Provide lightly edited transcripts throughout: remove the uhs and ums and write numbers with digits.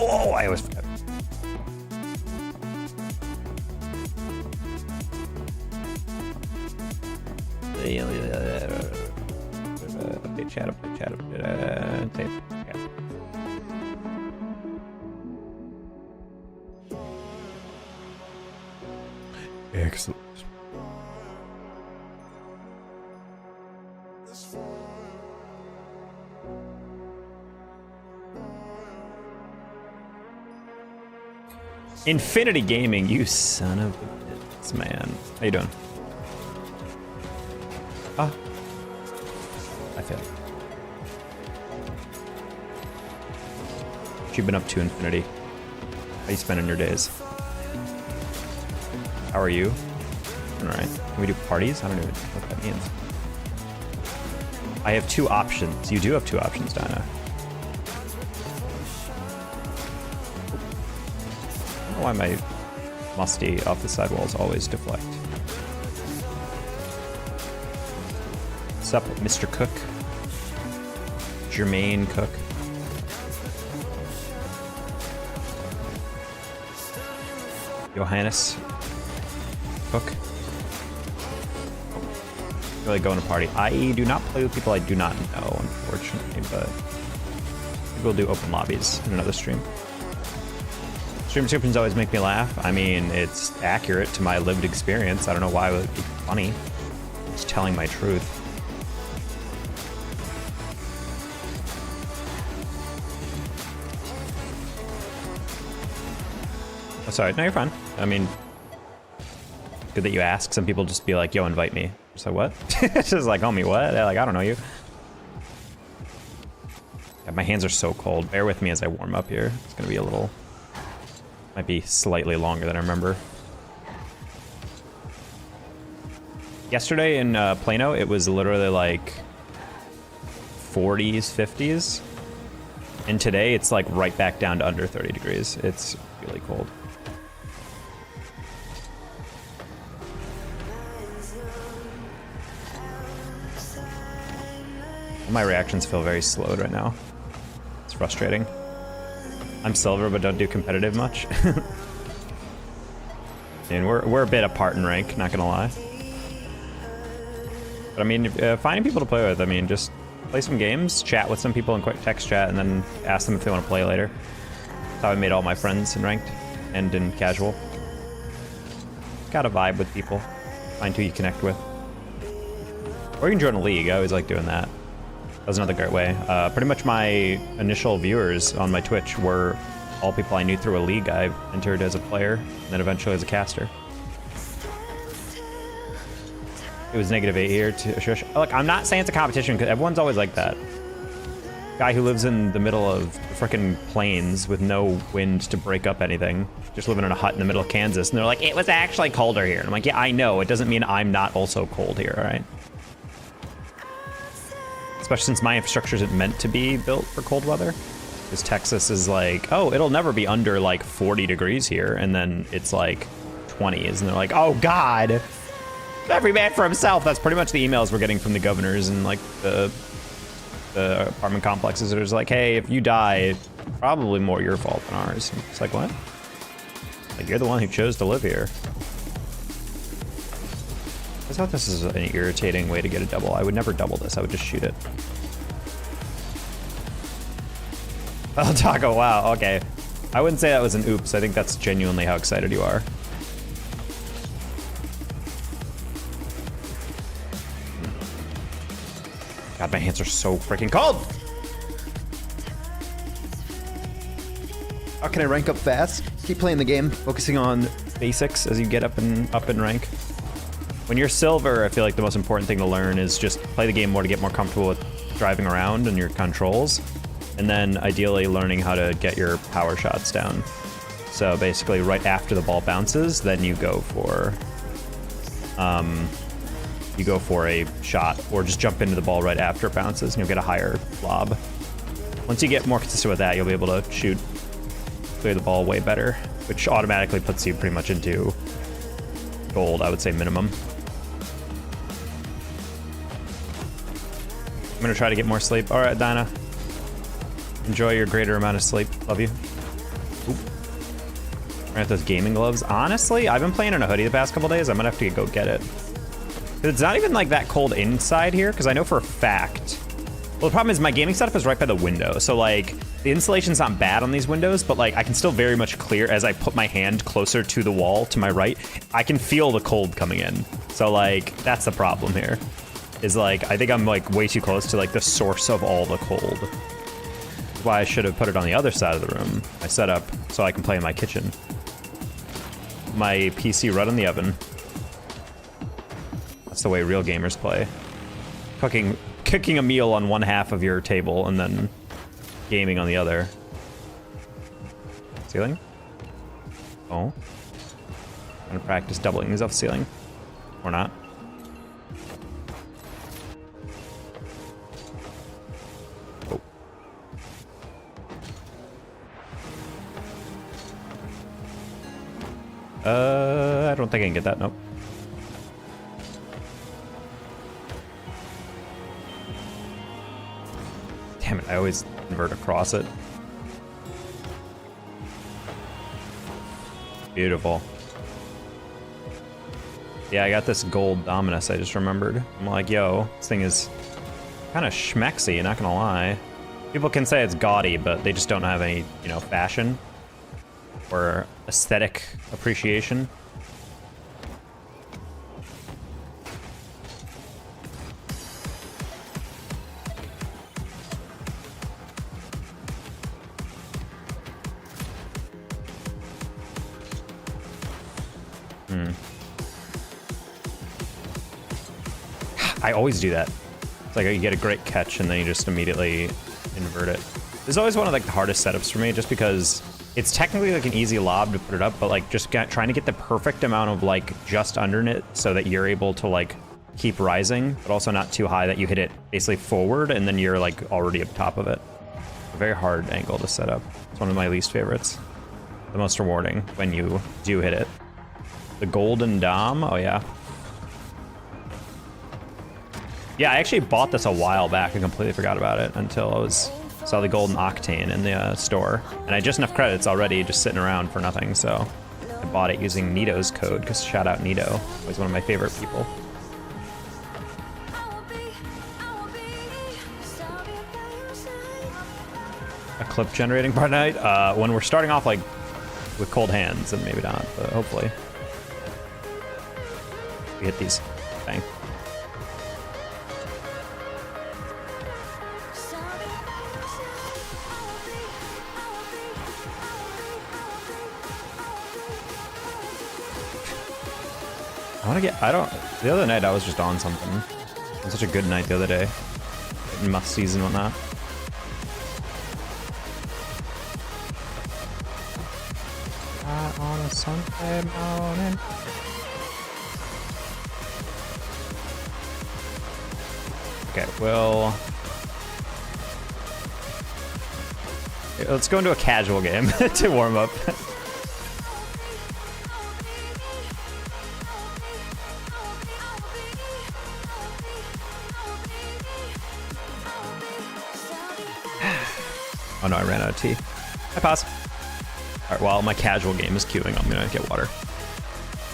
Oh, I always forget. Update chat, tape. Okay. Excellent. Infinity Gaming, you son of a bitch, man. How you doing? Ah. I failed. What you been up to, Infinity? How you spending your days? How are you? Alright. Can we do parties? I don't even know what that means. I have two options. You do have two options, Dinah. I don't know why my musty off the sidewalls always deflect. What's up, Mr. Cook? Jermaine Cook. Johannes Cook. Really going to party. I do not play with people I do not know, unfortunately, but maybe we'll do open lobbies in another stream. Stream descriptions always make me laugh. I mean, it's accurate to my lived experience. I don't know why it would be funny. Just telling my truth. Oh, sorry. No, you're fine. I mean, good that you ask. Some people just be like, yo, invite me. So what? It's just like, homie, what? They're like, I don't know you. God, my hands are so cold. Bear with me as I warm up here. It's going to be a little... Might be slightly longer than I remember. Yesterday in Plano, it was literally like 40s, 50s. And today, it's like right back down to under 30 degrees. It's really cold. My reactions feel very slowed right now. It's frustrating. I'm silver, but don't do competitive much. And we're a bit apart in rank, not gonna lie. But I mean, finding people to play with, I mean, just play some games, chat with some people in quick text chat, and then ask them if they want to play later. That's how I made all my friends in ranked and in casual. Gotta vibe with people. Find who you connect with. Or you can join a league, I always like doing that. That was another great way. Pretty much my initial viewers on my Twitch were all people I knew through a league I entered as a player, and then eventually as a caster. It was -8 here to shush. Look, I'm not saying it's a competition, because everyone's always like that. Guy who lives in the middle of the frickin' plains with no wind to break up anything, just living in a hut in the middle of Kansas, and they're like, it was actually colder here. And I'm like, yeah, I know. It doesn't mean I'm not also cold here, all right? Especially since my infrastructure isn't meant to be built for cold weather. Because Texas is like, oh, it'll never be under like 40 degrees here. And then it's like 20s. And they're like, oh, God. Every man for himself. That's pretty much the emails we're getting from the governors and like the apartment complexes. They're just like, hey, if you die, probably more your fault than ours. And it's like, what? Like, you're the one who chose to live here. I thought this is an irritating way to get a double. I would never double this. I would just shoot it. Oh, Taco, wow, okay. I wouldn't say that was an oops. I think that's genuinely how excited you are. God, my hands are so freaking cold! How can I rank up fast? Keep playing the game, focusing on basics as you get up in rank. When you're silver, I feel like the most important thing to learn is just play the game more to get more comfortable with driving around and your controls. And then ideally learning how to get your power shots down. So basically right after the ball bounces, then you go for a shot, or just jump into the ball right after it bounces and you'll get a higher lob. Once you get more consistent with that, you'll be able to clear the ball way better, which automatically puts you pretty much into gold, I would say minimum. I'm gonna try to get more sleep. All right, Dinah. Enjoy your greater amount of sleep. Love you. Right, those gaming gloves. Honestly, I've been playing in a hoodie the past couple days. I'm gonna have to go get it. It's not even like that cold inside here, because I know for a fact. Well, the problem is my gaming setup is right by the window, so like the insulation's not bad on these windows, but like I can still very much clear as I put my hand closer to the wall to my right. I can feel the cold coming in. So like that's the problem here. Is like I think I'm like way too close to like the source of all the cold. That's why I should have put it on the other side of the room. My setup so I can play in my kitchen. My PC right in the oven. That's the way real gamers play. Cooking a meal on one half of your table and then gaming on the other. Ceiling? Oh. I'm gonna practice doubling these off the ceiling. Or not. I don't think I can get that, nope. Damn it, I always invert across it. Beautiful. Yeah, I got this gold Dominus, I just remembered. I'm like, yo, this thing is kind of schmexy, not gonna lie. People can say it's gaudy, but they just don't have any, you know, fashion or aesthetic appreciation. I always do that. It's like you get a great catch and then you just immediately invert it. This is always one of like the hardest setups for me, just because it's technically like an easy lob to put it up, but like just trying to get the perfect amount of like just under it so that you're able to like keep rising, but also not too high that you hit it basically forward and then you're like already up top of it. A very hard angle to set up. It's one of my least favorites. The most rewarding when you do hit it. The golden dom, oh yeah. Yeah, I actually bought this a while back and completely forgot about it until I saw the golden octane in the store. And I had just enough credits already just sitting around for nothing, so I bought it using Nito's code, because shout out Nito, he's one of my favorite people. A clip generating part night? When we're starting off like with cold hands, then maybe not, but hopefully. We hit these. Bang. The other night I was just on something. It was such a good night the other day. Must-sees and whatnot. On a Sunday morning. Okay, well... let's go into a casual game to warm up. Oh no, I ran out of tea. I pause. Alright, while my casual game is queuing, I'm gonna get water.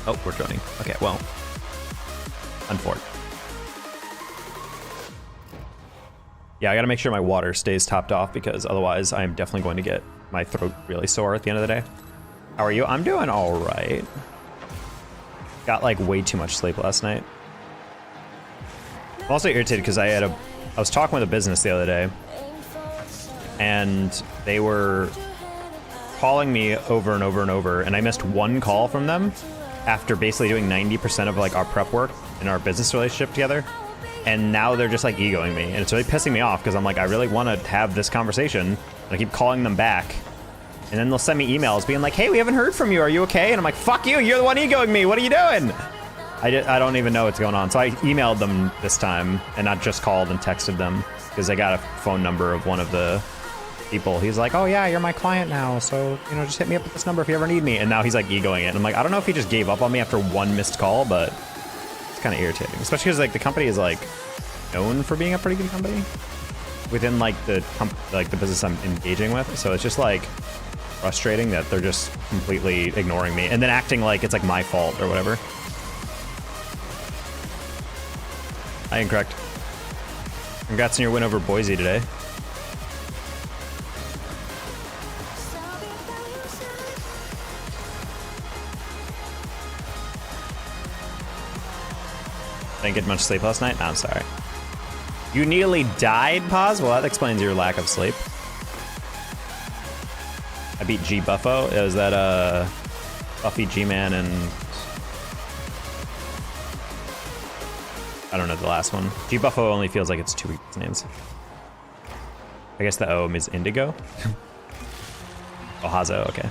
Oh, we're joining. Okay, well. Unfortunate. Yeah, I gotta make sure my water stays topped off, because otherwise I'm definitely going to get my throat really sore at the end of the day. How are you? I'm doing alright. Got like way too much sleep last night. I'm also irritated because I was talking with a business the other day, and they were calling me over and over and over, and I missed one call from them after basically doing 90% of like our prep work in our business relationship together. And now they're just like egoing me, and it's really pissing me off, because I'm like, I really want to have this conversation, and I keep calling them back, and then they'll send me emails being like, hey, we haven't heard from you, are you okay? And I'm like, fuck you, you're the one egoing me, what are you doing? I don't even know what's going on. So I emailed them this time, and not just called and texted them, because I got a phone number of one of the people. He's like, oh yeah, you're my client now, so, you know, just hit me up with this number if you ever need me. And now he's like egoing it, and I'm like, I don't know if he just gave up on me after one missed call, but it's kind of irritating, especially because like the company is like known for being a pretty good company within like the business I'm engaging with. So it's just like, frustrating that they're just completely ignoring me and then acting like it's like my fault or whatever. I incorrect. Congrats on your win over Boise today. Didn't get much sleep last night? No, I'm sorry. You nearly died, Pause? Well, that explains your lack of sleep. I beat G Buffo. Is that Buffy, G-Man, and I don't know the last one. G Buffo only feels like it's 2 weeks names. I guess the O is Indigo. Oh, Hazo, okay.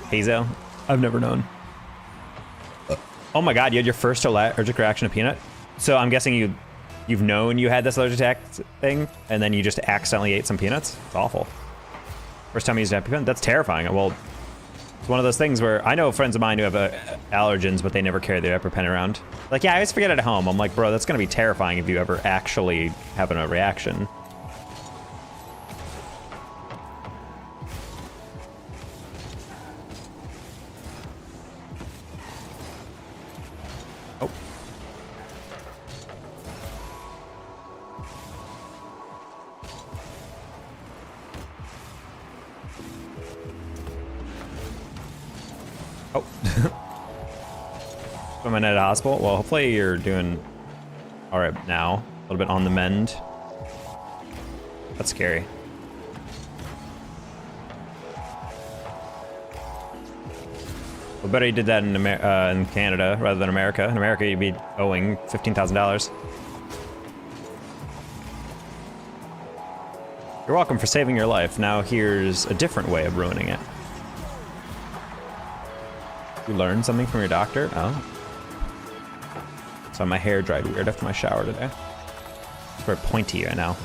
Hazo? I've never known. Oh my god, you had your first allergic reaction to peanut? So I'm guessing you've known you had this allergic attack thing, and then you just accidentally ate some peanuts? It's awful. First time you used EpiPen? That's terrifying. Well, it's one of those things where I know friends of mine who have allergens, but they never carry their EpiPen around. Like, yeah, I always forget it at home. I'm like, bro, that's gonna be terrifying if you ever actually have a reaction. Oh. Oh. Am I at a hospital? Well, hopefully you're doing all right now. A little bit on the mend. That's scary. Well, better you did that in Canada rather than America. In America, you'd be owing $15,000. You're welcome for saving your life. Now here's a different way of ruining it. You learned something from your doctor? Oh. So my hair dried weird after my shower today. It's very pointy right now.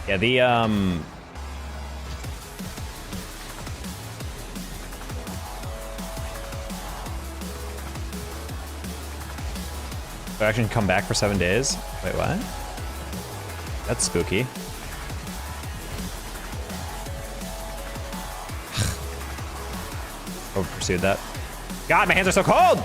Yeah, the I actually come back for 7 days? Wait, what? That's spooky. Over pursued that. God, my hands are so cold!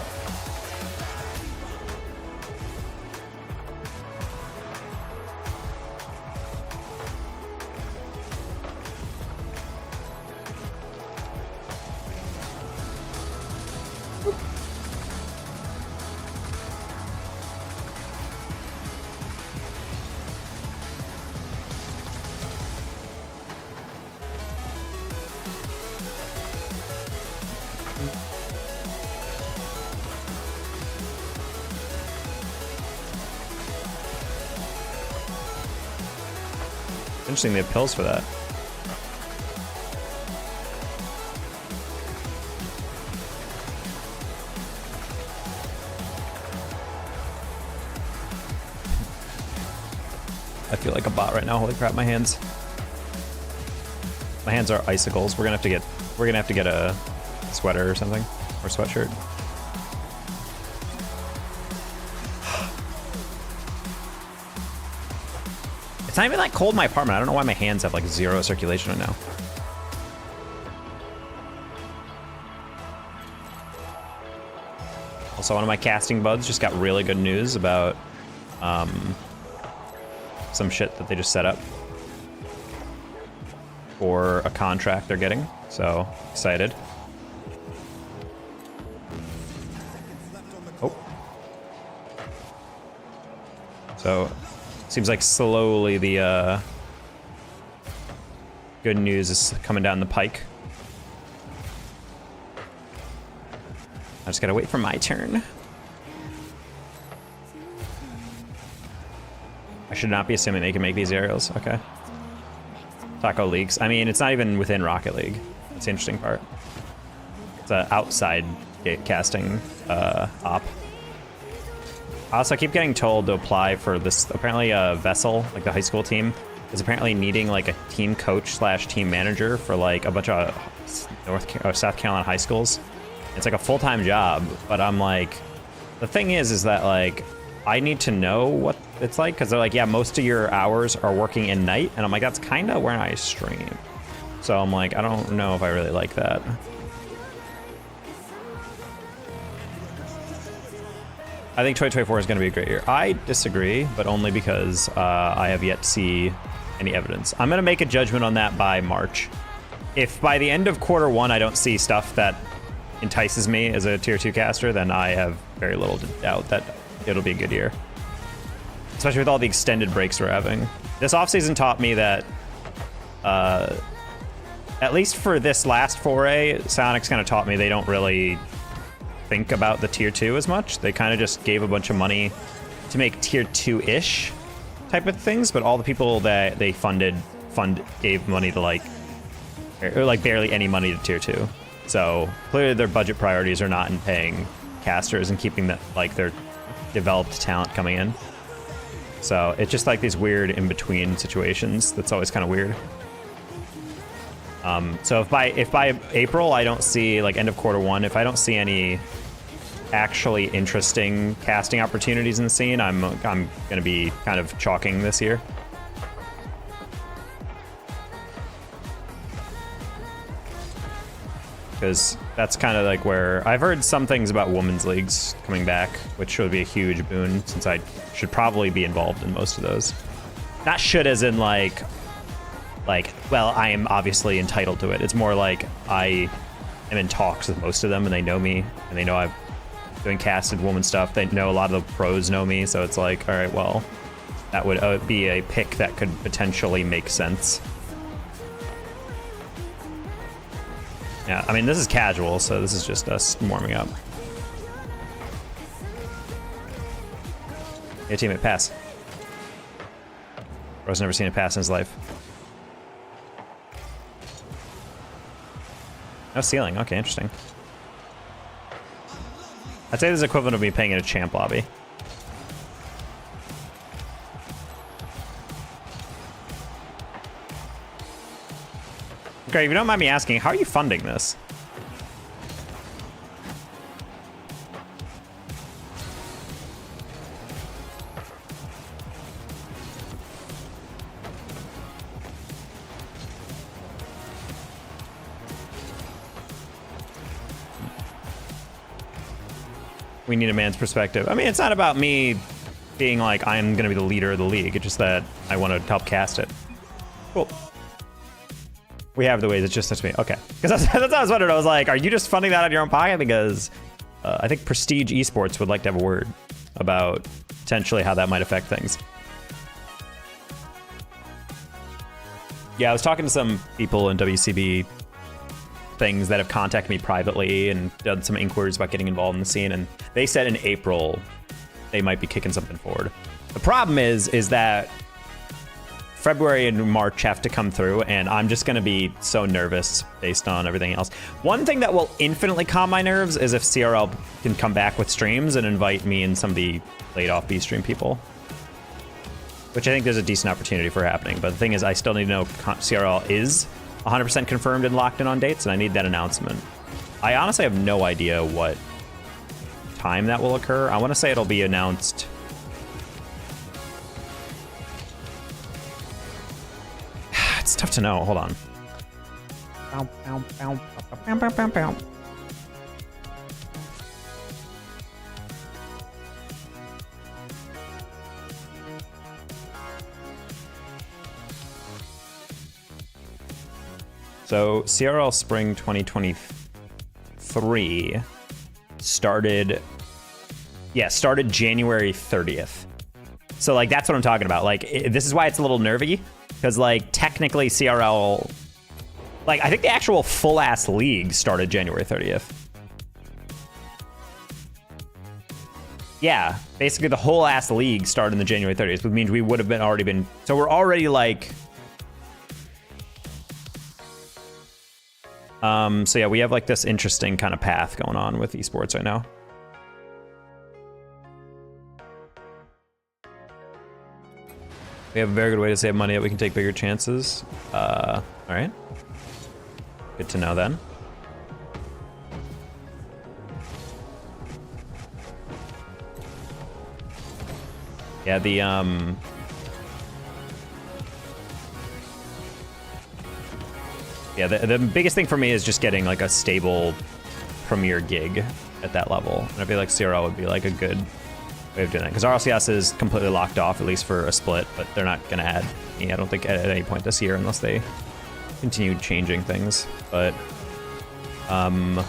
Interesting, they have pills for that. I feel like a bot right now. Holy crap, my hands. My hands are icicles. We're gonna have to get a sweater or something, or sweatshirt. It's not even like cold in my apartment. I don't know why my hands have like zero circulation right now. Also, one of my casting buds just got really good news about some shit that they just set up for a contract they're getting. So excited. Oh. So seems like slowly the good news is coming down the pike. I just gotta wait for my turn. I should not be assuming they can make these aerials. Okay. Taco Leagues. I mean, it's not even within Rocket League. That's the interesting part. It's an outside gate casting op. Also, I keep getting told to apply for this. Apparently, Vessel, like the high school team, is apparently needing like a team coach / team manager for like a bunch of South Carolina high schools. It's like a full-time job, but I'm like, the thing is that like, I need to know what it's like, because they're like, yeah, most of your hours are working in night, and I'm like, that's kind of when I stream. So I'm like, I don't know if I really like that. I think 2024 is going to be a great year. I disagree, but only because I have yet to see any evidence. I'm going to make a judgment on that by March. If by the end of Q1 I don't see stuff that entices me as a tier 2 caster, then I have very little to doubt that it'll be a good year. Especially with all the extended breaks we're having. This offseason taught me that, at least for this last foray, Psyonix kind of taught me they don't really think about the tier 2 as much. They kind of just gave a bunch of money to make tier 2-ish type of things, but all the people that they gave money to like barely any money to tier 2. So clearly their budget priorities are not in paying casters and keeping that like their developed talent coming in. So it's just like these weird in-between situations that's always kind of weird. So if by April I don't see, like end of Q1, if I don't see any actually interesting casting opportunities in the scene, I'm gonna be kind of chalking this year. Because that's kind of like where I've heard some things about women's leagues coming back, which would be a huge boon since I should probably be involved in most of those. Not should as in like, well, I am obviously entitled to it. It's more like I am in talks with most of them and they know me and they know I'm doing casted woman stuff. They know a lot of the pros know me. So it's like, all right, well, that would be a pick that could potentially make sense. Yeah, I mean, this is casual, so this is just us warming up. Hey, teammate, pass. Bro's never seen a pass in his life. No ceiling. Okay, interesting. I'd say this is equivalent of me playing in a champ lobby. Okay, if you don't mind me asking, how are you funding this? We need a man's perspective. I mean, it's not about me being like, I'm going to be the leader of the league. It's just that I want to help cast it. Cool. We have the ways, it's just me. Okay. Because that's what I was wondering. I was like, are you just funding that out of your own pocket? Because I think Prestige Esports would like to have a word about potentially how that might affect things. Yeah, I was talking to some people in WCB things that have contacted me privately and done some inquiries about getting involved in the scene, and they said in April they might be kicking something forward. The problem is that February and March have to come through, and I'm just gonna be so nervous based on everything else. One thing that will infinitely calm my nerves is if CRL can come back with streams and invite me and some of the laid off B-stream people, which I think there's a decent opportunity for happening. But the thing is, I still need to know CRL is 100% confirmed and locked in on dates, and I need that announcement. I honestly have no idea what time that will occur. I want to say it'll be announced. It's tough to know. Hold on. So CRL Spring 2023 started January 30th. So like, that's what I'm talking about. Like, this is why it's a little nervy, because like technically CRL, like I think the actual full ass league started January 30th. Yeah, basically the whole ass league started in the January 30th, which means we would have already been, so we're already like, so yeah, we have like this interesting kind of path going on with esports right now. We have a very good way to save money that we can take bigger chances. All right. Good to know then. Yeah, the yeah, the biggest thing for me is just getting like a stable premier gig at that level, and I feel like CRL would be like a good way of doing that, because RLCS is completely locked off, at least for a split, but they're not going to add me, I don't think, at any point this year, unless they continue changing things. But I'm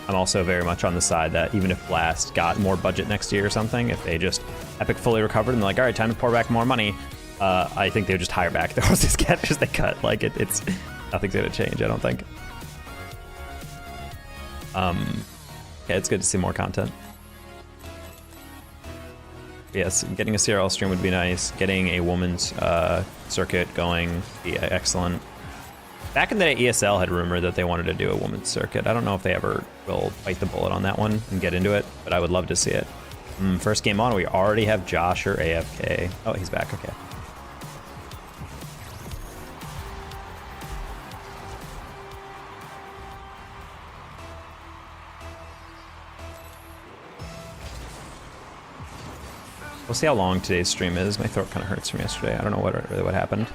also very much on the side that even if Blast got more budget next year or something, if they just Epic fully recovered and they're like, all right, time to pour back more money, I think they would just hire back the hostess catchers they cut. Like, it's nothing's going to change, I don't think. Yeah, it's good to see more content. Yes, getting a CRL stream would be nice. Getting a woman's circuit going would be excellent. Back in the day, ESL had rumored that they wanted to do a women's circuit. I don't know if they ever will bite the bullet on that one and get into it, but I would love to see it. First game on, we already have Josh or AFK. Oh, he's back, okay. We'll see how long today's stream is. My throat kind of hurts from yesterday. I don't know what happened.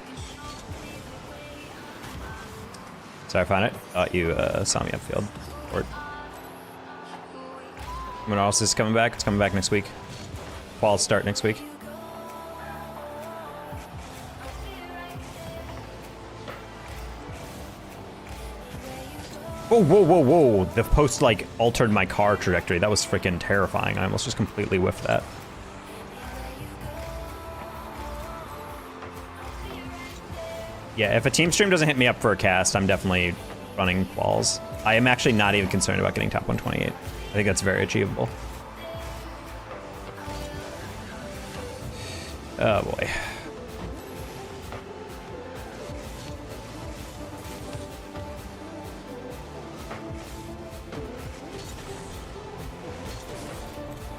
Sorry, I found it. Thought you saw me upfield. When else is coming back? It's coming back next week. Quals start next week. Whoa, whoa, whoa, whoa. The post, like, altered my car trajectory. That was freaking terrifying. I almost just completely whiffed that. Yeah, if a team stream doesn't hit me up for a cast, I'm definitely running quals. I am actually not even concerned about getting top 128. I think that's very achievable. Oh boy.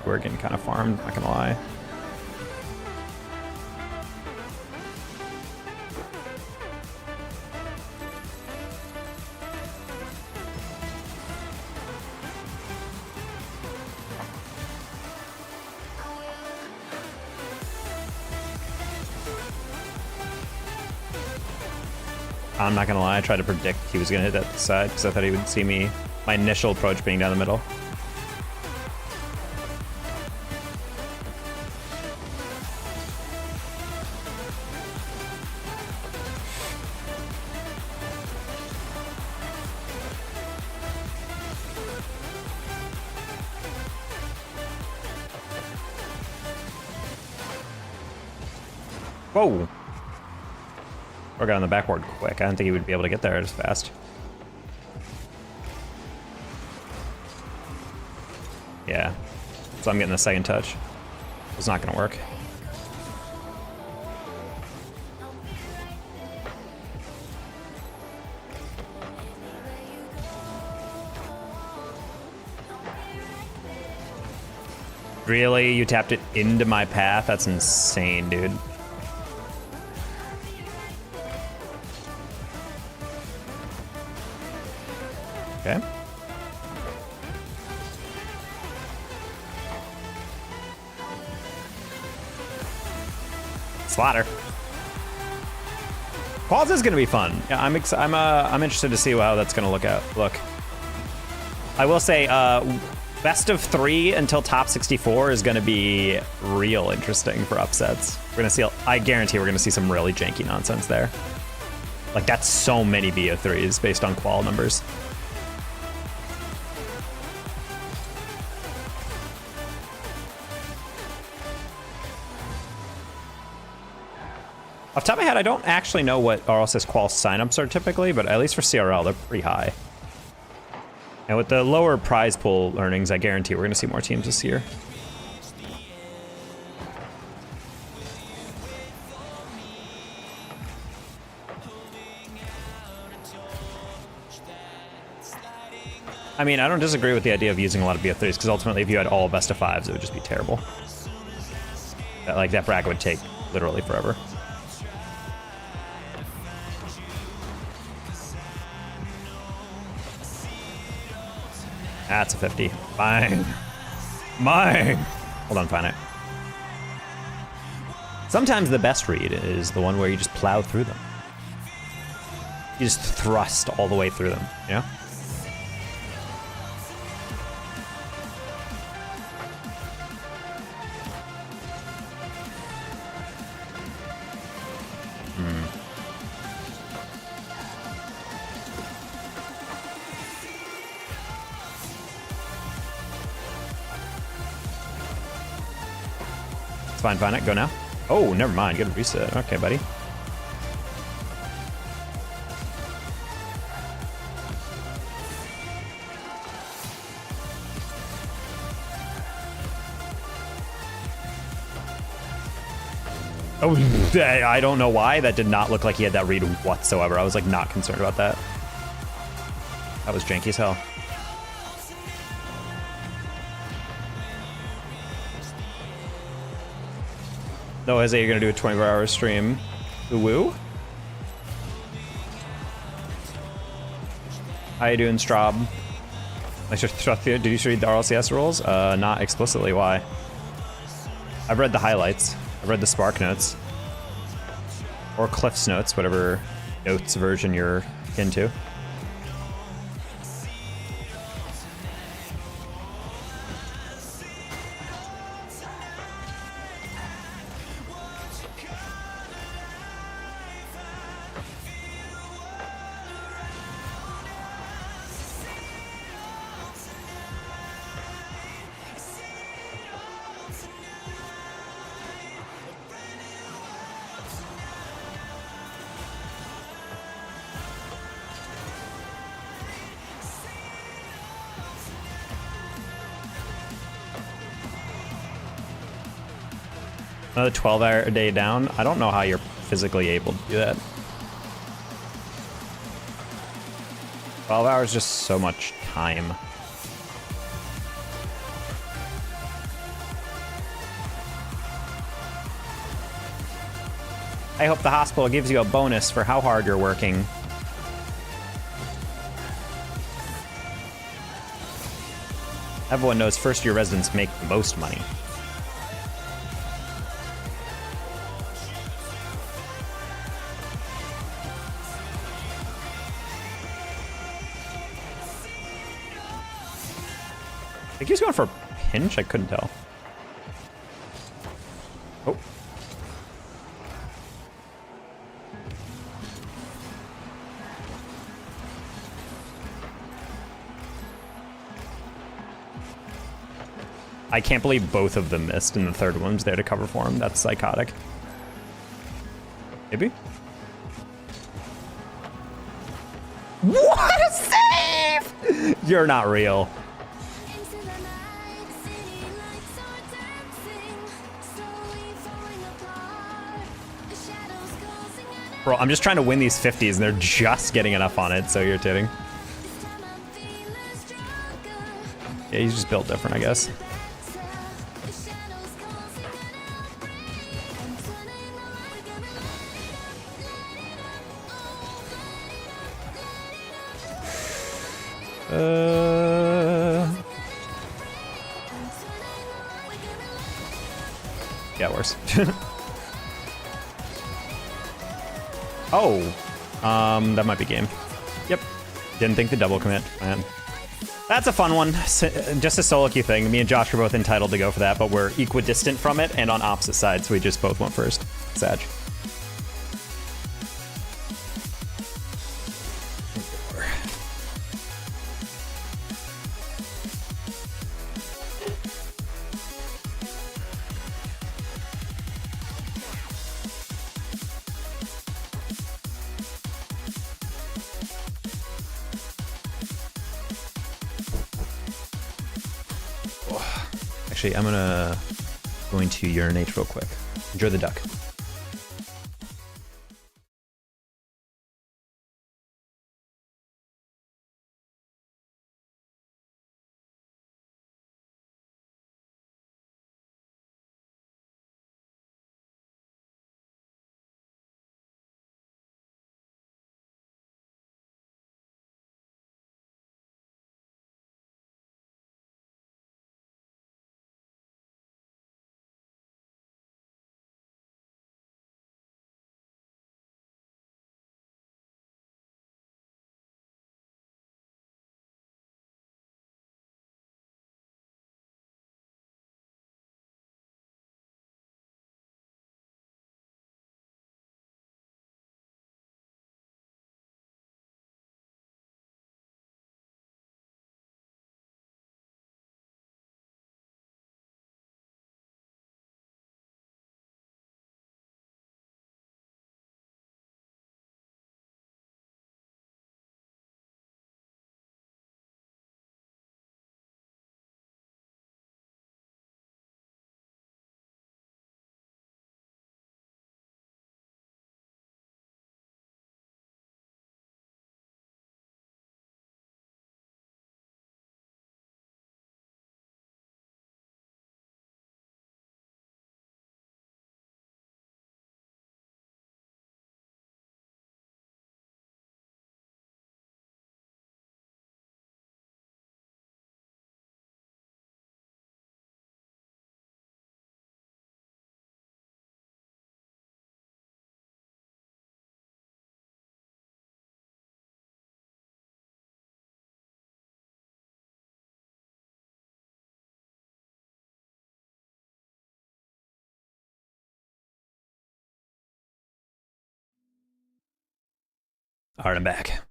We're getting kind of farmed, not gonna lie. I'm not gonna lie, I tried to predict he was gonna hit that side because I thought he would see me. My initial approach being down the middle. Whoa! Or got on the backboard quick. I didn't think he would be able to get there as fast. Yeah. So I'm getting the second touch. It's not gonna work. Really? You tapped it into my path? That's insane, dude. Okay. Slaughter. Quals is gonna be fun. Yeah, I'm interested to see how that's gonna look. I will say, best of 3 until top 64 is gonna be real interesting for upsets. We're gonna see. I guarantee we're gonna see some really janky nonsense there. Like, that's so many BO3s based on qual numbers. Off the top of my head, I don't actually know what RLCS qual signups are typically, but at least for CRL, they're pretty high. And with the lower prize pool earnings, I guarantee we're going to see more teams this year. I mean, I don't disagree with the idea of using a lot of BO3s, because ultimately if you had all best of 5s, it would just be terrible. That bracket would take literally forever. That's a 50. Mine. Mine. Hold on, find it. Sometimes the best read is the one where you just plow through them. You just thrust all the way through them, you know? It's fine, fine. Go now. Oh, never mind. Good reset. Okay, buddy. Oh, I don't know why. That did not look like he had that read whatsoever. I was like not concerned about that. That was janky as hell. No, Jose, you're gonna do a 24-hour stream. Woo? How you doing, Straub? Did you read the RLCS rules? Not explicitly. Why? I've read the highlights. I've read the Spark notes. Or Cliff's notes, whatever notes version you're into. Another 12-hour day down. I don't know how you're physically able to do that. 12 hours is just so much time. I hope the hospital gives you a bonus for how hard you're working. Everyone knows first-year residents make the most money. I think he was going for a pinch? I couldn't tell. Oh. I can't believe both of them missed and the third one was there to cover for him. That's psychotic. Maybe? What a save! You're not real. Bro, I'm just trying to win these 50s and they're just getting enough on it, so irritating. Yeah, he's just built different, I guess. Yeah, worse. Oh, that might be game. Yep. Didn't think the double commit, man. That's a fun one. Just a solo queue thing. Me and Josh were both entitled to go for that, but we're equidistant from it and on opposite sides, so we just both went first. Sag. Actually, I'm going to urinate real quick. Enjoy the duck. Alright, I'm back.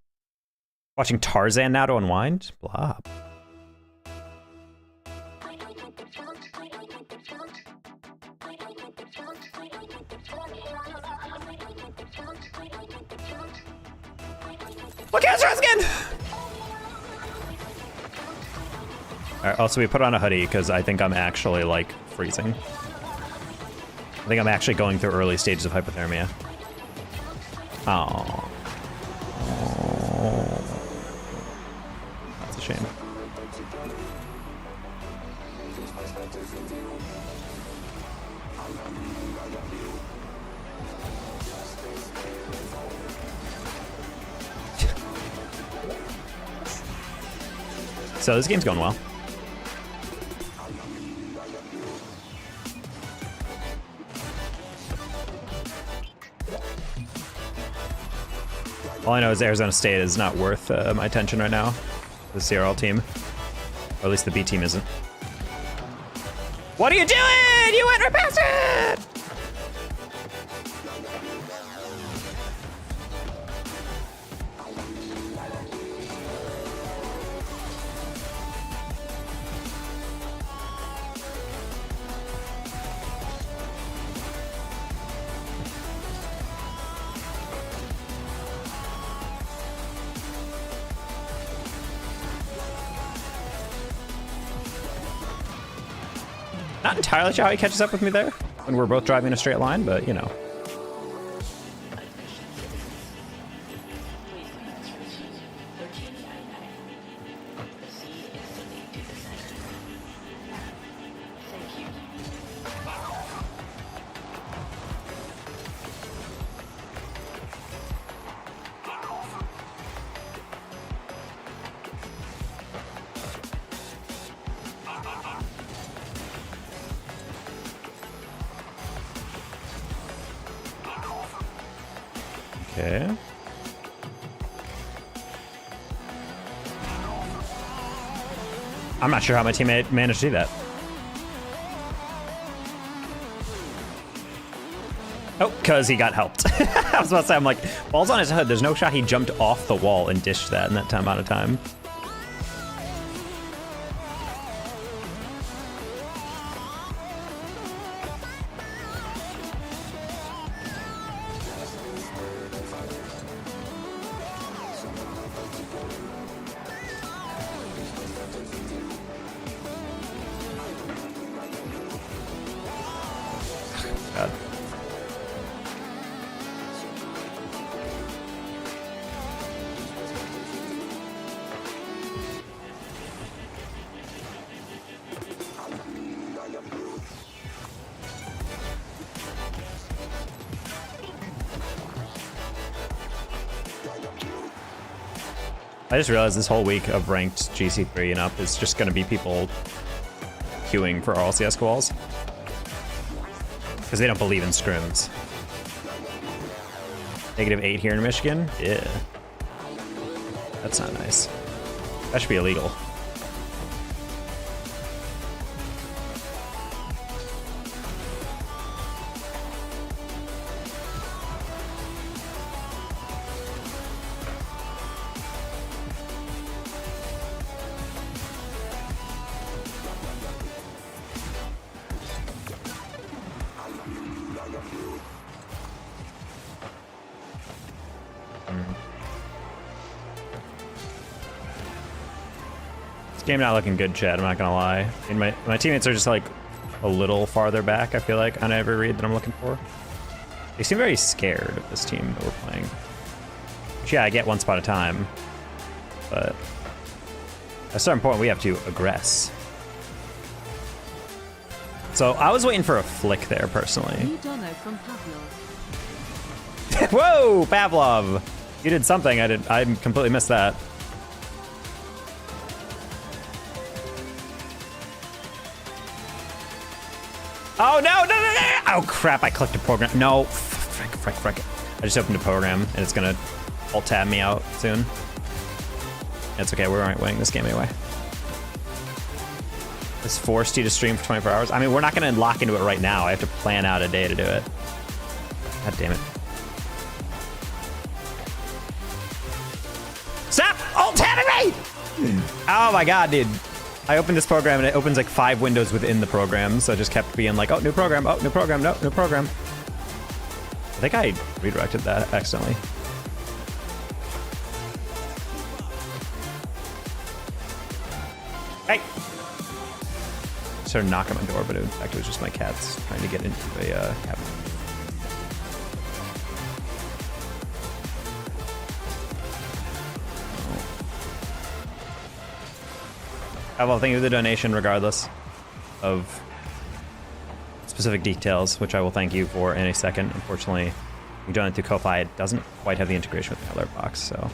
Watching Tarzan now to unwind? Blah. Look at his skin! Alright, also we put on a hoodie because I think I'm actually like freezing. I think I'm actually going through early stages of hypothermia. Oh. That's a shame. So this game's going well. All I know is Arizona State is not worth my attention right now. The CRL team. Or at least the B team isn't. What are you doing? You went right past it! Not entirely sure how he catches up with me there when we're both driving in a straight line, but you know. Okay. I'm not sure how my teammate managed to do that. Oh, because he got helped. I was about to say, I'm like, ball's on his hood. There's no shot he jumped off the wall and dished that in that amount of time. God. I just realized this whole week of ranked GC3 and up is just going to be people queuing for RLCS quals. Because they don't believe in scrims. -8 here in Michigan? Yeah. That's not nice. That should be illegal. Game not looking good, Chad, I'm not gonna lie. I mean, my teammates are just like a little farther back, I feel like, on every read that I'm looking for. They seem very scared of this team that we're playing. Which, yeah, I get one spot at a time, but at a certain point we have to aggress. So I was waiting for a flick there, personally. Whoa, Pavlov! You did something, I completely missed that. Oh, no, no, no, no! Oh, crap, I clicked a program. No, frick. I just opened a program, and it's gonna alt-tab me out soon. It's okay, we aren't winning this game anyway. This forced you to stream for 24 hours? I mean, we're not gonna lock into it right now. I have to plan out a day to do it. God damn it. Oh my god, dude. I opened this program and it opens like 5 windows within the program, so I just kept being like, oh, new program, no, new program. I think I redirected that accidentally. Hey! Started knocking on my door, but in fact it was just my cats trying to get into a cabinet. Well, thank you for the donation regardless of specific details, which I will thank you for in a second. Unfortunately, you donate through Ko-Fi, it doesn't quite have the integration with the alert box, so...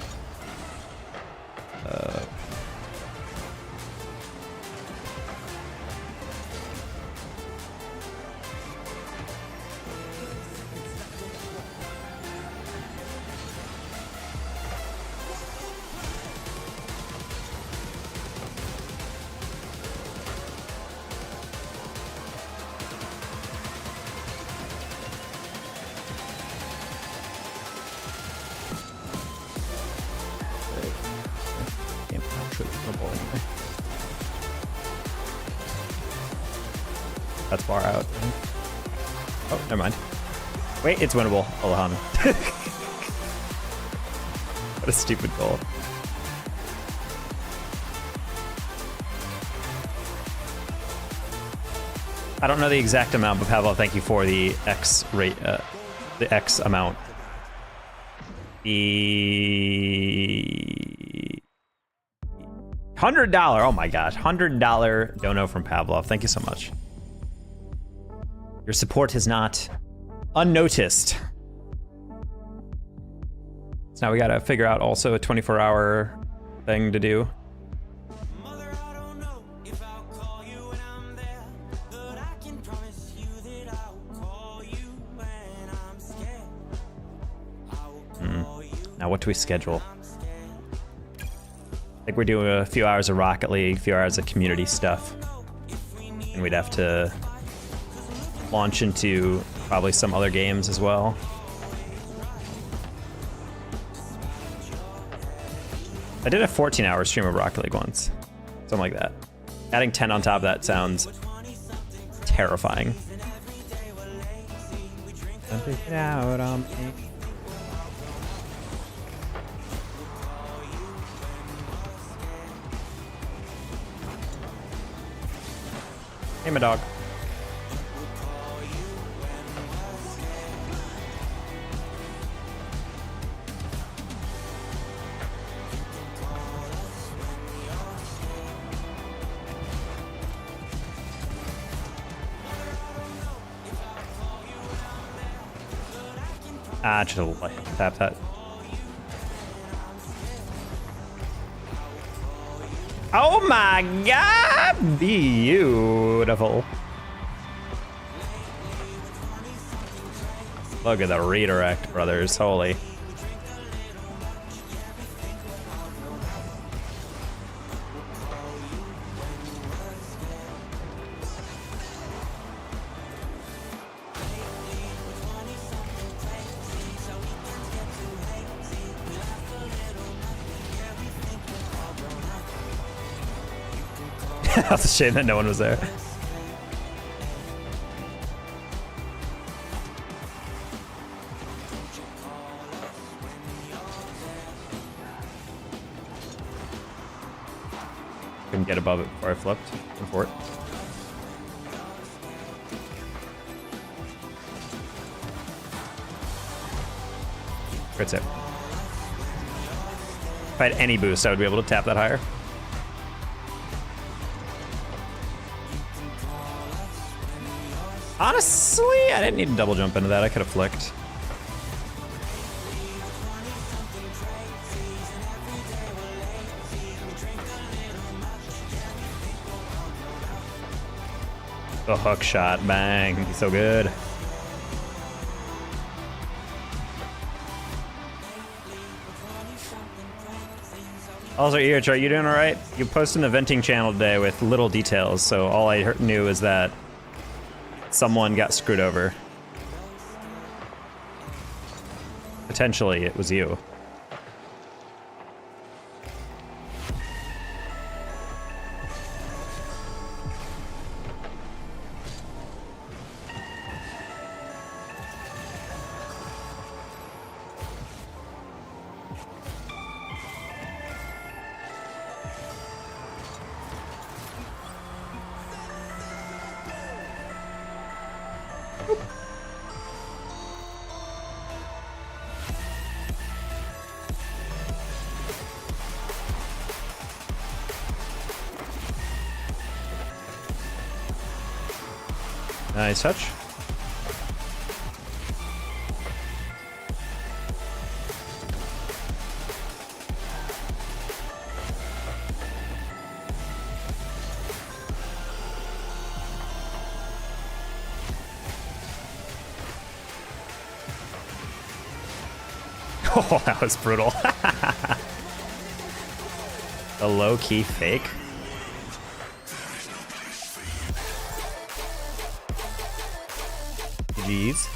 That's far out. Oh, never mind. Wait, it's winnable. Olahan. What a stupid goal. I don't know the exact amount, but Pavel, thank you for the X rate, the X amount. The $100. Oh my gosh, $100 dono from Pavlov. Thank you so much. Your support is not unnoticed. So now we gotta figure out also a 24-hour thing to do. Now what do we schedule? I think we're doing a few hours of Rocket League, a few hours of community stuff. And we'd have to launch into probably some other games as well. I did a 14-hour stream of Rocket League once. Something like that. Adding 10 on top of that sounds terrifying. Something out on me. Hey, my dog. Ah, just tap that. Oh my god! Beautiful. Look at the redirect, brothers. Holy. That's a shame that no one was there. Couldn't get above it before I flipped. Before it. Great save. If I had any boost, I would be able to tap that higher. Honestly, I didn't need to double jump into that. I could have flicked. The hook shot, bang. He's so good. Also, EH, are you doing all right? You posted in the venting channel today with little details, so all I knew is that someone got screwed over. Potentially, it was you. Nice touch. Oh, that was brutal. A low-key fake. GG's.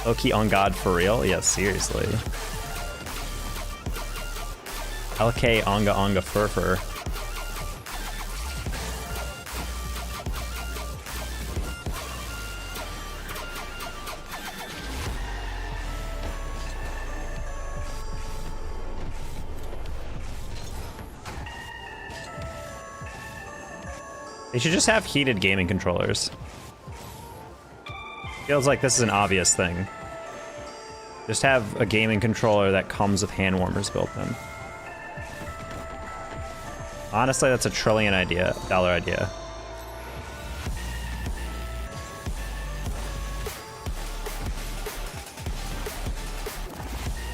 Low-key on God for real? Yeah, seriously. LK onga onga fur. They should just have heated gaming controllers. Feels like this is an obvious thing. Just have a gaming controller that comes with hand warmers built in. Honestly, that's a $1 trillion idea.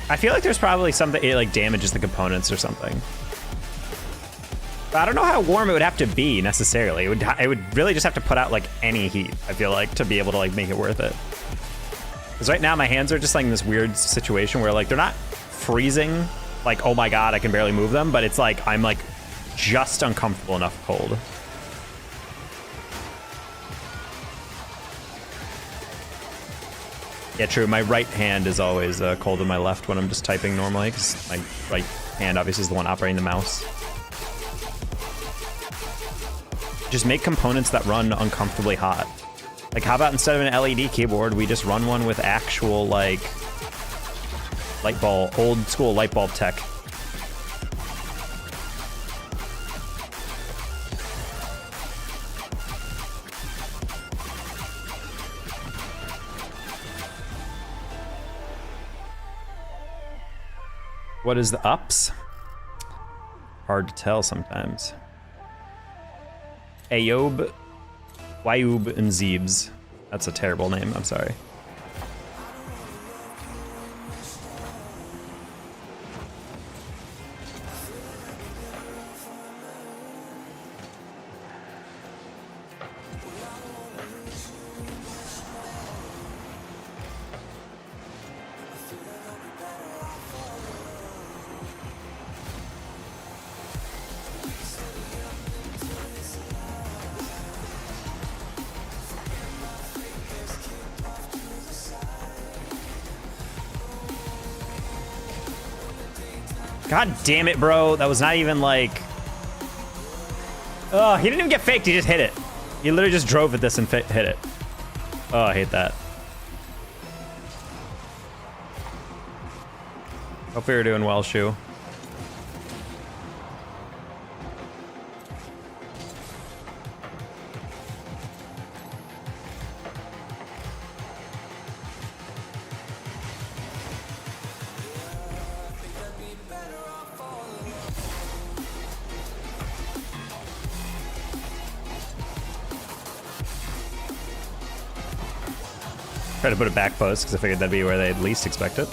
I feel like there's probably something, it like damages the components or something. But I don't know how warm it would have to be necessarily. It would really just have to put out like any heat, I feel like, to be able to like make it worth it. Because right now my hands are just like in this weird situation where like they're not freezing, like, oh my god, I can barely move them, but it's like I'm like just uncomfortable enough cold. Yeah, true. My right hand is always cold than my left when I'm just typing normally, because my right hand obviously is the one operating the mouse. Just make components that run uncomfortably hot. Like, how about instead of an LED keyboard, we just run one with actual, like, light bulb, old school light bulb tech. What is the ups? Hard to tell sometimes. Ayob, Wayub, and Zeebs. That's a terrible name, I'm sorry. God damn it, bro. That was not even like... Oh, he didn't even get faked. He just hit it. He literally just drove at this and hit it. Oh, I hate that. Hope you're doing well, Shu. Try to put a back post because I figured that'd be where they'd least expect it.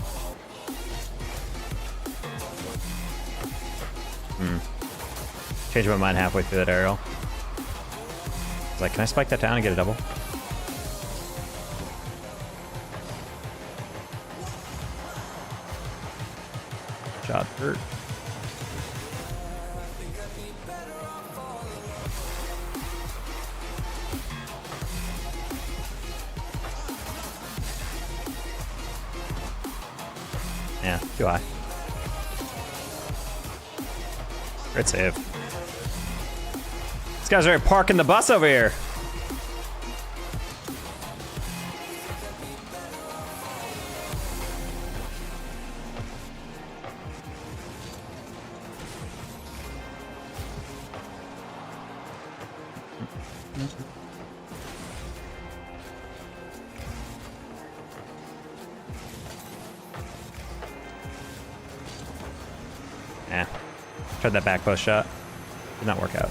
Changed my mind halfway through that aerial. I was like, can I spike that down and get a double? Shot hurt. Yeah, too high. Great save. These guys are parking the bus over here. Tried that back post shot. Did not work out.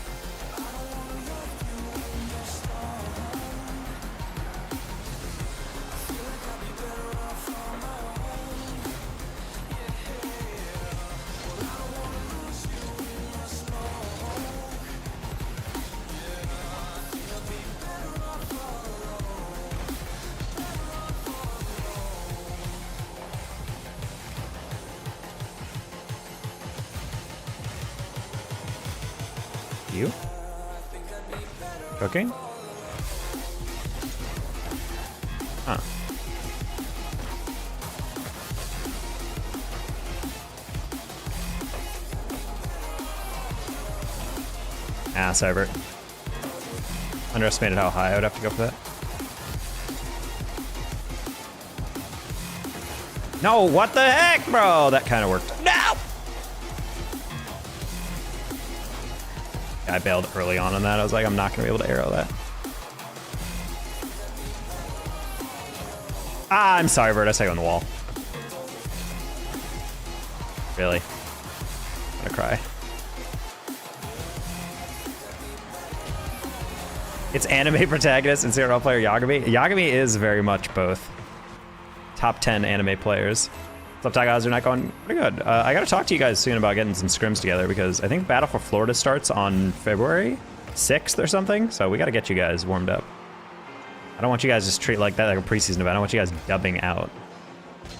You? Cooking? Huh. Ah, Cybert. Underestimated how high I would have to go for that. No, what the heck, bro? That kind of worked. No! I bailed early on that. I was like, I'm not gonna be able to arrow that. Ah, I'm sorry, Bert. I saw you on the wall. Really? I'm gonna cry. It's anime protagonist and serial player Yagami. Yagami is very much both. Top 10 anime players. What's up, Tigers? You're not going pretty good. I gotta talk to you guys soon about getting some scrims together because I think Battle for Florida starts on February 6th or something. So we gotta get you guys warmed up. I don't want you guys just treat like that like a preseason event. I want you guys dubbing out.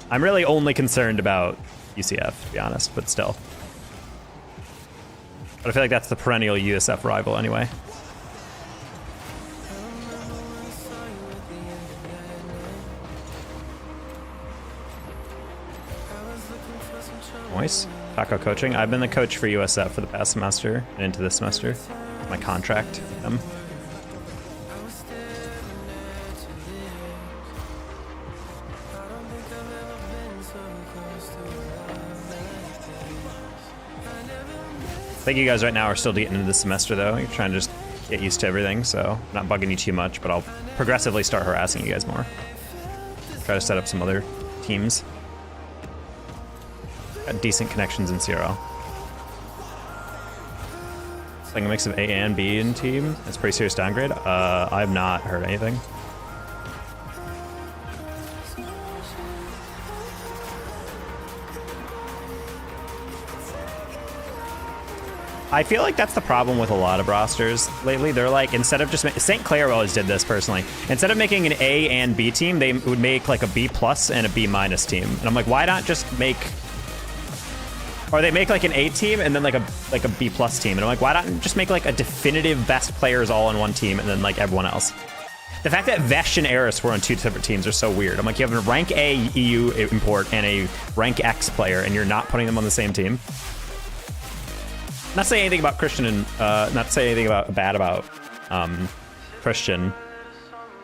I'm really only concerned about UCF, to be honest, but still. But I feel like that's the perennial USF rival anyway. Nice. Taco coaching. I've been the coach for USF for the past semester and into this semester. My contract with them. I think you guys right now are still getting into the semester though. You're trying to just get used to everything, so I'm not bugging you too much, but I'll progressively start harassing you guys more. Try to set up some other teams. Got decent connections in CRL. It's like a mix of A and B in team. It's a pretty serious downgrade. I've not heard anything. I feel like that's the problem with a lot of rosters lately. They're like, instead of just St. Clair always did this personally. Instead of making an A and B team, they would make like a B plus and a B minus team. And I'm like, why not just make? Or they make like an A team and then like a B plus team. And I'm like, why not just make like a definitive best players all in one team and then like everyone else? The fact that Vesh and Eris were on two separate teams are so weird. I'm like, you have a rank A EU import and a rank X player and you're not putting them on the same team. Not saying anything about Christian and not saying anything bad about Christian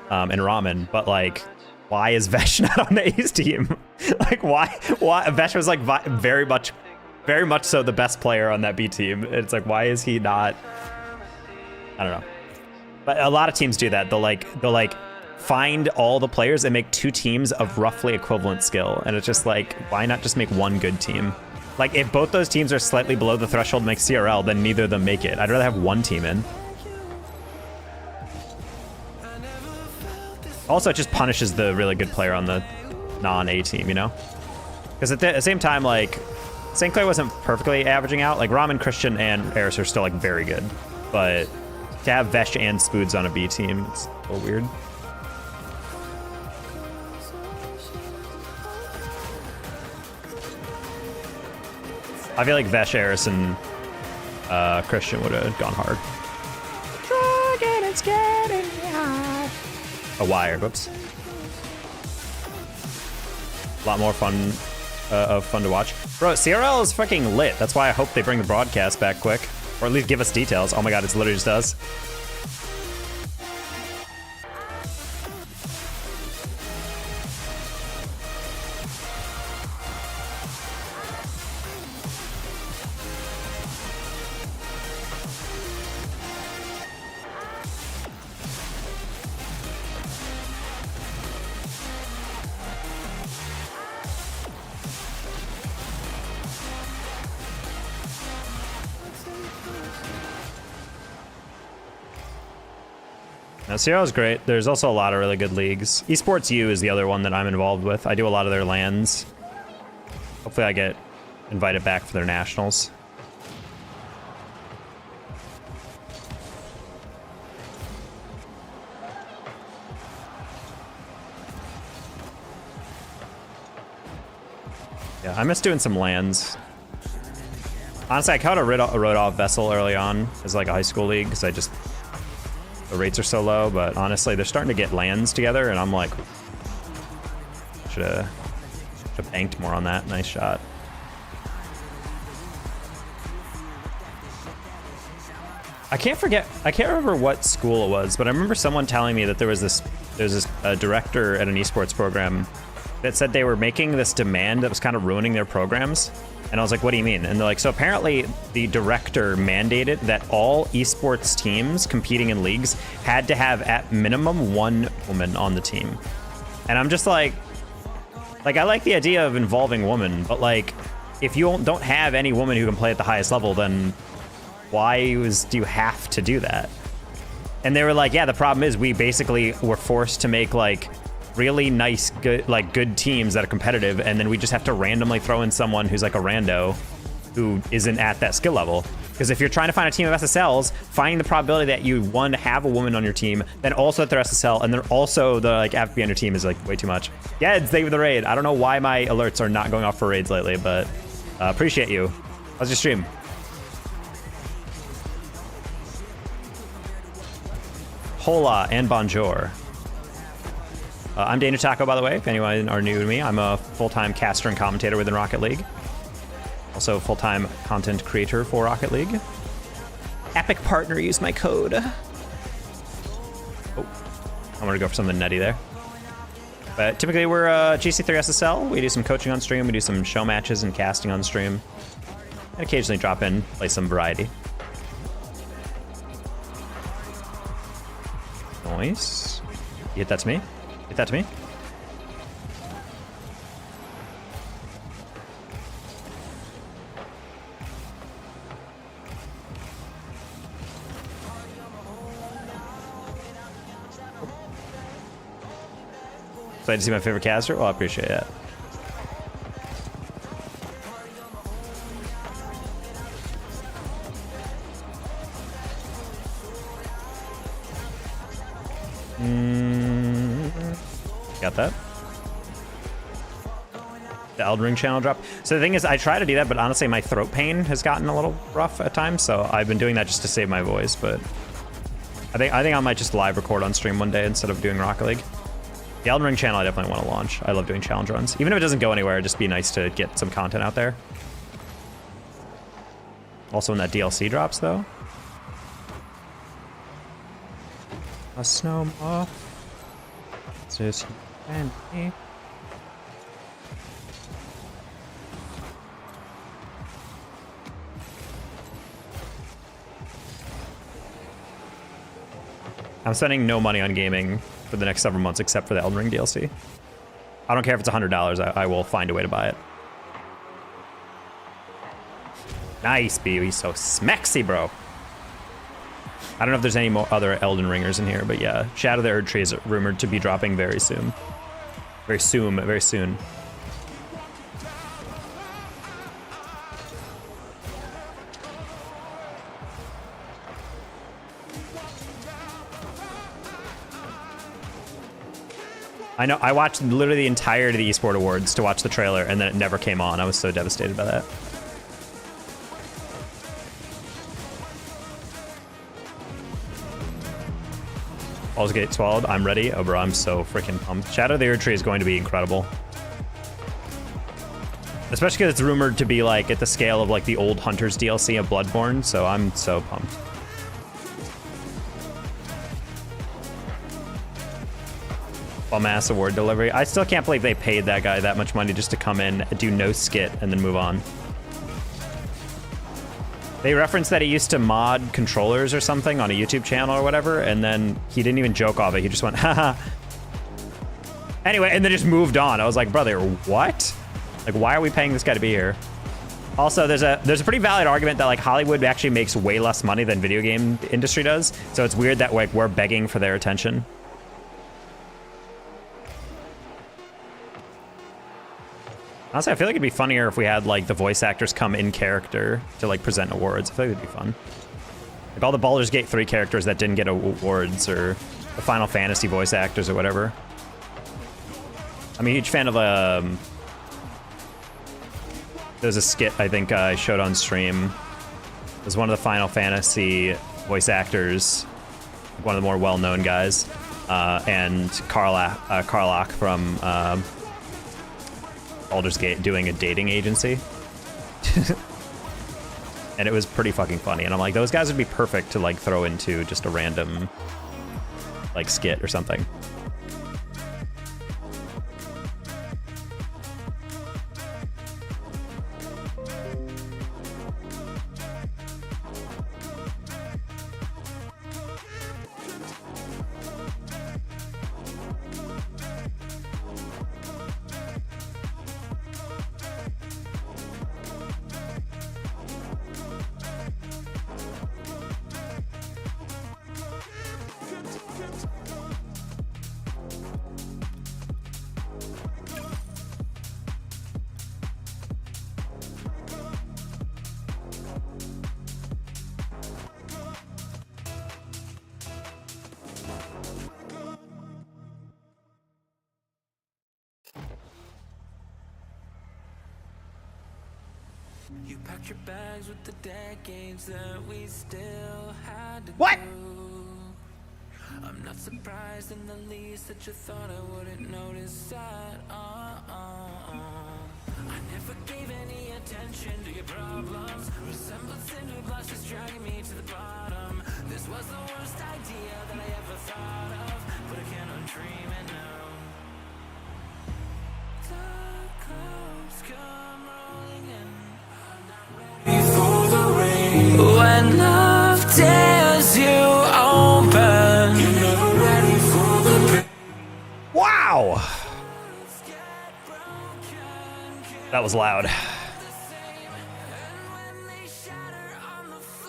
and Ramen, but like, why is Vesh not on the A's team? Like, why Vesh was like very much so the best player on that B team. It's like, why is he not? I don't know. But a lot of teams do that. They'll like find all the players and make two teams of roughly equivalent skill. And it's just like, why not just make one good team? Like, if both those teams are slightly below the threshold to make CRL, then neither of them make it. I'd rather have one team in. Also, it just punishes the really good player on the non-A team, you know? Because at the same time, like, St. Clair wasn't perfectly averaging out. Like, Ramen, Christian, and Eris are still, like, very good. But to have Vesh and Spoods on a B team, it's a little weird. I feel like Vesh, Eris, and Christian would have gone hard. It's getting hard. A wire, whoops. A lot more fun to watch. Bro, CRL is fucking lit. That's why I hope they bring the broadcast back quick. Or at least give us details. Oh my god, it's literally just us. Now, CRL is great. There's also a lot of really good leagues. Esports U is the other one that I'm involved with. I do a lot of their LANs. Hopefully I get invited back for their nationals. Yeah, I miss doing some LANs. Honestly, I kind of wrote off Vessel early on as like a high school league because the rates are so low, but honestly, they're starting to get LANs together, and I'm like, should have banked more on that. Nice shot. I can't remember what school it was, but I remember someone telling me that there's this director at an esports program that said they were making this demand that was kind of ruining their programs. And I was like, what do you mean? And they're like, so apparently the director mandated that all esports teams competing in leagues had to have at minimum one woman on the team. And I'm just like I like the idea of involving women, but like, if you don't have any woman who can play at the highest level, then why do you have to do that? And they were like, yeah, the problem is we basically were forced to make like really nice, good teams that are competitive, and then we just have to randomly throw in someone who's like a rando who isn't at that skill level. Because if you're trying to find a team of SSLs, finding the probability that you, one, have a woman on your team, then also that they're SSL, and then also the like FP on your team is like way too much. Yeah, it's Dave with the raid. I don't know why my alerts are not going off for raids lately, but appreciate you. How's your stream? Hola and bonjour. I'm Dana Taco, by the way, if anyone are new to me. I'm a full-time caster and commentator within Rocket League. Also full-time content creator for Rocket League. Epic partner, use my code. Oh, I'm gonna go for something nutty there. But typically we're GC3 SSL. We do some coaching on stream, we do some show matches and casting on stream. And occasionally drop in, play some variety. Nice. You hit that to me? Hit that to me. Excited to see my favorite caster? Well, I appreciate that. Got that. The Elden Ring channel drop. So the thing is, I try to do that, but honestly, my throat pain has gotten a little rough at times, so I've been doing that just to save my voice, but I think I might just live record on stream one day instead of doing Rocket League. The Elden Ring channel I definitely want to launch. I love doing challenge runs. Even if it doesn't go anywhere, it'd just be nice to get some content out there. Also when that DLC drops, though. A snow moth. Just and me. I'm spending no money on gaming for the next several months except for the Elden Ring DLC. I don't care if it's $100, I will find a way to buy it. Nice, B. He's so smexy, bro. I don't know if there's any more other Elden Ringers in here, but yeah, Shadow of the Erd Tree is rumored to be dropping very soon. Very soon, very soon. I know, I watched literally the entirety of the eSport Awards to watch the trailer, and then it never came on. I was so devastated by that. Balls get swallowed. I'm ready. Oh, bro, I'm so freaking pumped. Shadow of the Erd Tree is going to be incredible. Especially because it's rumored to be like at the scale of like the old Hunters DLC of Bloodborne, so I'm so pumped. Bum-ass award delivery. I still can't believe they paid that guy that much money just to come in, do no skit, and then move on. They referenced that he used to mod controllers or something on a YouTube channel or whatever, and then he didn't even joke off it. He just went, haha. Anyway, and then just moved on. I was like, brother, what? Like, why are we paying this guy to be here? Also, there's a pretty valid argument that like Hollywood actually makes way less money than video game industry does. So it's weird that like we're begging for their attention. Honestly, I feel like it'd be funnier if we had like the voice actors come in character to like present awards. I feel like it'd be fun. Like all the Baldur's Gate 3 characters that didn't get awards, or the Final Fantasy voice actors or whatever. I'm a huge fan of there's a skit I think I showed on stream. It was one of the Final Fantasy voice actors, one of the more well-known guys, and Karlach from Baldur's Gate doing a dating agency. And it was pretty fucking funny. And I'm like, those guys would be perfect to like throw into just a random like skit or something. You packed your bags with the decades that we still had to What? do. I'm not surprised in the least that you thought I wouldn't notice that. I never gave any attention to your problems. Resemblance into blush is dragging me to the bottom. This was the worst idea that I ever thought of, but I cannot dream it now. Dark clouds come rolling in. Before the rain, when love tears you open, you're never ready for the pain. Wow! That was loud.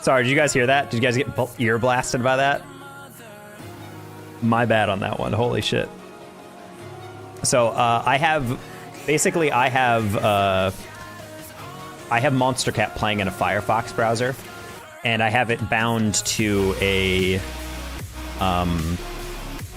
Sorry, did you guys hear that? Did you guys get ear blasted by that? My bad on that one. Holy shit. So I have Monster Cat playing in a Firefox browser, and I have it bound to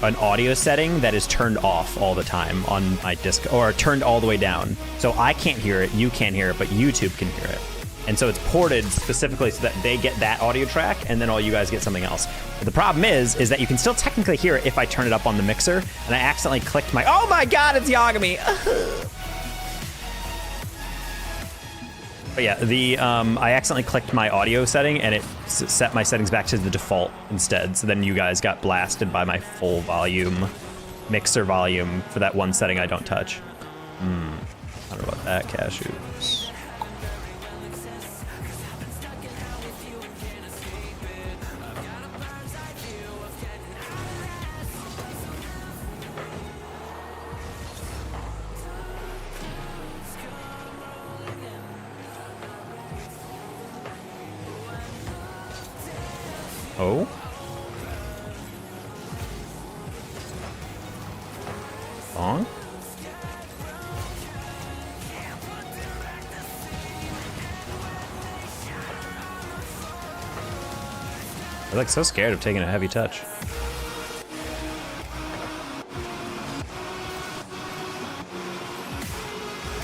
an audio setting that is turned off all the time on my disc, or turned all the way down. So I can't hear it, you can't hear it, but YouTube can hear it. And so it's ported specifically so that they get that audio track, and then all you guys get something else. But the problem is that you can still technically hear it if I turn it up on the mixer, and I accidentally clicked my, oh my god, it's Yagami! But yeah, I accidentally clicked my audio setting, and it set my settings back to the default instead. So then you guys got blasted by my full volume, mixer volume for that one setting I don't touch. I don't know about that, cashews. Oh? Song? I'm like so scared of taking a heavy touch.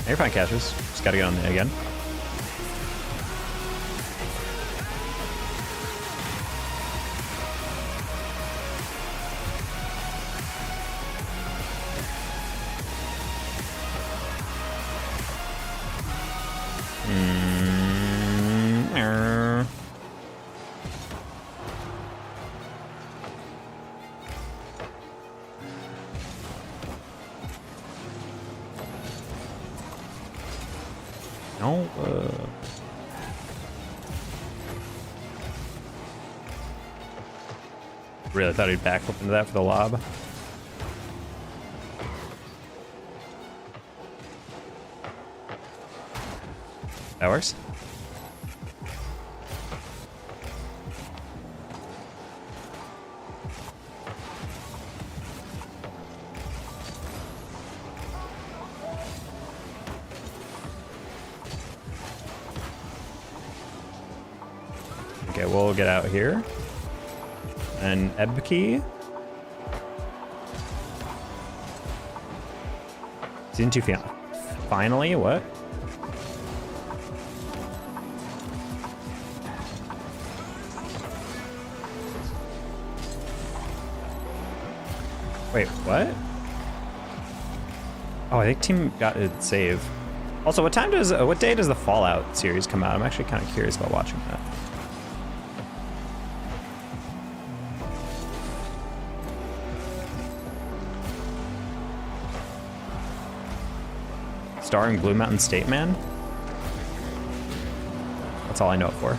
You're fine, Cashes. Just gotta get on there again. No, really thought he'd backflip into that for the lob. That works. we'll get out here. And Ebki. Season 2 finally, what? Wait, what? Oh, I think team got a save. Also, what day does the Fallout series come out? I'm actually kind of curious about watching that. Starring Blue Mountain State Man? That's all I know it for.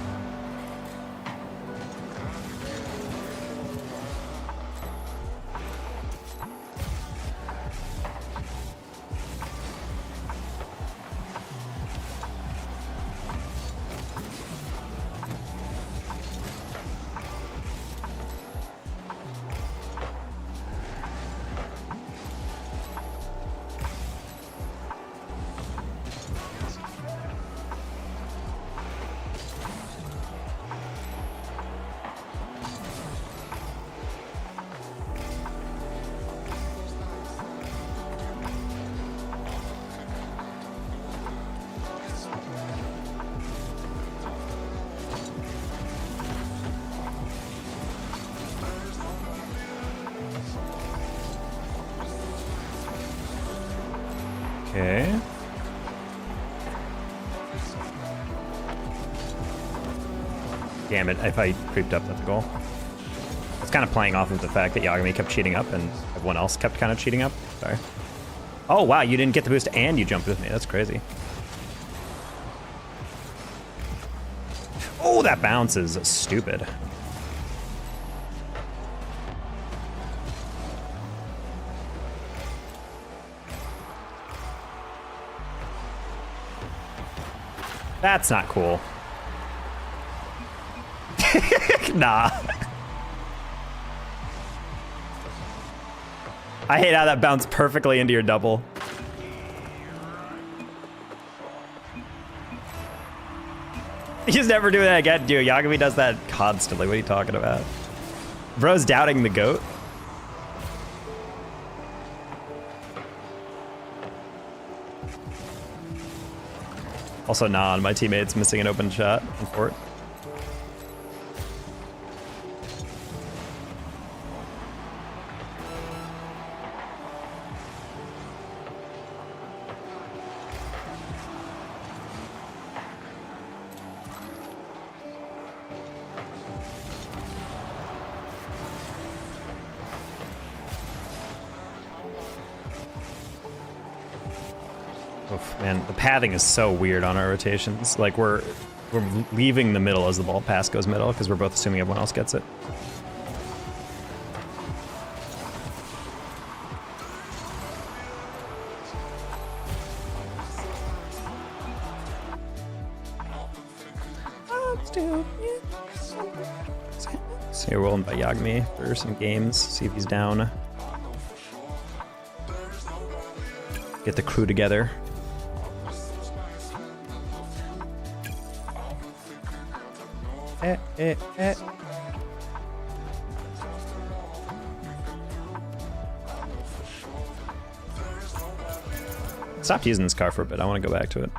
Okay. Damn it, if I creeped up, that's a goal. It's kind of playing off of the fact that Yagami kept cheating up and everyone else kept kind of cheating up. Sorry. Oh, wow, you didn't get the boost and you jumped with me. That's crazy. Oh, that bounce is stupid. That's not cool. Nah. I hate how that bounced perfectly into your double. You just never do that again, dude. Yagami does that constantly. What are you talking about? Bro's doubting the GOAT. Also, Nan, my teammate's missing an open shot in fort. Oof, man, the pathing is so weird on our rotations. Like we're leaving the middle as the ball pass goes middle because we're both assuming everyone else gets it. So here we'll invite Yagami for some games, see if he's down. Get the crew together. Stopped using this car for a bit. I want to go back to it.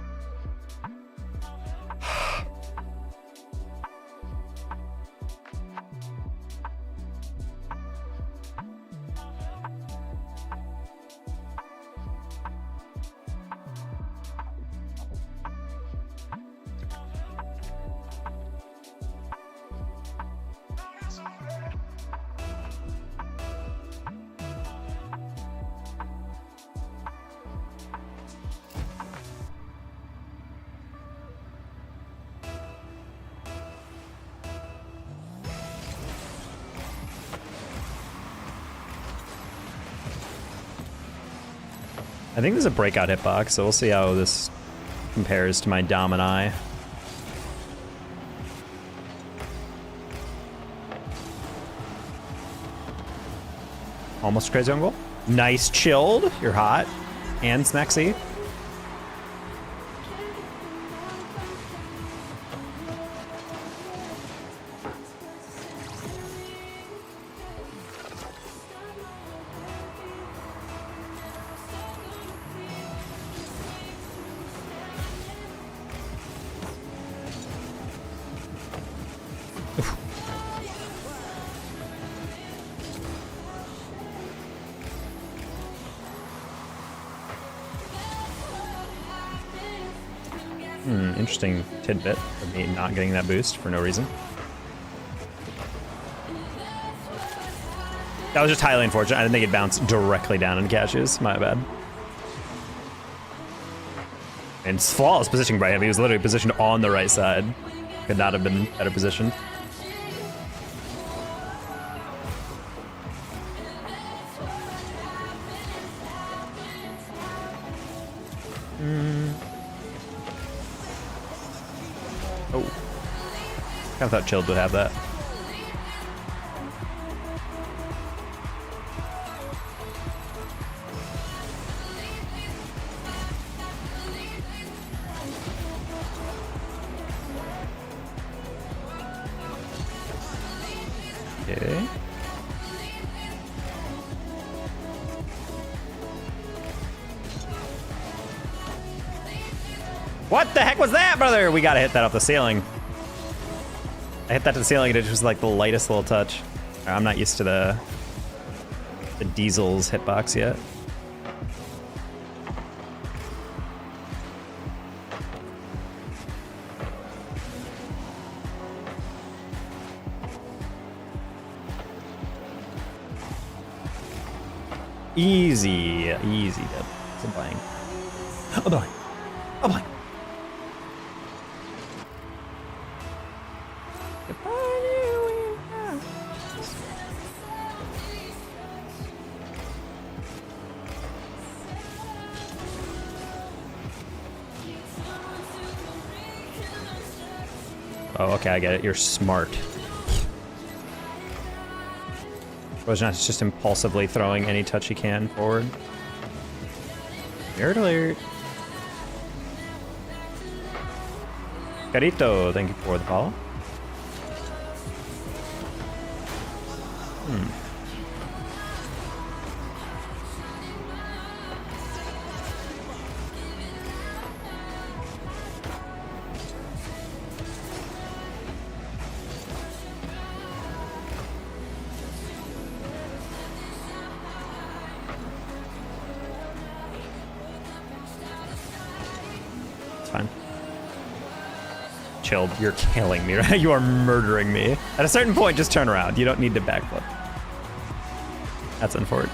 I think there's a breakout hitbox, so we'll see how this compares to my Domini. Almost crazy on goal. Nice chilled. You're hot. And Smexy. Interesting tidbit of me not getting that boost for no reason. That was just highly unfortunate. I didn't think it bounced directly down into Cashews. My bad. And it's flawless positioning by him. He was literally positioned on the right side. Could not have been better positioned. Oh. Kind of thought Chilled would have that. Okay. What the heck was that, brother? We gotta hit that off the ceiling. I hit that to the ceiling and it was like the lightest little touch. I'm not used to the Diesel's hitbox yet. Easy, easy dip. It's a blank. A blank. A blank. Oh, okay, I get it. You're smart. Was not just impulsively throwing any touch he can forward. Nerd alert. Carito, thank you for the follow. Fine. Chilled, you're killing me, right? You are murdering me. At a certain point, just turn around. You don't need to backflip. That's unfortunate.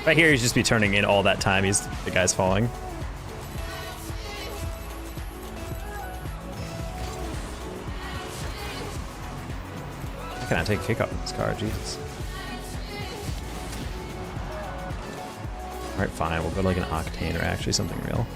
Right here, he's just be turning in all that time. The guy's falling. I cannot take a kick off of this car, Jesus. Alright, fine. We'll go to like an Octane or actually something real.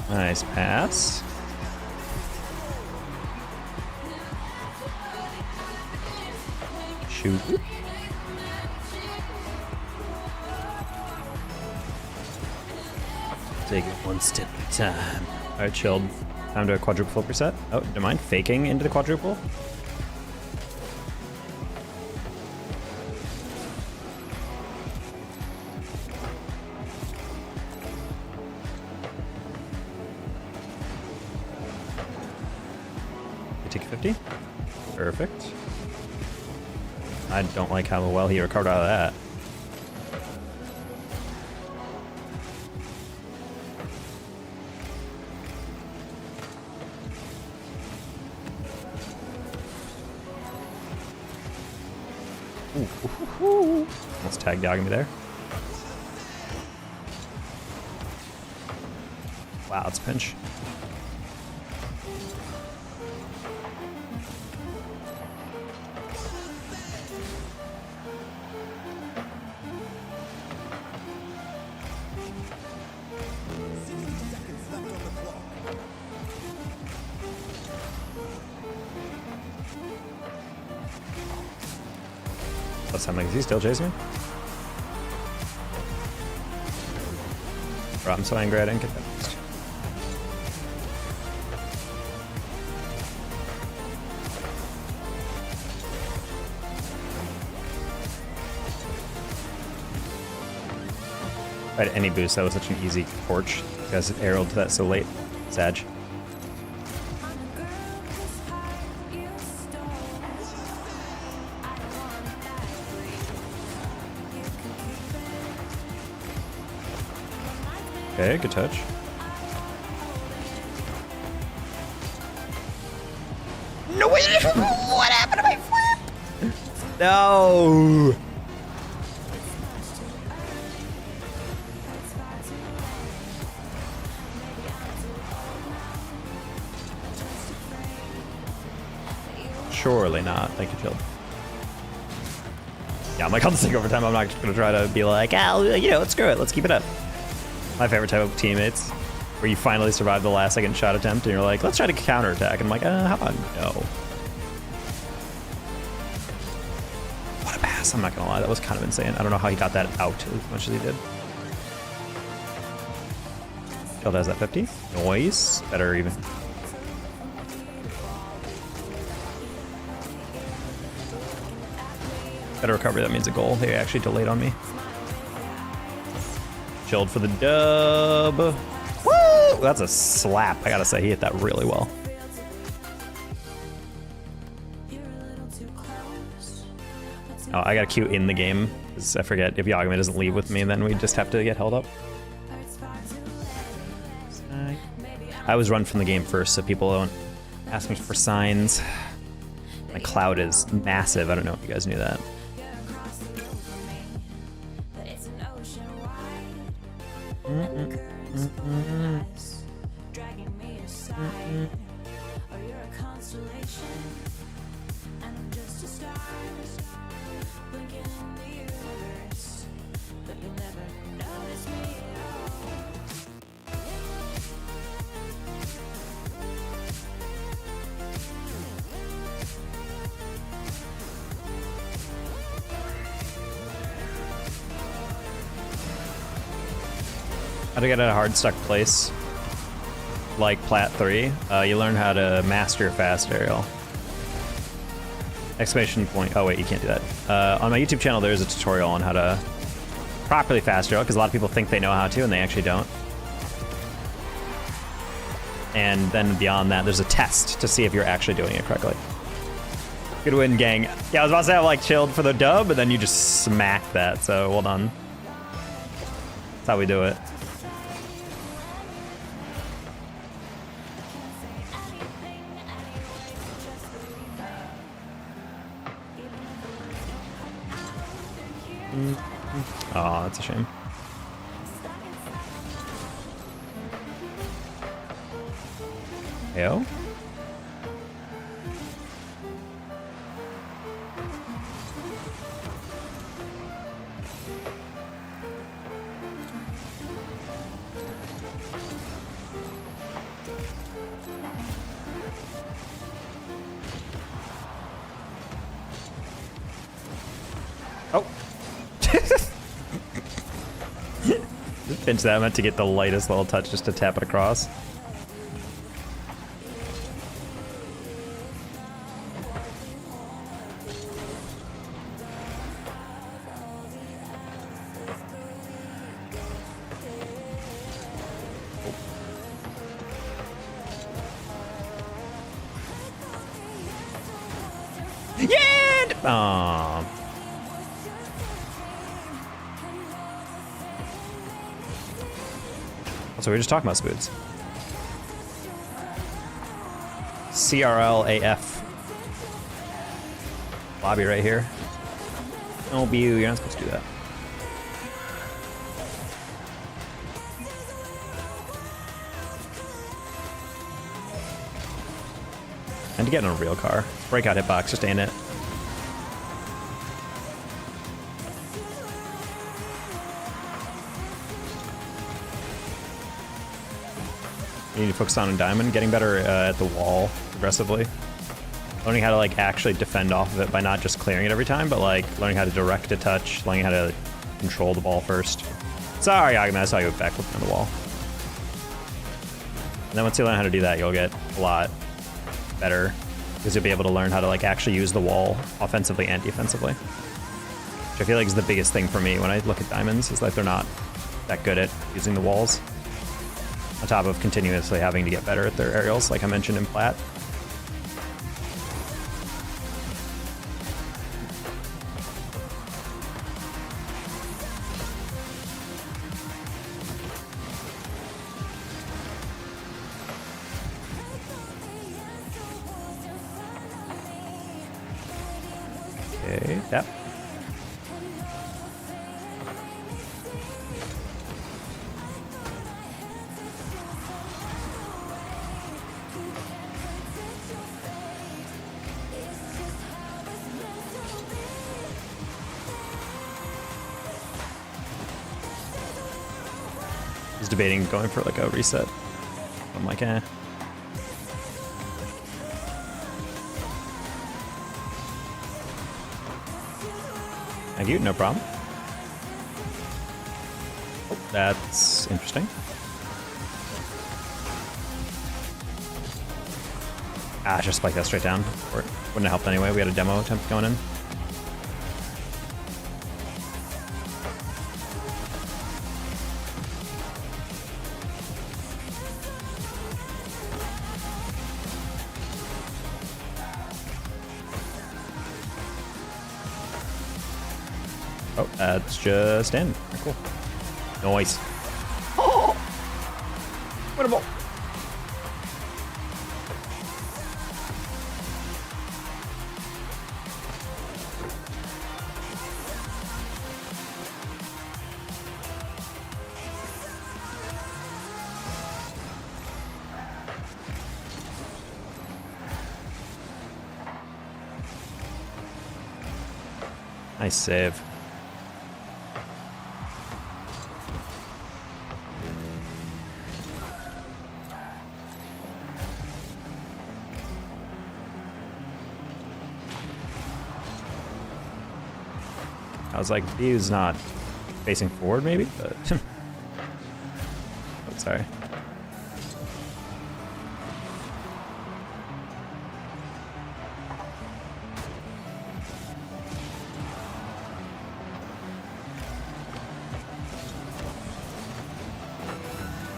Nice pass. Shoot. Take it one step at a time. All right, Chilled. Time to a quadruple flip reset. Oh, do you mind faking into the quadruple? Take 50. Perfect. I don't like how well he recovered out of that. Ooh. Almost tag dogging me there. Wow, it's a pinch. Sound like, is he still chasing me? Bro, I'm so angry I didn't get that boost. Right, any boost, that was such an easy torch. You guys arrowed to that so late. Sag. Okay, good touch. No way! What happened to my flip? No! Surely not. Thank you, Jill. Yeah, I'm like, on the take overtime. I'm not just gonna try to be like, you know, screw it. Let's keep it up. My favorite type of teammates, where you finally survive the last second shot attempt, and you're like, let's try to counterattack. And I'm like, how about no? What a pass! I'm not gonna lie, that was kind of insane. I don't know how he got that out as much as he did. Jill has that 50. Noise. Better even. Better recovery, that means a goal. They actually delayed on me. Chilled for the dub. Woo! That's a slap. I gotta say, he hit that really well. Oh, I got a Q in the game, because I forget if Yagami doesn't leave with me, then we just have to get held up. I always run from the game first, so people don't ask me for signs. My cloud is massive. I don't know if you guys knew that. How to get at a hard stuck place like Plat 3, you learn how to master fast aerial. Exclamation point. Oh wait, you can't do that. On my YouTube channel there's a tutorial on how to properly fast aerial, because a lot of people think they know how to and they actually don't. And then beyond that there's a test to see if you're actually doing it correctly. Good win, gang. Yeah, I was about to say I like chilled for the dub, but then you just smacked that, so well done. That's how we do it. Oh, that's a shame. Yo. Oh. Just pinch that. I meant to get the lightest little touch just to tap it across. Yeah! Aww. So we were just talking about spoods. CRLAF. Lobby right here. Oh, BU, you're not supposed to do that. And to get in a real car. Breakout hitbox, just ain't it. You need to focus on a diamond, getting better at the wall aggressively. Learning how to like actually defend off of it by not just clearing it every time, but like learning how to direct a touch, learning how to control the ball first. Sorry, Agame, I saw you back on the wall. And then once you learn how to do that, you'll get a lot better, because you'll be able to learn how to like actually use the wall offensively and defensively. Which I feel like is the biggest thing for me when I look at diamonds, is that they're not that good at using the walls. On top of continuously having to get better at their aerials, like I mentioned in Plat. Okay, yep. I was debating going for like a reset. I'm like, eh. Thank you, no problem. Oh, that's interesting. Ah, just spike that straight down. Or it wouldn't have helped anyway. We had a demo attempt going in. Oh, that's just in. Cool. Nice. Oh! Winnable. Nice save. I was like, he's not facing forward, maybe, but oh, sorry.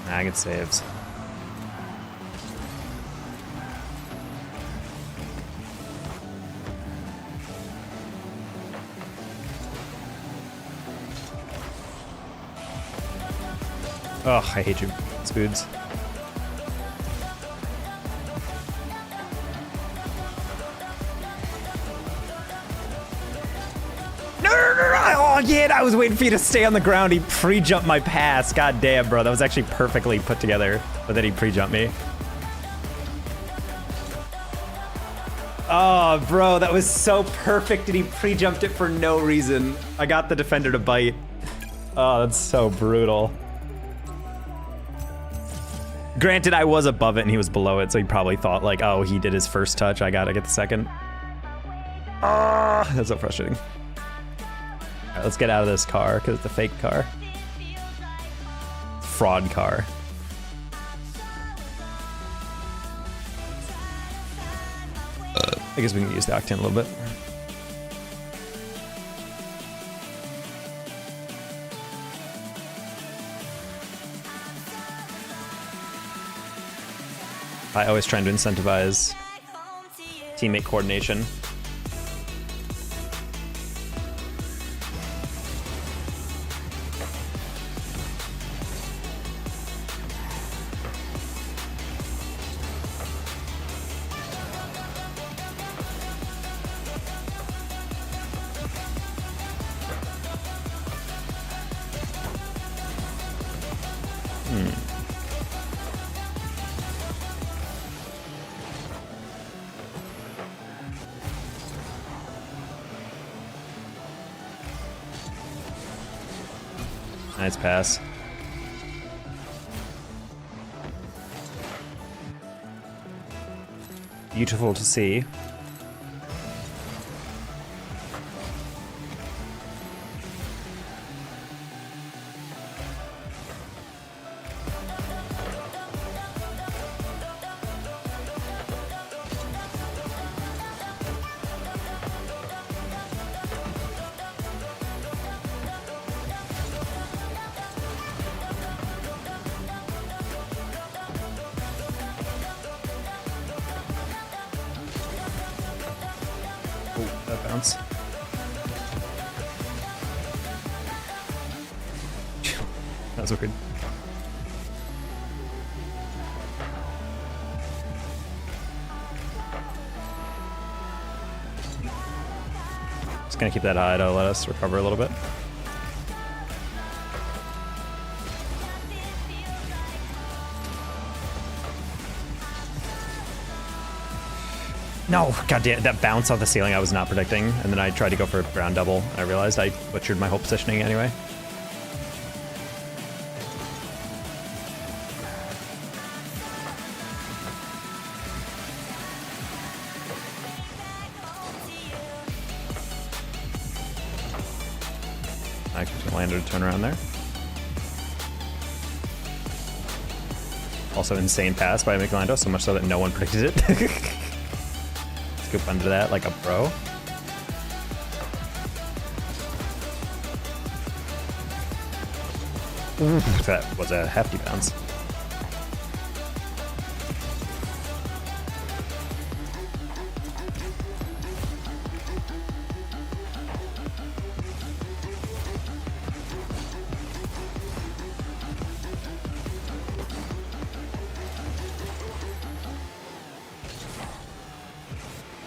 Nah, I get saves. Oh, I hate you, Spoods. No! Oh, yeah, I was waiting for you to stay on the ground. He pre-jumped my pass. God damn, bro. That was actually perfectly put together, but then he pre-jumped me. Oh, bro, that was so perfect, and he pre-jumped it for no reason. I got the defender to bite. Oh, that's so brutal. Granted, I was above it and he was below it, so he probably thought like, oh, he did his first touch, I gotta get the second. Ah, that's so frustrating. All right, let's get out of this car, because it's a fake car. Fraud car. I guess we can use the Octane a little bit. I always trying to incentivize teammate coordination. Nice pass. Beautiful to see. bounce. That was weird. Just gonna keep that high to let us recover a little bit. No, goddamn, that bounce off the ceiling I was not predicting, and then I tried to go for a ground double, and I realized I butchered my whole positioning anyway. I just landed a turnaround there. Also insane pass by Michelangelo, so much so that no one predicted it. Scoop under that like a pro. Ooh, that was a hefty bounce.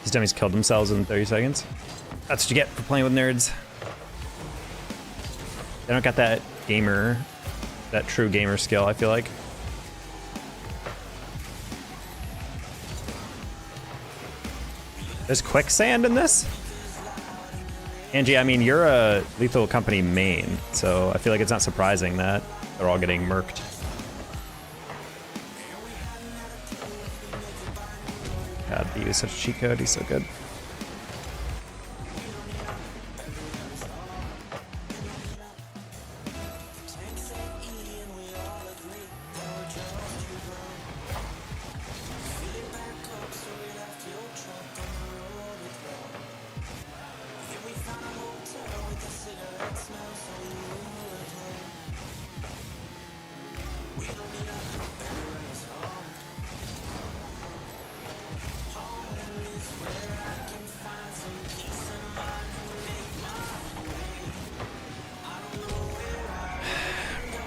These dummies killed themselves in 30 seconds. That's what you get for playing with nerds. They don't got that gamer, that true gamer skill, I feel like. There's quicksand in this? Angie, I mean, you're a Lethal Company main, so I feel like it's not surprising that they're all getting murked. God, he is such a cheat code, he's so good.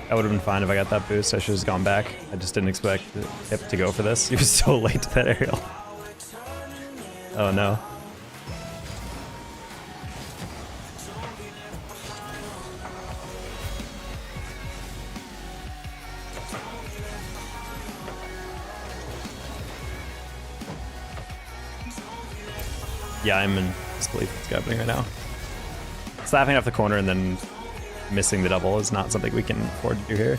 That would have been fine if I got that boost. I should have just gone back. I just didn't expect Hip to go for this. He was so late to that aerial. Oh no. Yeah, I'm in disbelief what's happening right now. Slapping off the corner and then missing the double is not something we can afford to do here.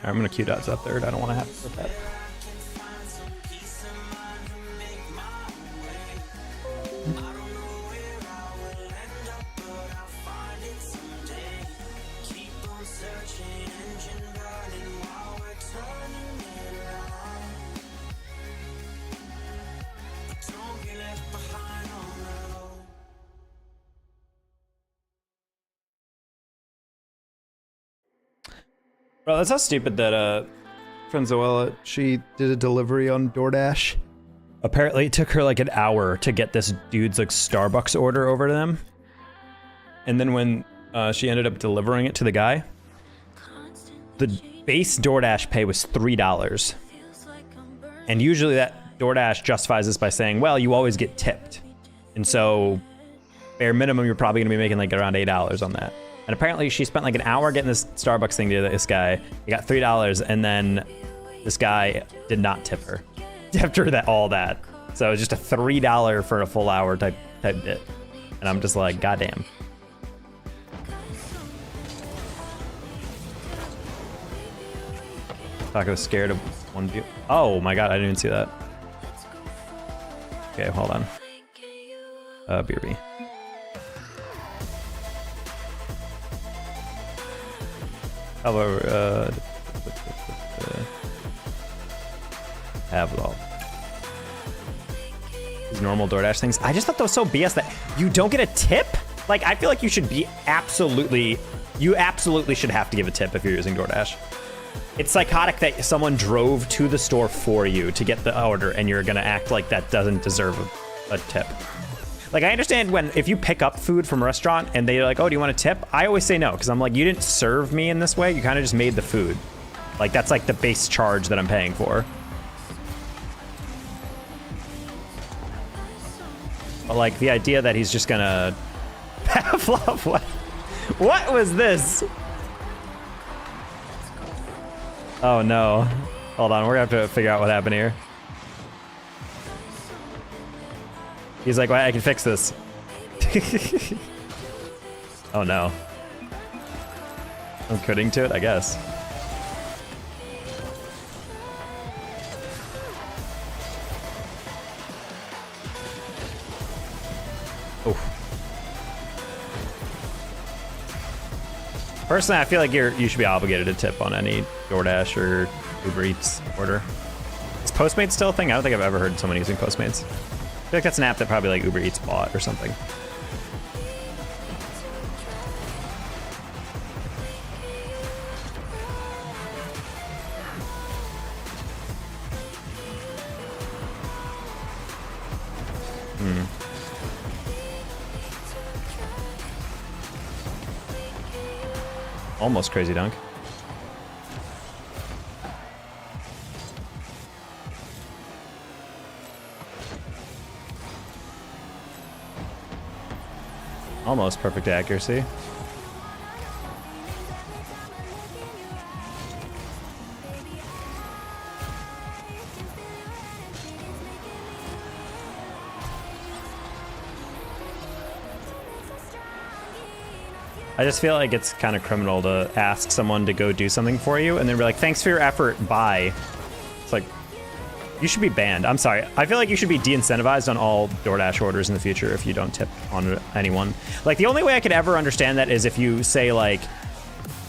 I'm gonna Q dots up third. I don't want to have to put that. Bro, that's how stupid that friend Zoella, she did a delivery on DoorDash. Apparently it took her like an hour to get this dude's like Starbucks order over to them. And then when she ended up delivering it to the guy, the base DoorDash pay was $3. And usually that DoorDash justifies this by saying, well, you always get tipped. And so bare minimum, you're probably gonna be making like around $8 on that. And apparently she spent like an hour getting this Starbucks thing to this guy. He got $3, and then this guy did not tip her after that, all that. So it was just a $3 for a full hour type bit. And I'm just like, goddamn. Taco was scared of one view. Oh my god, I didn't even see that. Okay, hold on. BRB. However, have it all. These normal DoorDash things. I just thought that was so BS that you don't get a tip. Like, I feel like you should be you absolutely should have to give a tip if you're using DoorDash. It's psychotic that someone drove to the store for you to get the order and you're gonna act like that doesn't deserve a tip. Like, I understand if you pick up food from a restaurant and they're like, oh, do you want a tip? I always say no, because I'm like, you didn't serve me in this way. You kind of just made the food. Like, that's like the base charge that I'm paying for. But like, the idea that he's just gonna... Pavlov, what was this? Oh no. Hold on, we're gonna have to figure out what happened here. He's like, well, I can fix this. Oh no. I'm coding to it, I guess. Oh. Personally, I feel like you should be obligated to tip on any DoorDash or Uber Eats order. Is Postmates still a thing? I don't think I've ever heard someone using Postmates. I feel like that's an app that probably like Uber Eats bought or something. Almost crazy dunk. Almost perfect accuracy. I just feel like it's kind of criminal to ask someone to go do something for you and then be like, thanks for your effort, bye. It's like, you should be banned. I'm sorry. I feel like you should be de-incentivized on all DoorDash orders in the future if you don't tip on anyone. Like, the only way I could ever understand that is if you say, like,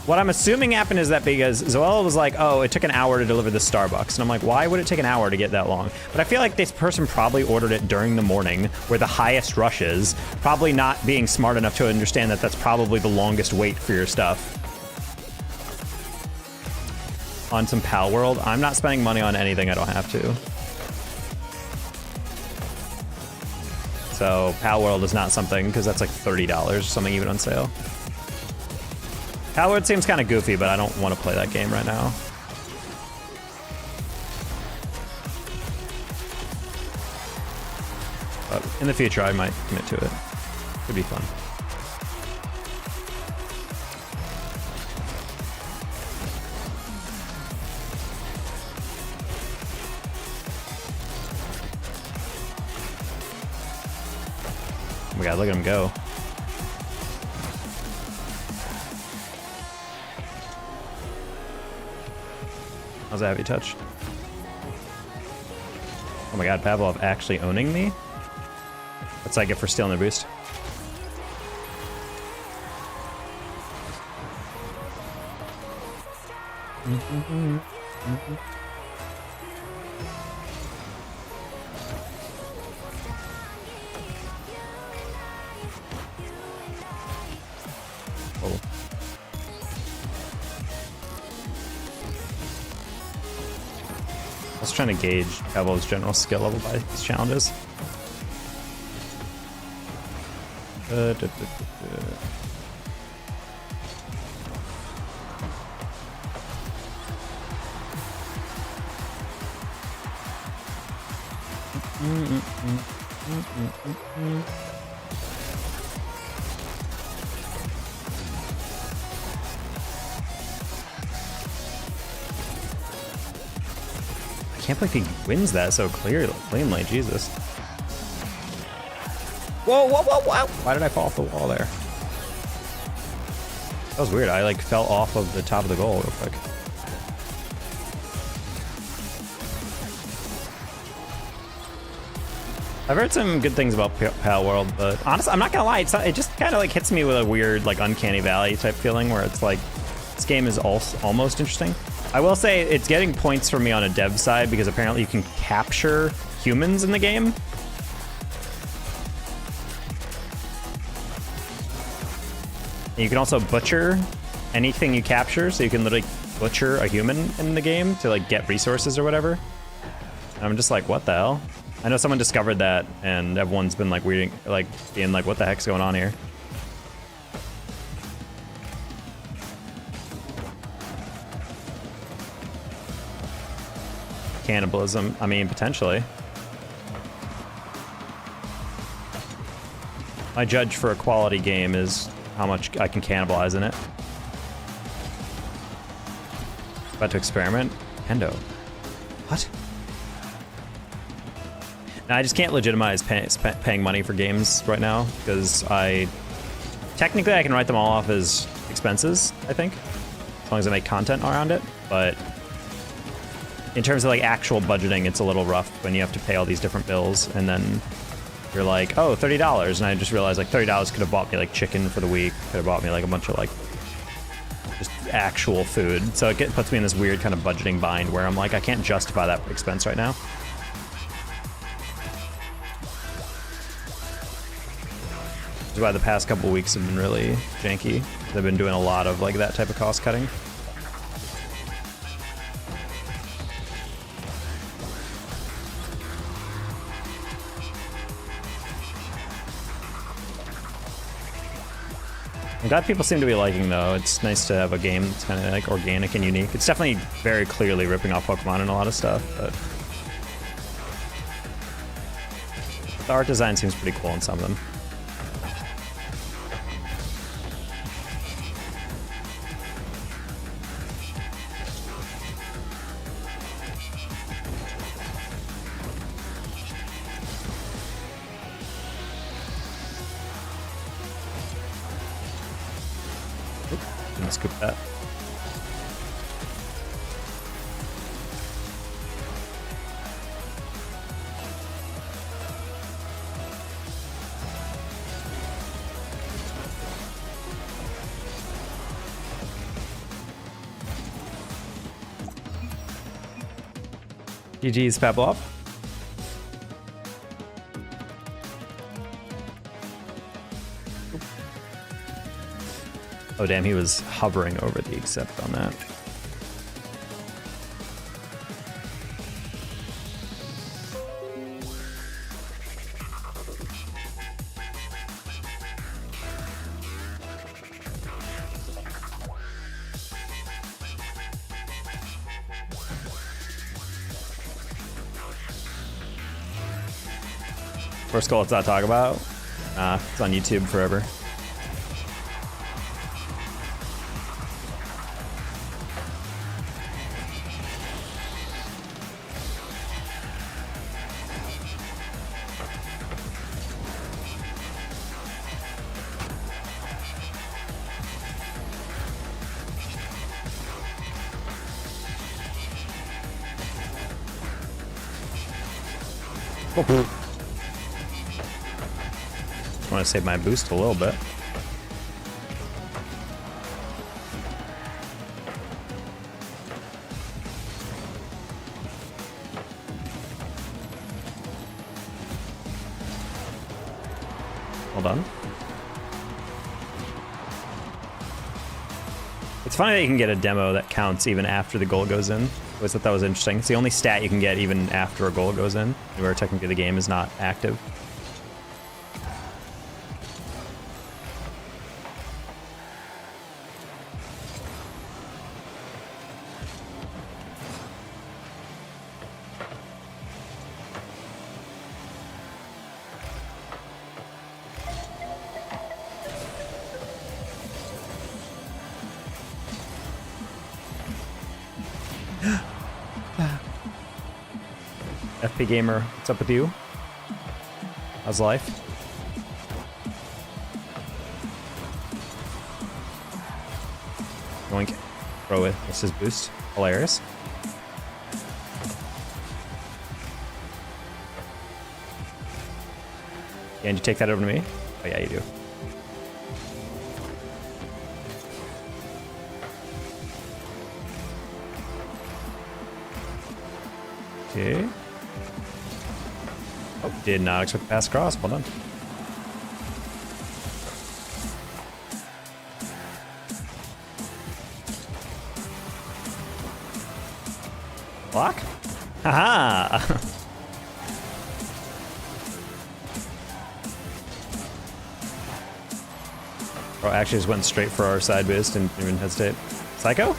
what I'm assuming happened is that because Zoella was like, oh, it took an hour to deliver the Starbucks. And I'm like, why would it take an hour to get that long? But I feel like this person probably ordered it during the morning where the highest rush is, probably not being smart enough to understand that that's probably the longest wait for your stuff. On some Pal World, I'm not spending money on anything I don't have to. So Pal World is not something, because that's like $30 or something even on sale. Pal World seems kind of goofy, but I don't want to play that game right now. But in the future, I might commit to it. Could be fun. Oh my god, look at him go. How's that heavy touch? Oh my god, Pavlov actually owning me? What's I get for stealing the boost? Oh. was trying to gauge Kevo's general skill level by these challenges. I can't believe he wins that so cleanly, Jesus. Whoa, whoa, whoa, whoa! Why did I fall off the wall there? That was weird, I like fell off of the top of the goal real quick. I've heard some good things about Pal World, but honestly, I'm not gonna lie, it just kind of like hits me with a weird, like, uncanny valley type feeling where it's like, this game is almost interesting. I will say it's getting points from me on a dev side because apparently you can capture humans in the game. And you can also butcher anything you capture, so you can literally butcher a human in the game to like get resources or whatever. And I'm just like, what the hell? I know someone discovered that, and everyone's been like being like, what the heck's going on here? Cannibalism, I mean, potentially. My judge for a quality game is how much I can cannibalize in it. About to experiment? Endo. What? Now, I just can't legitimize paying money for games right now, because technically I can write them all off as expenses, I think, as long as I make content around it, but in terms of like actual budgeting, it's a little rough when you have to pay all these different bills, and then you're like, oh, $30, and I just realized like $30 could have bought me like chicken for the week, could have bought me like a bunch of like just actual food, so it puts me in this weird kind of budgeting bind where I'm like, I can't justify that expense right now. Which is why the past couple weeks have been really janky. They've been doing a lot of like that type of cost cutting. I'm glad people seem to be liking though. It's nice to have a game that's kind of like organic and unique. It's definitely very clearly ripping off Pokemon and a lot of stuff, but the art design seems pretty cool in some of them. Scoop that. GG's Pavlov. Oh damn, he was hovering over the accept on that. First goal, let's not talk about. It's on YouTube forever. I want to save my boost a little bit. Hold on. It's funny that you can get a demo that counts even after the goal goes in Always thought that was interesting. It's the only stat you can get even after a goal goes in, where technically the game is not active. FP Gamer, what's up with you? How's life? Yoink. Throw it. This is boost. Hilarious. And you take that over to me? Oh yeah, you do. Okay. Oh, did not expect to pass across. Well done. Block? Haha! Bro actually just went straight for our side boost and didn't even hesitate. Psycho?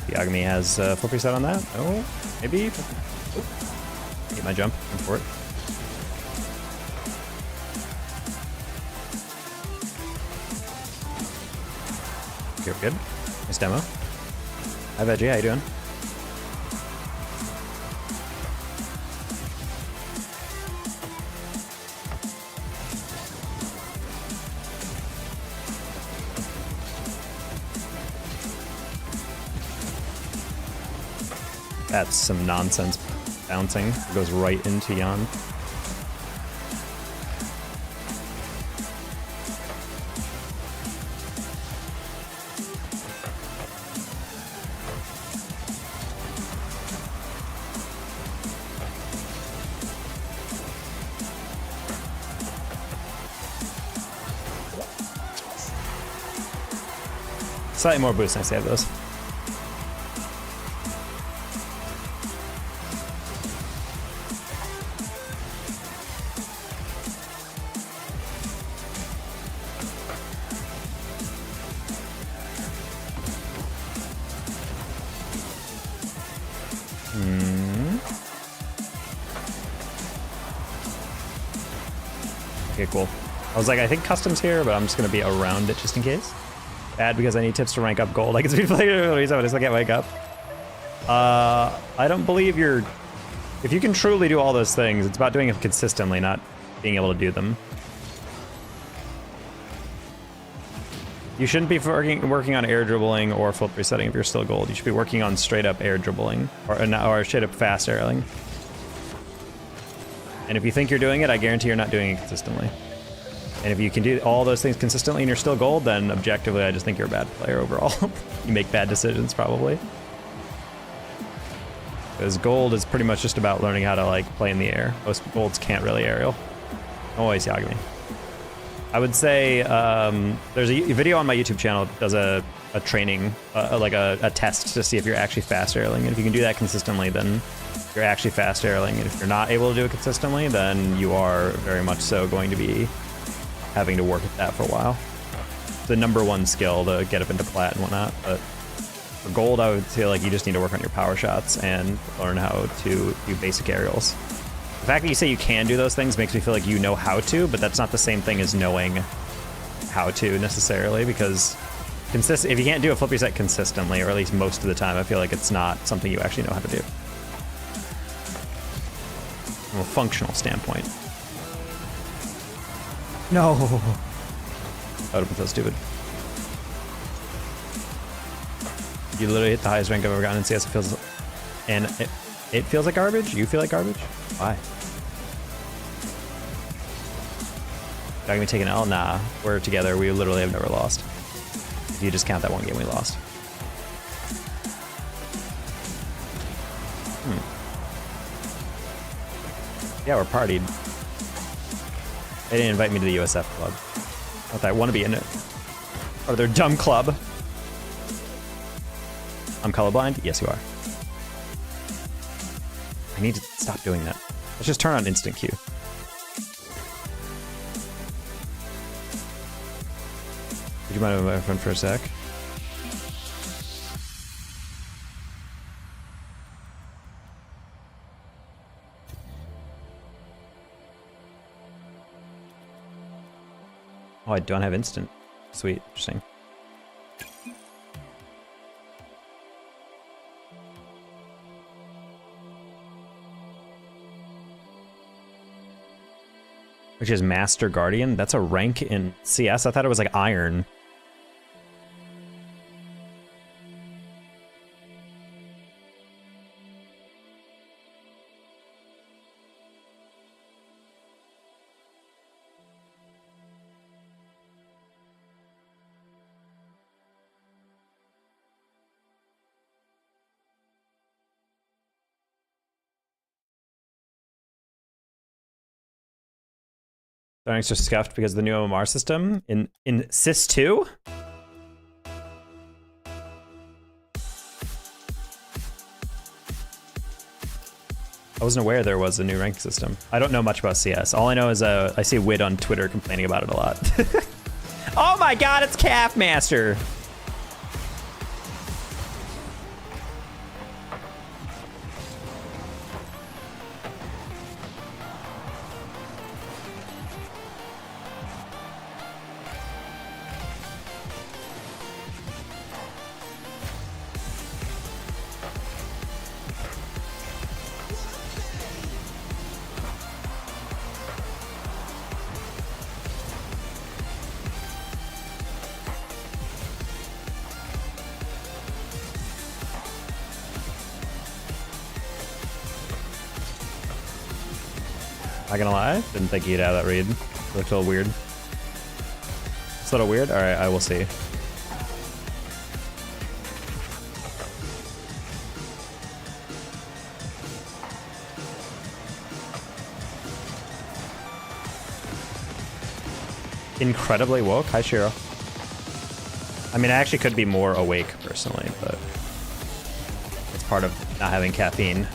Yagami has full preset on that. Oh, maybe. Oh. Get my jump. I'm for it. Okay, we're good. Nice demo. Hi, Veggie. How you doing? That's some nonsense bouncing. It goes right into Yan. Slightly more boost, I save those. Okay, cool. I was like, I think custom's here, but I'm just gonna be around it just in case. Bad because I need tips to rank up gold. I can speed player, I just can't wake up. I don't believe you're... If you can truly do all those things, it's about doing it consistently, not being able to do them. You shouldn't be working on air dribbling or flip resetting if you're still gold. You should be working on straight up air dribbling or straight up fast airling. And if you think you're doing it, I guarantee you're not doing it consistently. And if you can do all those things consistently and you're still gold, then objectively, I just think you're a bad player overall. You make bad decisions, probably. Because gold is pretty much just about learning how to like play in the air. Most golds can't really aerial. Always Yagami. I would say there's a video on my YouTube channel that does a training, like a test to see if you're actually fast aeriling. And if you can do that consistently, then you're actually fast aeriling. And if you're not able to do it consistently, then you are very much so going to be having to work at that for a while. It's the #1 skill to get up into plat and whatnot. But for gold, I would say like you just need to work on your power shots and learn how to do basic aerials. The fact that you say you can do those things makes me feel like you know how to, but that's not the same thing as knowing how to necessarily, because if you can't do a flip reset consistently, or at least most of the time, I feel like it's not something you actually know how to do. From a functional standpoint. No! That would have been so stupid. You literally hit the highest rank I've ever gotten in CS. It feels like garbage? You feel like garbage? Why? Not gonna take an L? Nah. We're together. We literally have never lost. If you just count that one game we lost. Yeah, we're partied. They didn't invite me to the USF club. Not that I want to be in it. Or their dumb club. I'm colorblind? Yes, you are. I need to stop doing that. Let's just turn on instant queue. Would you mind with my friend for a sec? Oh, I don't have instant. Sweet, interesting. Which is Master Guardian? That's a rank in CS? I thought it was like Iron. Psyonix are scuffed because of the new MMR system in Sys 2? I wasn't aware there was a new rank system. I don't know much about CS. All I know is I see Wid on Twitter complaining about it a lot. Oh my god, it's Calf Master! Not gonna lie, didn't think he'd have that read. Looked a little weird. It's a little weird? Alright, I will see. Incredibly woke? Hi, Shiro. I mean, I actually could be more awake, personally, but it's part of not having caffeine.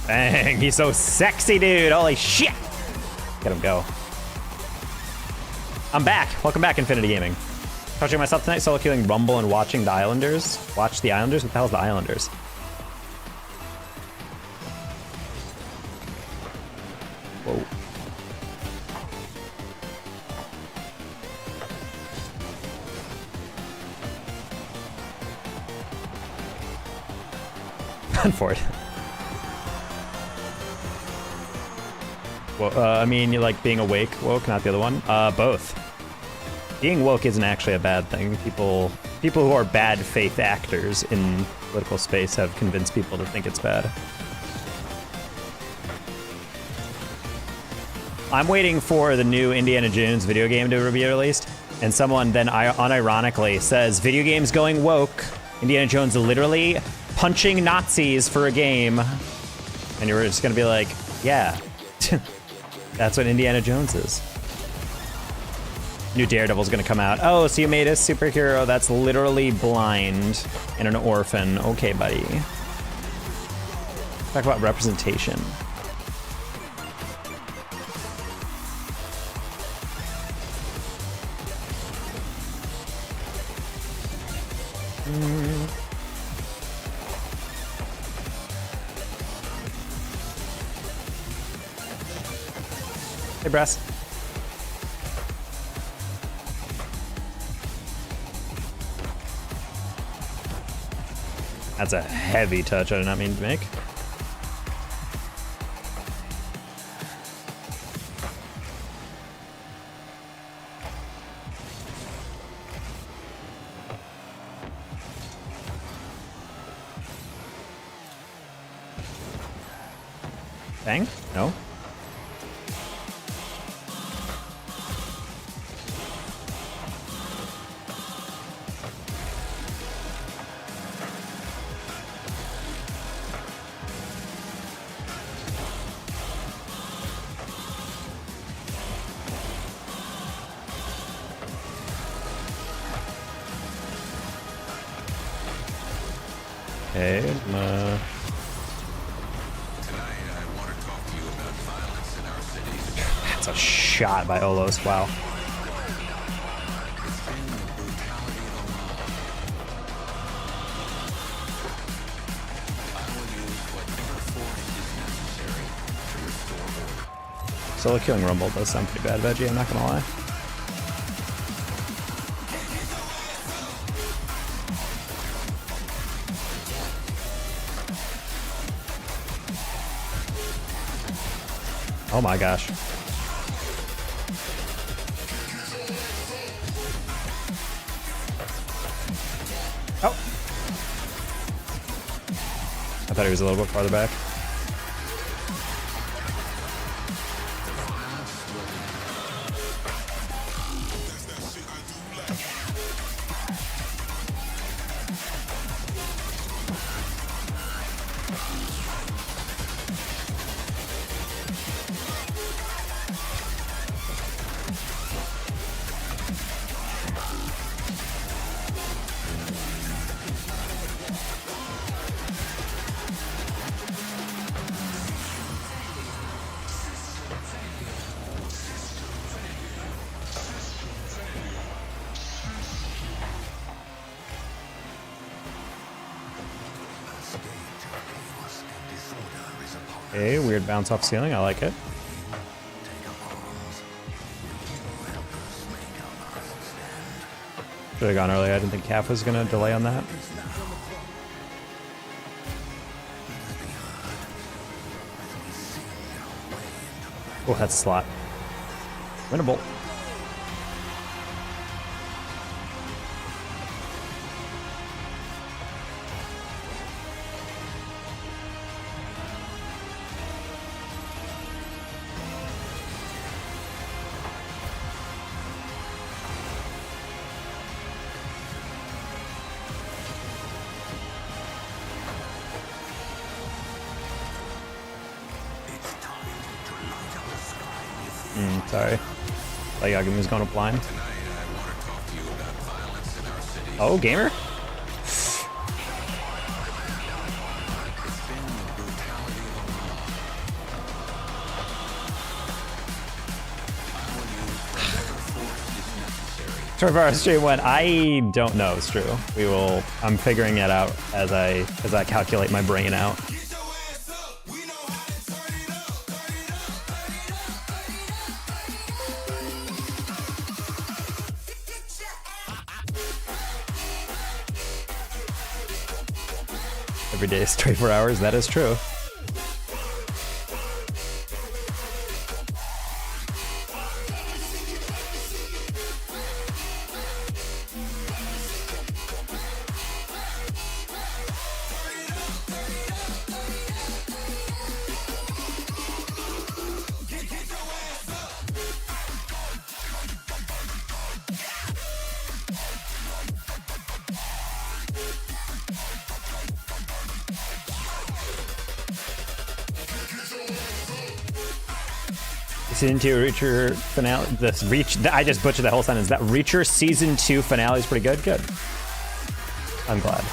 Dang, he's so sexy, dude. Holy shit. Get him go. I'm back. Welcome back, Infinity Gaming. Touching myself tonight, solo killing Rumble and watching the Islanders. Watch the Islanders? What the hell's the Islanders? Whoa. Run for it. Well, I mean, you like being awake, woke, not the other one? Both. Being woke isn't actually a bad thing. People who are bad faith actors in political space have convinced people to think it's bad. I'm waiting for the new Indiana Jones video game to be released, and someone then unironically says, video games going woke, Indiana Jones literally punching Nazis for a game. And you're just gonna be like, yeah. That's what Indiana Jones is. New Daredevil's gonna come out. Oh, so you made a superhero that's literally blind and an orphan. Okay, buddy. Talk about representation. Hey, Brass. That's a heavy touch I did not mean to make. Bang? No. Okay, that's a shot by Olos, wow. Solo killing Rumble does sound pretty bad, Veggie, I'm not gonna lie. Oh my gosh. Oh. I thought he was a little bit farther back. Okay, weird bounce off ceiling, I like it. Should have gone early, I didn't think Caff was gonna delay on that. Oh, that's a slot. Winnable. Sorry. Like Yagumi's going up blind. Oh, gamer? Trevor, stream went. I don't know. It's true. We will. I'm figuring it out as I calculate my brain out. Every day is 24 hours. That is true. Season 2 Reacher finale. I just butchered the whole sentence. That Reacher Season 2 finale is pretty good. Good. I'm glad.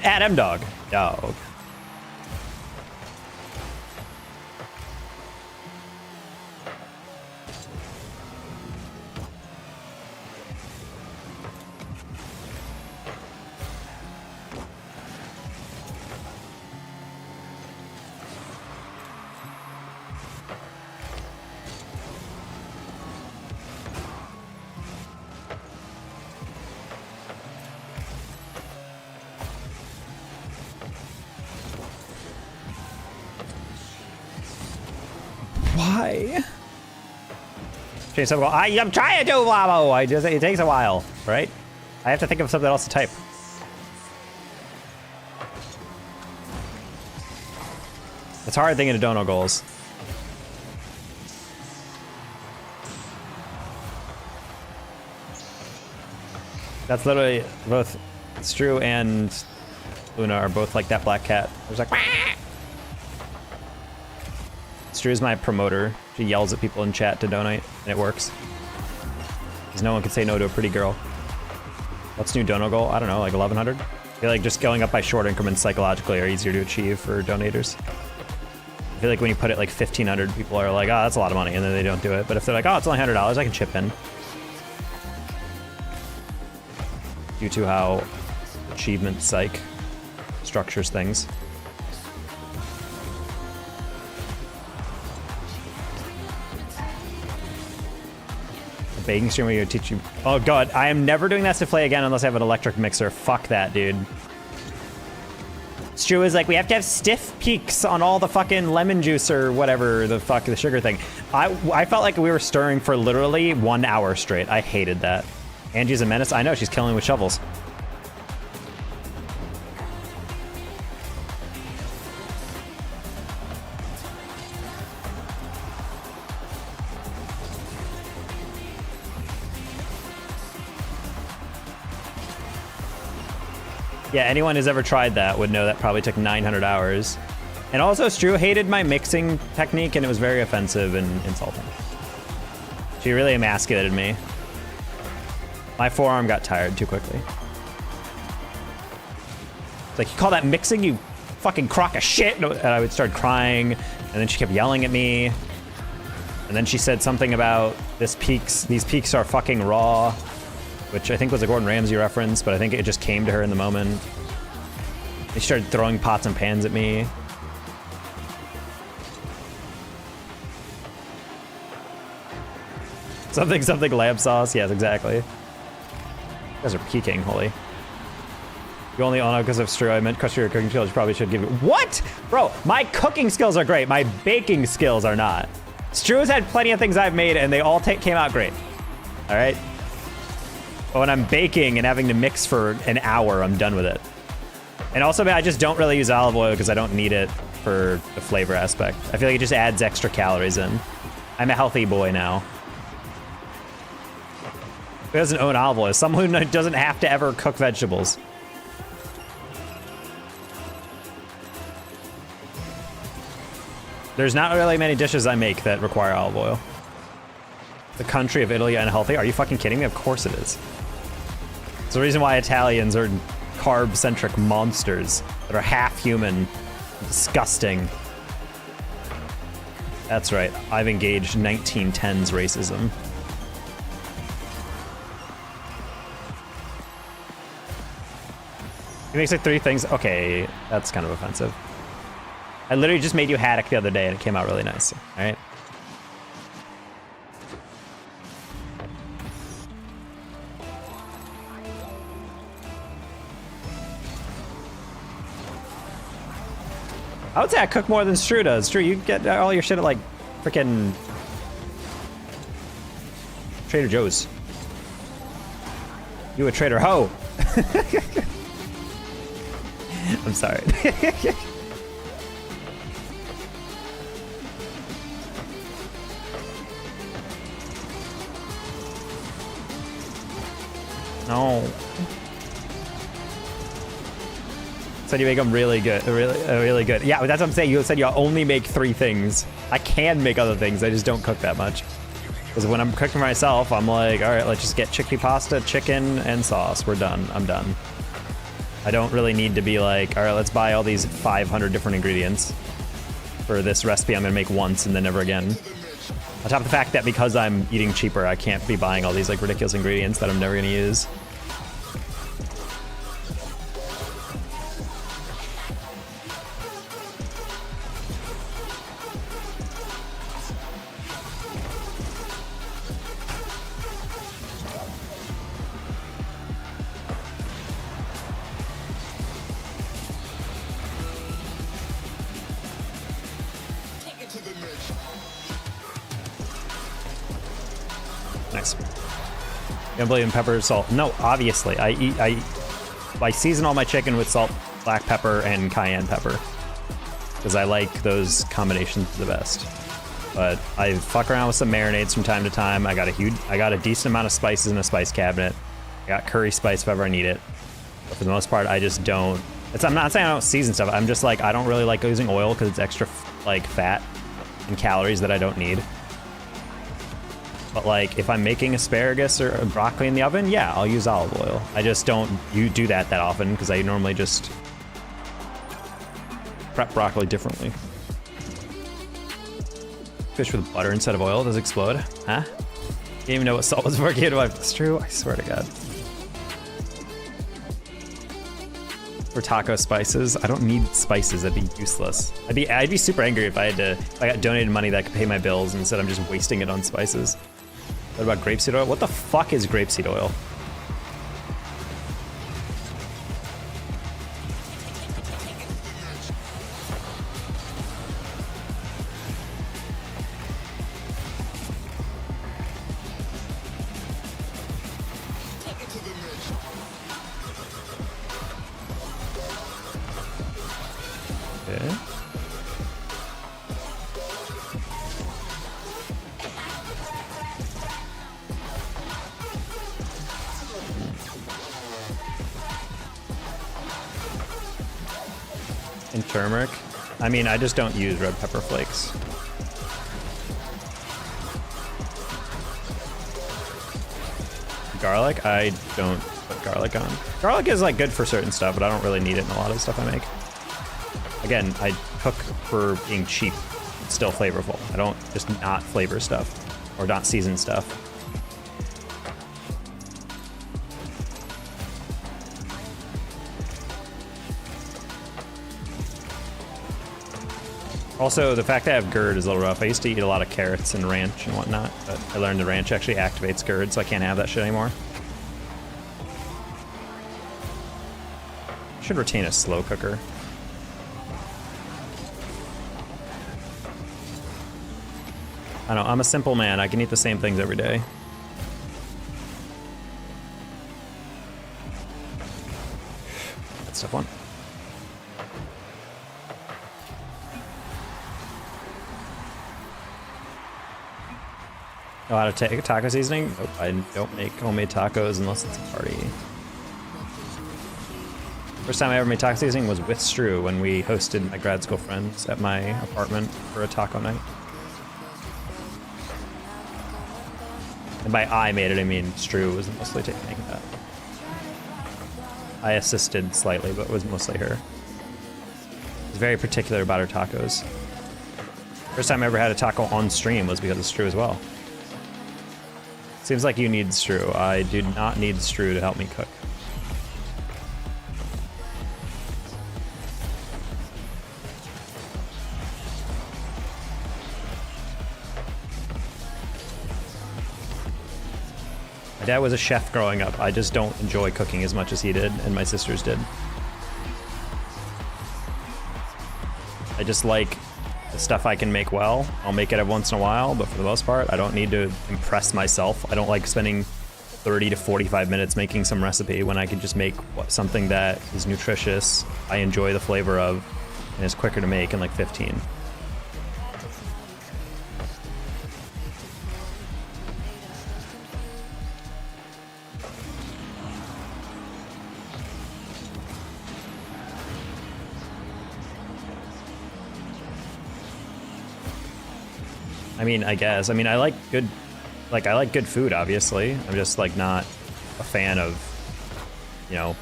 Adam Dog. Dog. Why? I'm trying to do Lamo. It takes a while, right? I have to think of something else to type. It's hard thinking of dono goals. That's literally both Stru and Luna are both like that black cat. There's like Stru Stru's my promoter. She yells at people in chat to donate, and it works. Because no one can say no to a pretty girl. What's new dono goal? I don't know, like 1,100? I feel like just going up by short increments psychologically are easier to achieve for donators. I feel like when you put it like 1,500, people are like, oh, that's a lot of money, and then they don't do it. But if they're like, oh, it's only $100, I can chip in. Due to how achievement psych structures things. A baking stream where you teach you. Oh god, I am never doing that to play again unless I have an electric mixer. Fuck that, dude. Stu is like, we have to have stiff peaks on all the fucking lemon juice or whatever the fuck, the sugar thing. I felt like we were stirring for literally 1 hour straight. I hated that. Angie's a menace. I know, she's killing with shovels. Yeah, anyone who's ever tried that would know that probably took 900 hours. And also, Stru hated my mixing technique, and it was very offensive and insulting. She really emasculated me. My forearm got tired too quickly. It's like, you call that mixing, you fucking crock of shit? And I would start crying, and then she kept yelling at me. And then she said something about these peaks are fucking raw. Which I think was a Gordon Ramsay reference, but I think it just came to her in the moment. They started throwing pots and pans at me. Something lamb sauce. Yes, exactly. You guys are peaking, holy. You only own it because of Stru. I meant because your cooking skills, you probably should give it. What? Bro, my cooking skills are great. My baking skills are not. Stru's had plenty of things I've made, and they all came out great. All right? But when I'm baking and having to mix for an hour, I'm done with it. And also, I just don't really use olive oil because I don't need it for the flavor aspect. I feel like it just adds extra calories in. I'm a healthy boy now. Who doesn't own olive oil? Someone who doesn't have to ever cook vegetables. There's not really many dishes I make that require olive oil. The country of Italy unhealthy? Are you fucking kidding me? Of course it is. It's the reason why Italians are carb-centric monsters that are half human, disgusting. That's right. I've engaged 1910s racism. He makes like 3 things. Okay, that's kind of offensive. I literally just made you haddock the other day and it came out really nice. All right. I would say I cook more than Stru does. Stru, you get all your shit at like freaking Trader Joe's. You a Trader Ho. I'm sorry. No. Said you make them really good, really good. Yeah, that's what I'm saying. You said you only make 3 things. I can make other things. I just don't cook that much. Because when I'm cooking for myself, I'm like, all right, let's just get chickpea pasta, chicken, and sauce. We're done. I'm done. I don't really need to be like, all right, let's buy all these 500 different ingredients for this recipe I'm gonna make once and then never again. On top of the fact that because I'm eating cheaper, I can't be buying all these like ridiculous ingredients that I'm never gonna use. Nice. You don't believe in pepper, salt? No, obviously. I season all my chicken with salt, black pepper, and cayenne pepper. Because I like those combinations the best. But I fuck around with some marinades from time to time. I got a decent amount of spices in the spice cabinet. I got curry spice if ever I need it. But for the most part, I just don't. I'm not saying I don't season stuff. I'm just like, I don't really like using oil because it's extra like fat. and calories that I don't need. But like, if I'm making asparagus or broccoli in the oven, yeah, I'll use olive oil. I just don't do that often because I normally just prep broccoli differently. Fish with butter instead of oil does explode, huh? Didn't even know what salt was for. It's true, I swear to God. For taco spices, I don't need spices. That'd be useless. I'd be super angry if I got donated money that could pay my bills and instead I'm just wasting it on spices. What about grapeseed oil? What the fuck is grapeseed oil? Okay. And turmeric. I mean, I just don't use red pepper flakes. Garlic, I don't put garlic on. Garlic is like good for certain stuff, but I don't really need it in a lot of the stuff I make. Again, I cook for being cheap, still flavorful. I don't just not flavor stuff or not season stuff. Also, the fact that I have GERD is a little rough. I used to eat a lot of carrots and ranch and whatnot, but I learned the ranch actually activates GERD, so I can't have that shit anymore. I should retain a slow cooker. I don't know, I'm a simple man. I can eat the same things every day. That's tough one. Know how to take taco seasoning? Nope, I don't make homemade tacos unless it's a party. First time I ever made taco seasoning was with Stru when we hosted my grad school friends at my apartment for a taco night. And by I made it, I mean Stru was mostly taking that. I assisted slightly, but it was mostly her. She's very particular about her tacos. First time I ever had a taco on stream was because of Stru as well. Seems like you need Stru. I do not need Stru to help me cook. My dad was a chef growing up. I just don't enjoy cooking as much as he did and my sisters did. I just like the stuff I can make well. I'll make it every once in a while, but for the most part, I don't need to impress myself. I don't like spending 30 to 45 minutes making some recipe when I can just make something that is nutritious, I enjoy the flavor of, and is quicker to make in like 15. I mean, I guess. I mean, I like good food, obviously. I'm just like not a fan of, you know,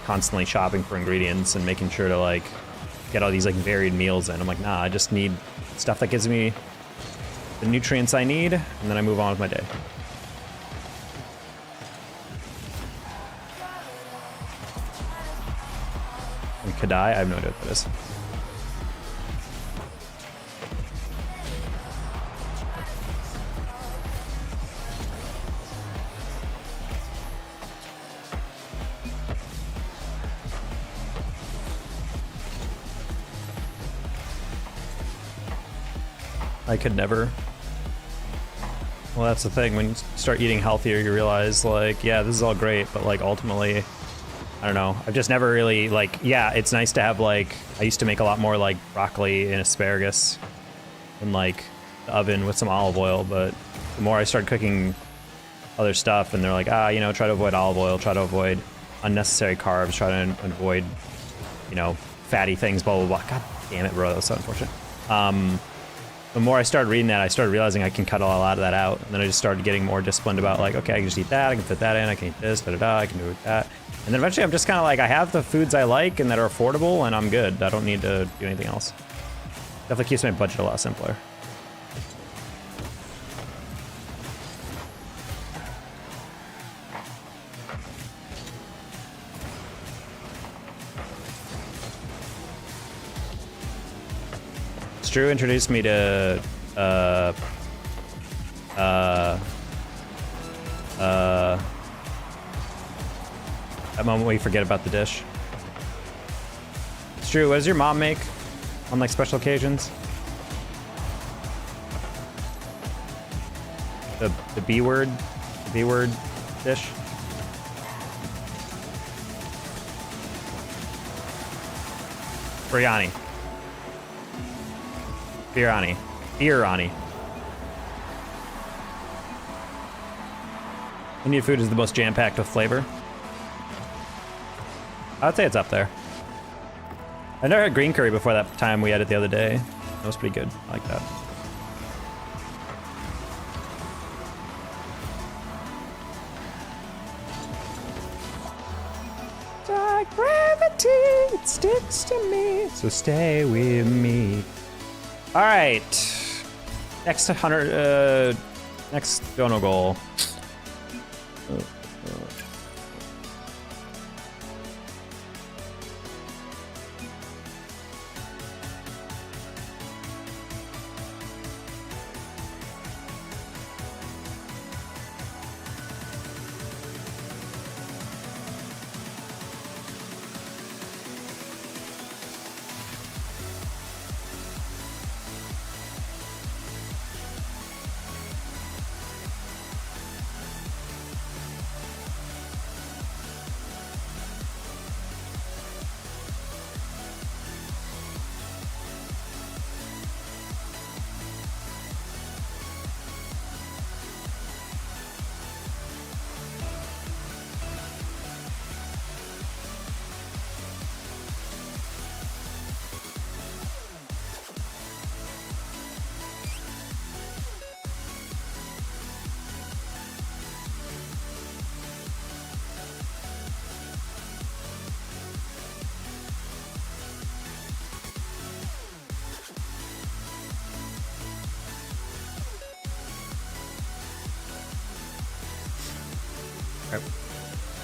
constantly shopping for ingredients and making sure to like get all these like varied meals in. I'm like, nah, I just need stuff that gives me the nutrients I need, and then I move on with my day. And Kadai, I have no idea what that is. I could never. Well, that's the thing. When you start eating healthier, you realize, like, yeah, this is all great, but, like, ultimately, I don't know. I've just never really, like, yeah, it's nice to have, like, I used to make a lot more, like, broccoli and asparagus in, like, the oven with some olive oil, but the more I started cooking other stuff, and they're like, you know, try to avoid olive oil, try to avoid unnecessary carbs, try to avoid, you know, fatty things, blah, blah, blah. God damn it, bro, that was so unfortunate. the more I started reading that, I started realizing I can cut a lot of that out. And then I just started getting more disciplined about like, okay, I can just eat that, I can fit that in, I can eat this, da-da-da, I can do that. And then eventually I'm just kind of like, I have the foods I like and that are affordable and I'm good. I don't need to do anything else. Definitely keeps my budget a lot simpler. Drew introduced me to that moment where you forget about the dish. It's Drew, what does your mom make on like special occasions? The B word dish. Biryani. Biryani. Indian food is the most jam-packed with flavor. I would say it's up there. I never had green curry before that time we had it the other day. That was pretty good. I like that. Like gravity, it sticks to me, so stay with me. All right, next 100, next dono goal.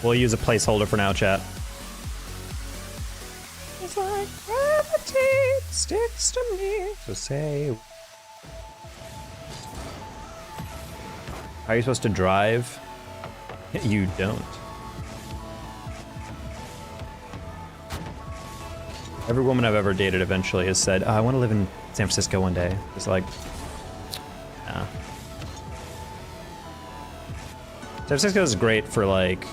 We'll use a placeholder for now, chat. It's like gravity sticks to me. So say. Are you supposed to drive? You don't. Every woman I've ever dated eventually has said, oh, I want to live in San Francisco one day. It's like, nah. San Francisco is great for like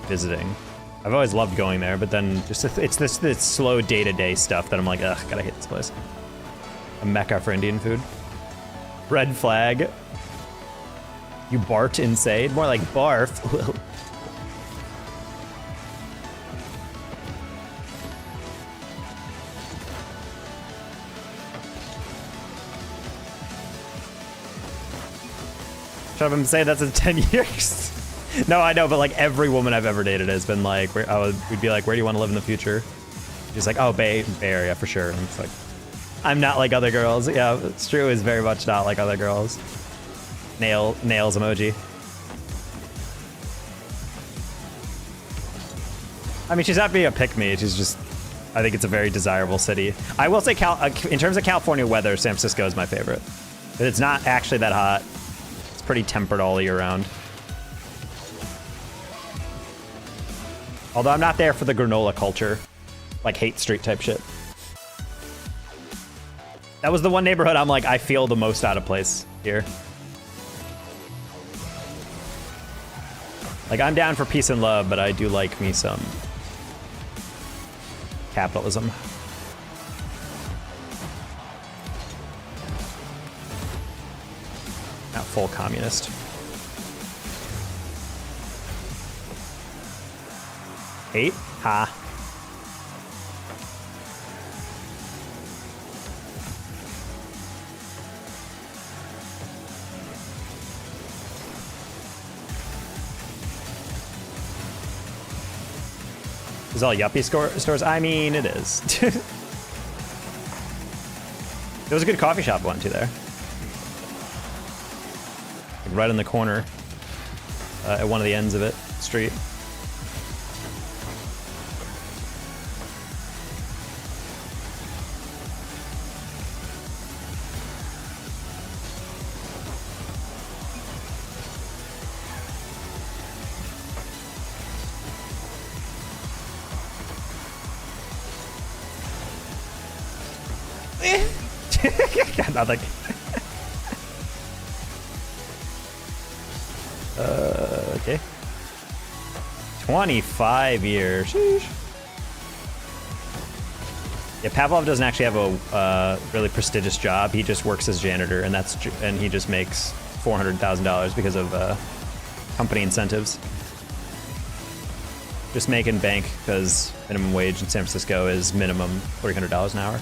visiting. I've always loved going there, but then just it's this slow day-to-day stuff that I'm like, ugh, gotta hate this place. A mecca for Indian food. Red flag. You bart insane? More like barf. Shut up and say that's in 10 years. No, I know, but like every woman I've ever dated has been like, we'd be like, where do you want to live in the future? She's like, oh, Bay Area for sure. And it's like, I'm not like other girls. Yeah, it's true. Is very much not like other girls. Nails emoji. I mean, she's not being a pick-me. She's just, I think it's a very desirable city. I will say, in terms of California weather, San Francisco is my favorite. But it's not actually that hot. It's pretty tempered all year round. Although I'm not there for the granola culture, like Hate Street type shit. That was the one neighborhood I'm like, I feel the most out of place here. Like, I'm down for peace and love, but I do like me some capitalism. Not full communist. Hate? Ha. Is all yuppie stores? I mean, it is. There was a good coffee shop I went to there. Right in the corner, at one of the ends of it, street. Got nothing. Okay. 25 years. Sheesh. Yeah, Pavlov doesn't actually have a really prestigious job. He just works as janitor, and he just makes $400,000 because of company incentives. Just making bank because minimum wage in San Francisco is minimum $300 an hour.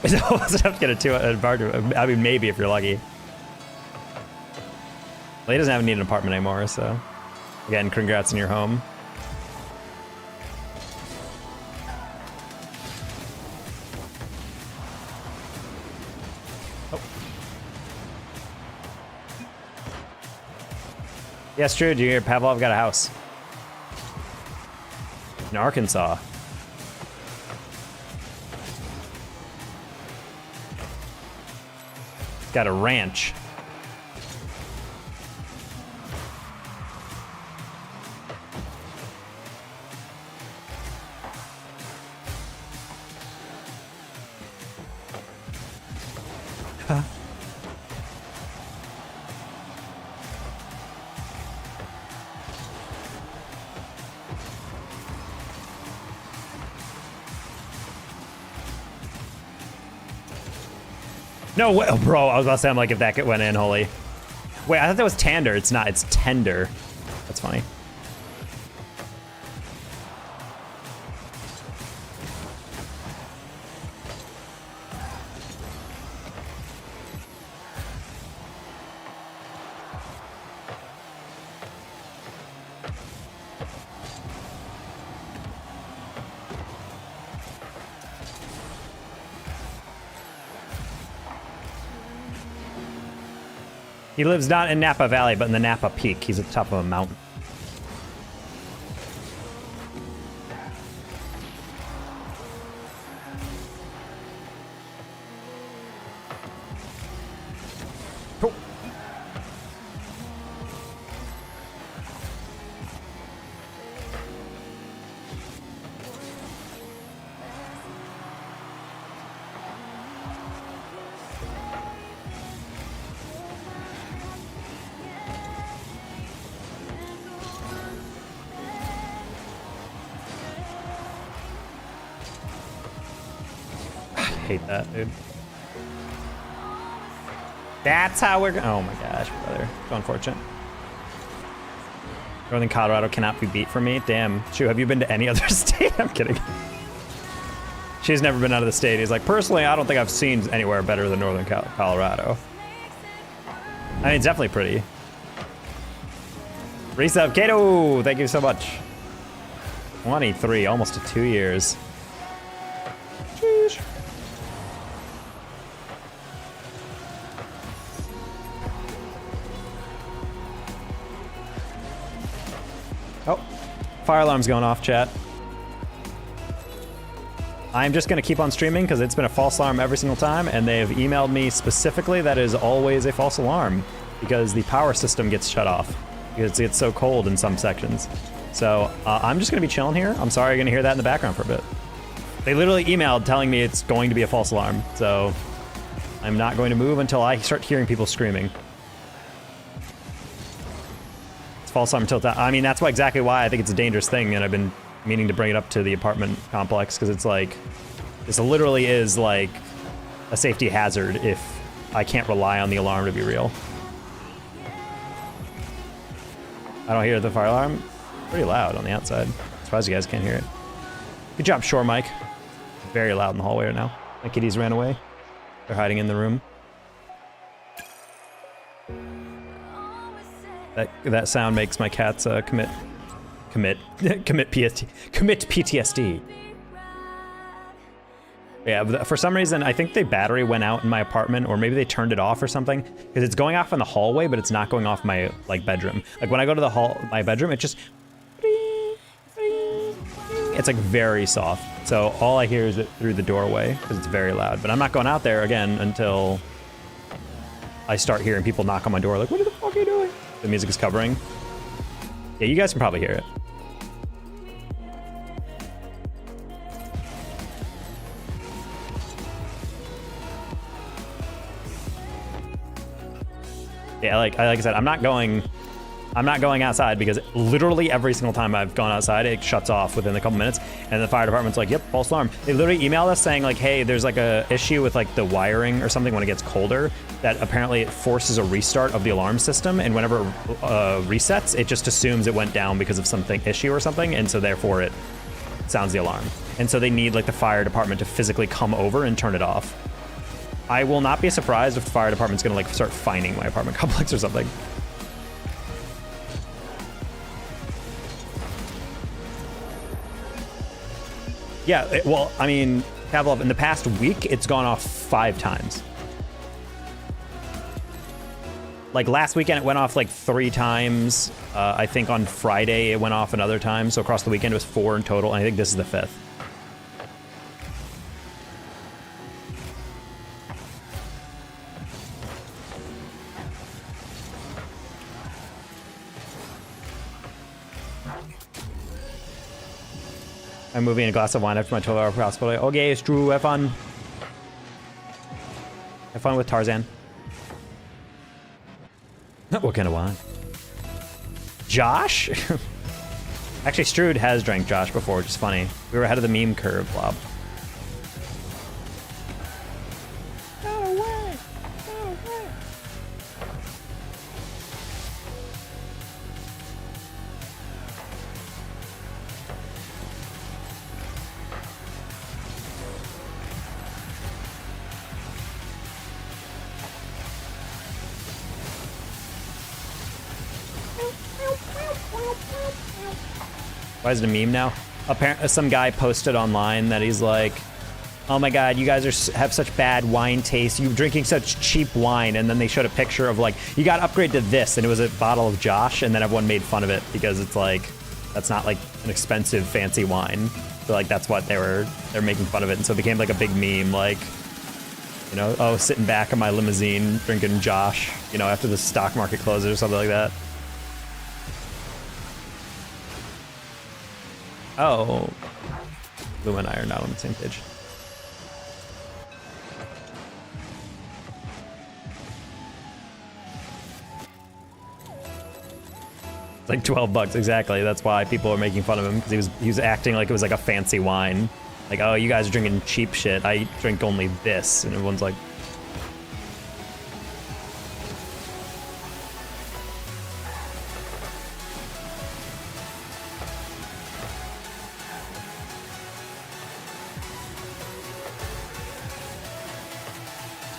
It's almost enough to get a bar. I mean, maybe if you're lucky. Well, he doesn't have need an apartment anymore, so again, congrats on your home. Oh. Yes, true. Did you hear Pavlov got a house in Arkansas? Got a ranch. Huh. No way, bro. I was about to say, I'm like, if that went in, holy. Wait, I thought that was tander. It's not. It's tender. That's funny. He lives not in Napa Valley, but in the Napa Peak. He's at the top of a mountain. Oh. Hate that, dude. That's how we're oh my gosh, brother. So unfortunate. Northern Colorado cannot be beat for me. Damn. Shu, have you been to any other state? I'm kidding. She's never been out of the state. He's like, personally, I don't think I've seen anywhere better than Northern Colorado. I mean, it's definitely pretty. Resub, Kato! Thank you so much. 23, almost to 2 years. Sheesh. Oh, fire alarm's going off, chat. I'm just gonna keep on streaming because it's been a false alarm every single time, and they have emailed me specifically that is always a false alarm because the power system gets shut off because it's so cold in some sections. So I'm just gonna be chilling here. I'm sorry you're gonna hear that in the background for a bit. They literally emailed telling me it's going to be a false alarm, so I'm not going to move until I start hearing people screaming. False alarm until I mean, that's exactly why I think it's a dangerous thing, and I've been meaning to bring it up to the apartment complex because it's like, this literally is like a safety hazard if I can't rely on the alarm to be real. I don't hear the fire alarm. Pretty loud on the outside. Surprised you guys can't hear it. Good job, Shore Mike. Very loud in the hallway right now. My kitties ran away. They're hiding in the room. That sound makes my cats commit PTSD. Yeah, but for some reason, I think the battery went out in my apartment, or maybe they turned it off or something, because it's going off in the hallway, but it's not going off my like bedroom. Like when I go to my bedroom, it just, it's like very soft. So all I hear is it through the doorway because it's very loud. But I'm not going out there again until I start hearing people knock on my door, like, what the fuck are you doing? The music is covering. Yeah, you guys can probably hear it. Yeah, like I said, I'm not going outside because literally every single time I've gone outside, it shuts off within a couple minutes, and the fire department's like, yep, false alarm. They literally emailed us saying like, hey, there's like a issue with like the wiring or something when it gets colder, that apparently it forces a restart of the alarm system, and whenever it resets, it just assumes it went down because of something issue or something, and so therefore it sounds the alarm. And so they need like the fire department to physically come over and turn it off. I will not be surprised if the fire department's gonna like start fining my apartment complex or something. Yeah, well, I mean, Pavlov, in the past week, it's gone off 5 times. Like last weekend, it went off like 3 times. I think on Friday, it went off another time. So across the weekend, it was 4 in total, and I think this is the 5th. I'm moving a glass of wine after my 12-hour hospital. Okay, it's true. Have fun. Have fun with Tarzan. What kind of wine? Josh? Actually, Strood has drank Josh before, which is funny. We were ahead of the meme curve, Blob. No way! No way! Why is it a meme now? Apparently, some guy posted online that he's like, oh my god, you guys have such bad wine taste. You're drinking such cheap wine. And then they showed a picture of like, you got to upgrade to this. And it was a bottle of Josh. And then everyone made fun of it because it's like, that's not like an expensive, fancy wine. So like, that's what they're making fun of it. And so it became like a big meme, like, you know, oh, sitting back in my limousine drinking Josh, you know, after the stock market closes or something like that. Oh, Lou and I are not on the same page. It's like $12, exactly. That's why people are making fun of him, because he was acting like it was like a fancy wine. Like, oh, you guys are drinking cheap shit. I drink only this, and everyone's like,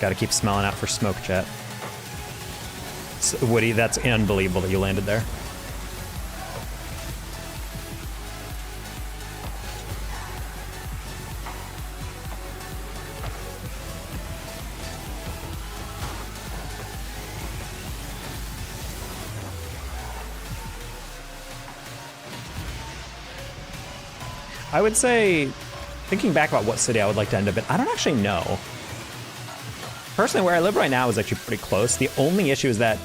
gotta keep smelling out for smoke, chat. So, Woody, that's unbelievable that you landed there. I would say, thinking back about what city I would like to end up in, I don't actually know. Personally, where I live right now is actually pretty close. The only issue is that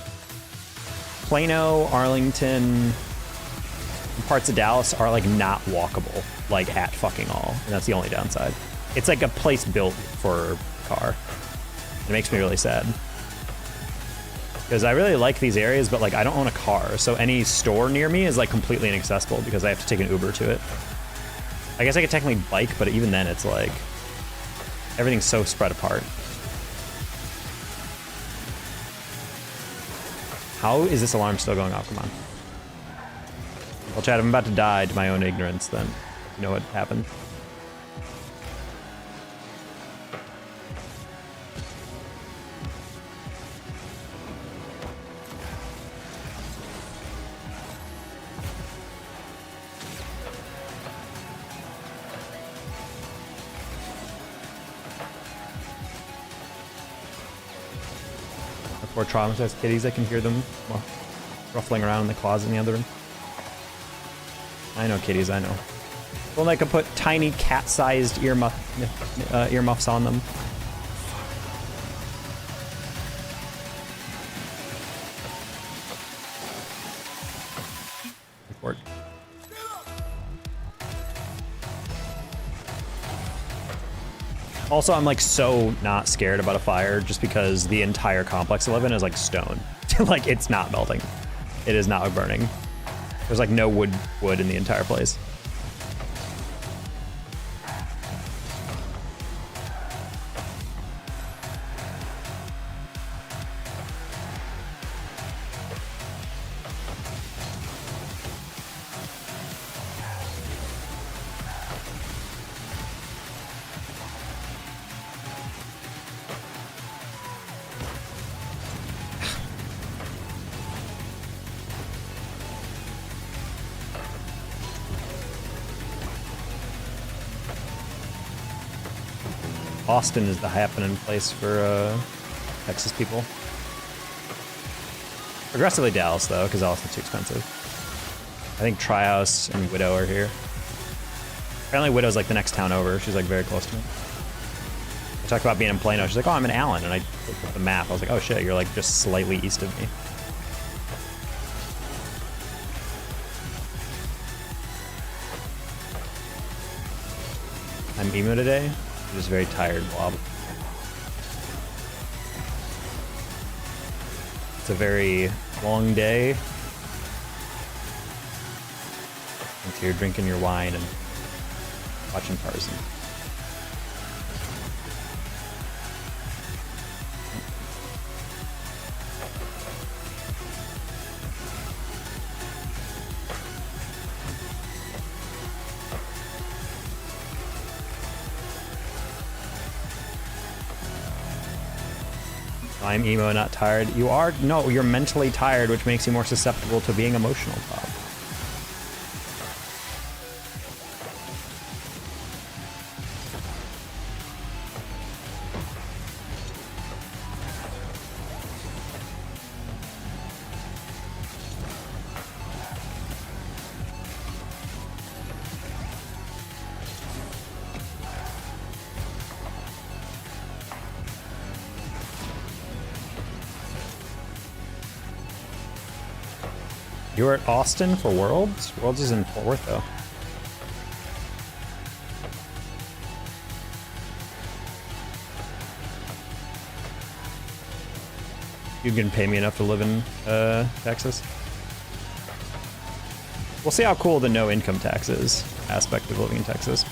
Plano, Arlington, and parts of Dallas are like not walkable, like at fucking all. And that's the only downside. It's like a place built for a car. It makes me really sad. Because I really like these areas, but like I don't own a car. So any store near me is like completely inaccessible because I have to take an Uber to it. I guess I could technically bike, but even then it's like everything's so spread apart. How is this alarm still going off? Come on. Well, Chad, I'm about to die to my own ignorance then. You know what happened? Or traumatized kitties, I can hear them ruffling around in the closet in the other room. I know kitties, I know. Well, I could put tiny cat-sized earmuffs on them. Report. Also, I'm like so not scared about a fire just because the entire complex I live in is like stone. Like it's not melting. It is not burning. There's like no wood in the entire place. Austin is the happening place for Texas people. Aggressively Dallas though, because Austin's too expensive. I think Tryhouse and Widow are here. Apparently Widow's like the next town over. She's like very close to me. I talked about being in Plano. She's like, oh, I'm in Allen. And I looked at the map. I was like, oh shit, you're like just slightly east of me. I'm emo today. I'm just very tired, Blob. It's a very long day. And you're drinking your wine and watching Tarzan. I'm emo, not tired. You are? No, you're mentally tired, which makes you more susceptible to being emotional, Bob. You were at Austin for Worlds? Worlds is in Fort Worth, though. You can pay me enough to live in Texas. We'll see how cool the no income tax is aspect of living in Texas.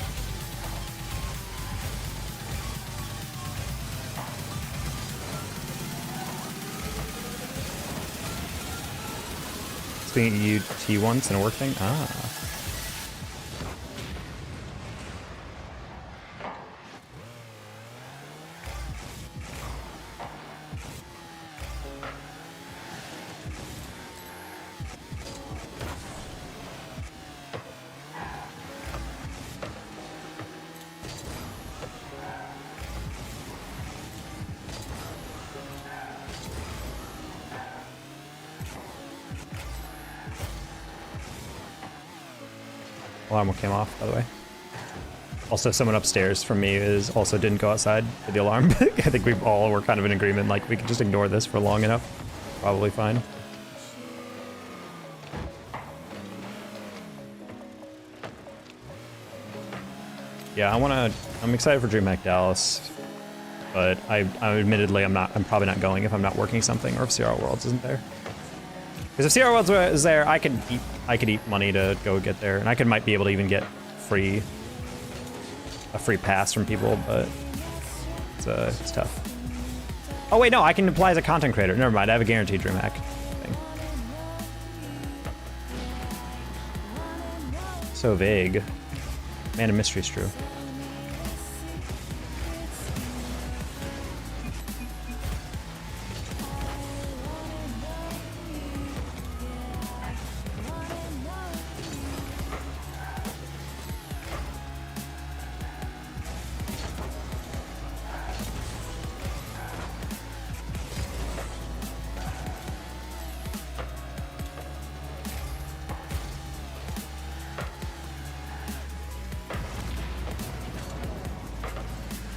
Being at UT once and a work thing? Ah. Alarm came off, by the way. Also, someone upstairs from me also didn't go outside for the alarm. I think we all were kind of in agreement, like we could just ignore this for long enough. Probably fine. Yeah, I'm excited for DreamHack Dallas, but I'm probably not going if I'm not working something or if CR Worlds isn't there. Because if CR Worlds is there, I could eat money to go get there, and I might be able to even get a free pass from people, but it's tough. Oh wait, no, I can apply as a content creator. Never mind, I have a guaranteed DreamHack thing. So vague. Man of Mystery's true.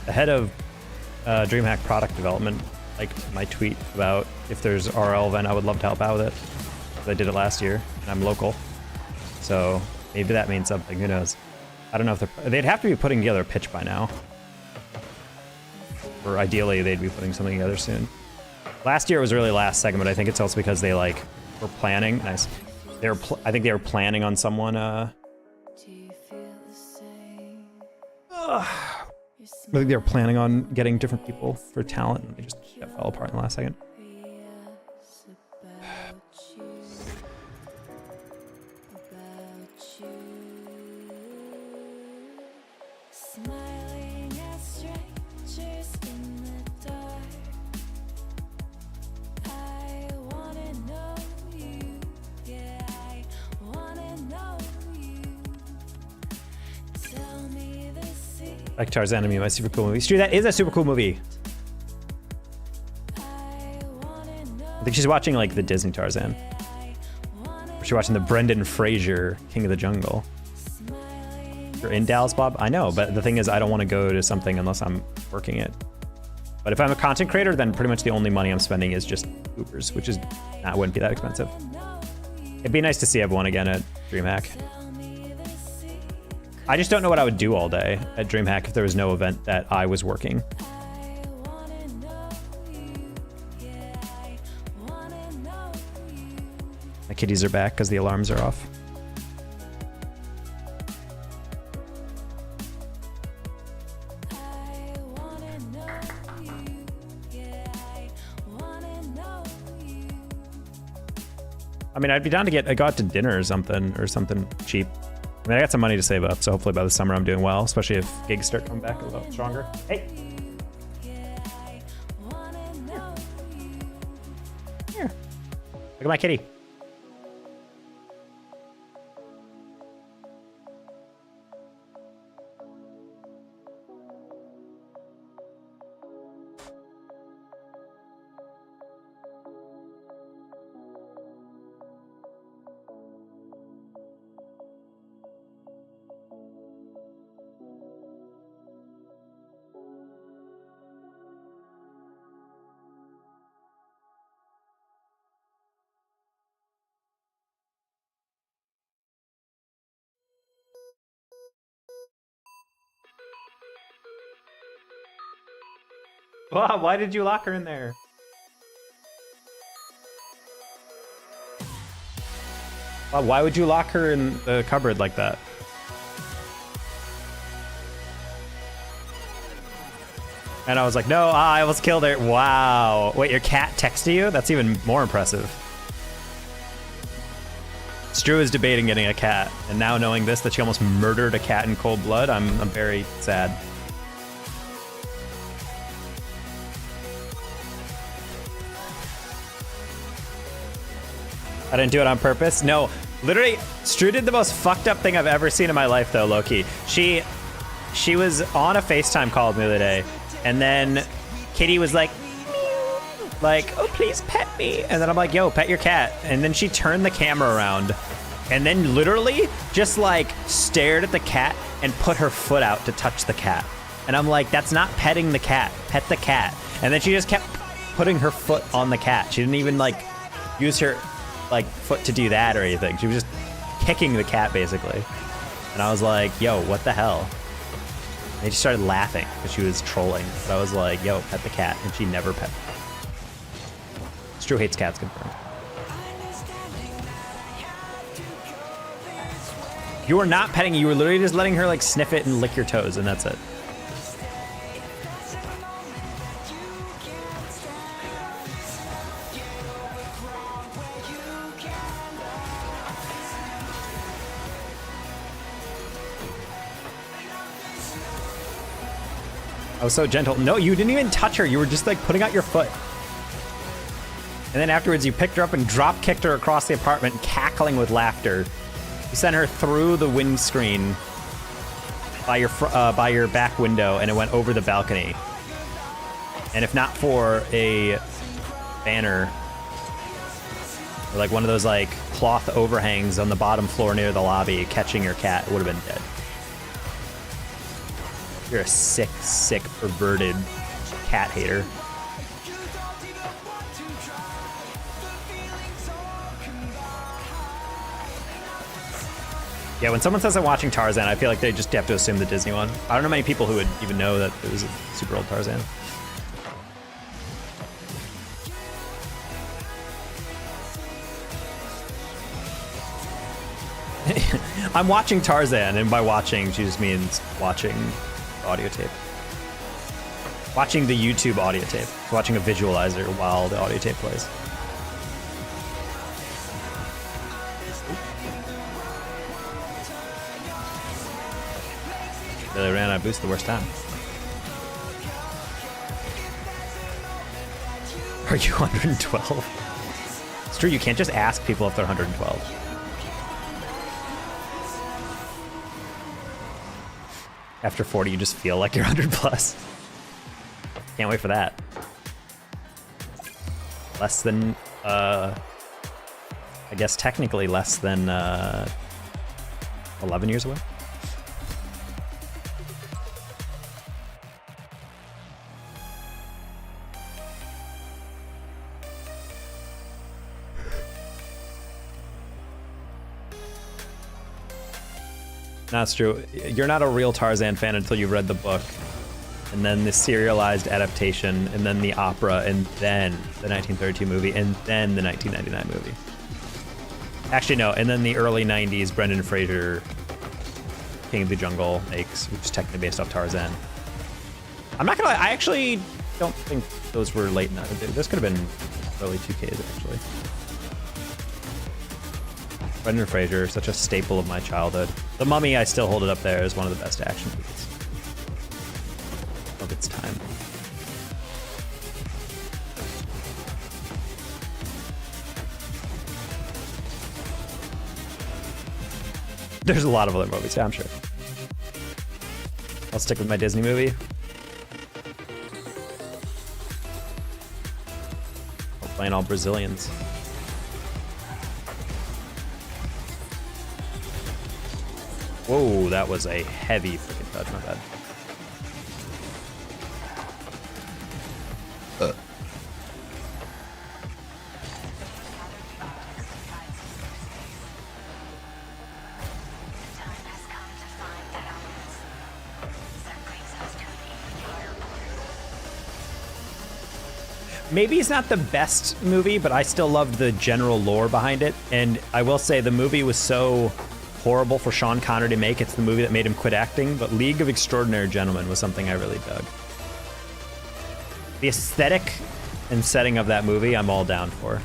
The head of DreamHack product development liked my tweet about if there's RL event, I would love to help out with it. I did it last year, and I'm local. So maybe that means something, who knows. I don't know if they'd have to be putting together a pitch by now. Or ideally, they'd be putting something together soon. Last year was really last second, but I think it's also because they like were planning. Nice. I think they were planning on someone. I think they were planning on getting different people for talent, and they just fell apart in the last second. Like Tarzan and me, my super cool movie. Stu, that is a super cool movie. I think she's watching like the Disney Tarzan. She's watching the Brendan Fraser King of the Jungle. You're in Dallas, Bob? I know, but the thing is I don't want to go to something unless I'm working it. But if I'm a content creator, then pretty much the only money I'm spending is just Ubers, which is wouldn't be that expensive. It'd be nice to see everyone again at DreamHack. I just don't know what I would do all day at DreamHack if there was no event that I was working. My kitties are back because the alarms are off. I mean, I'd be down to go out to dinner or something cheap. I mean, I got some money to save up, so hopefully by the summer I'm doing well, especially if gigs start coming back a little stronger. Hey! Here. Look at my kitty. Wow, why did you lock her in there? Wow, why would you lock her in the cupboard like that? And I was like, no, I almost killed her. Wow. Wait, your cat texted you? That's even more impressive. Stru is debating getting a cat, and now knowing this, that she almost murdered a cat in cold blood, I'm very sad. I didn't do it on purpose. No, literally, Stru did the most fucked up thing I've ever seen in my life, though, low-key. She was on a FaceTime call the other day, and then Kitty was like, oh, please pet me. And then I'm like, yo, pet your cat. And then she turned the camera around and then literally just like stared at the cat and put her foot out to touch the cat. And I'm like, that's not petting the cat. Pet the cat. And then she just kept putting her foot on the cat. She didn't even like use her like foot to do that or anything. She was just kicking the cat basically. And I was like, yo, what the hell? And they just started laughing because she was trolling. But I was like, yo, pet the cat. And she never pet the cat. Stru hates cats, confirmed. You were not petting it. You were literally just letting her like sniff it and lick your toes, and that's it. I was so gentle. No, you didn't even touch her. You were just like putting out your foot. And then afterwards, you picked her up and drop kicked her across the apartment, cackling with laughter. You sent her through the windscreen by your back window, and it went over the balcony. And if not for a banner, or like one of those like cloth overhangs on the bottom floor near the lobby catching your cat, it would have been dead. You're a sick, sick, perverted cat hater. Yeah, when someone says they're watching Tarzan, I feel like they just have to assume the Disney one. I don't know many people who would even know that it was a super old Tarzan. I'm watching Tarzan, and by watching, she just means watching audio tape. Watching the YouTube audio tape. Watching a visualizer while the audio tape plays. They ran out of boost the worst time. Are you 112? It's true, you can't just ask people if they're 112. After 40, you just feel like you're 100 plus. Can't wait for that. Less than, I guess technically less than 11 years away. That's true. You're not a real Tarzan fan until you've read the book, and then the serialized adaptation, and then the opera, and then the 1932 movie, and then the 1999 movie. Actually, no, and then the early 90s Brendan Fraser King of the Jungle makes, which is technically based off Tarzan. I'm not gonna lie, I actually don't think those were late enough. This could have been early 2Ks, actually. Brendan Fraser, such a staple of my childhood. The Mummy, I still hold it up there as one of the best action movies of its time. There's a lot of other movies, yeah, I'm sure. I'll stick with my Disney movie. We're playing all Brazilians. Whoa, that was a heavy freaking touch, my bad. Maybe it's not the best movie, but I still loved the general lore behind it. And I will say the movie was so horrible for Sean Connery to make. It's the movie that made him quit acting, but League of Extraordinary Gentlemen was something I really dug. The aesthetic and setting of that movie, I'm all down for.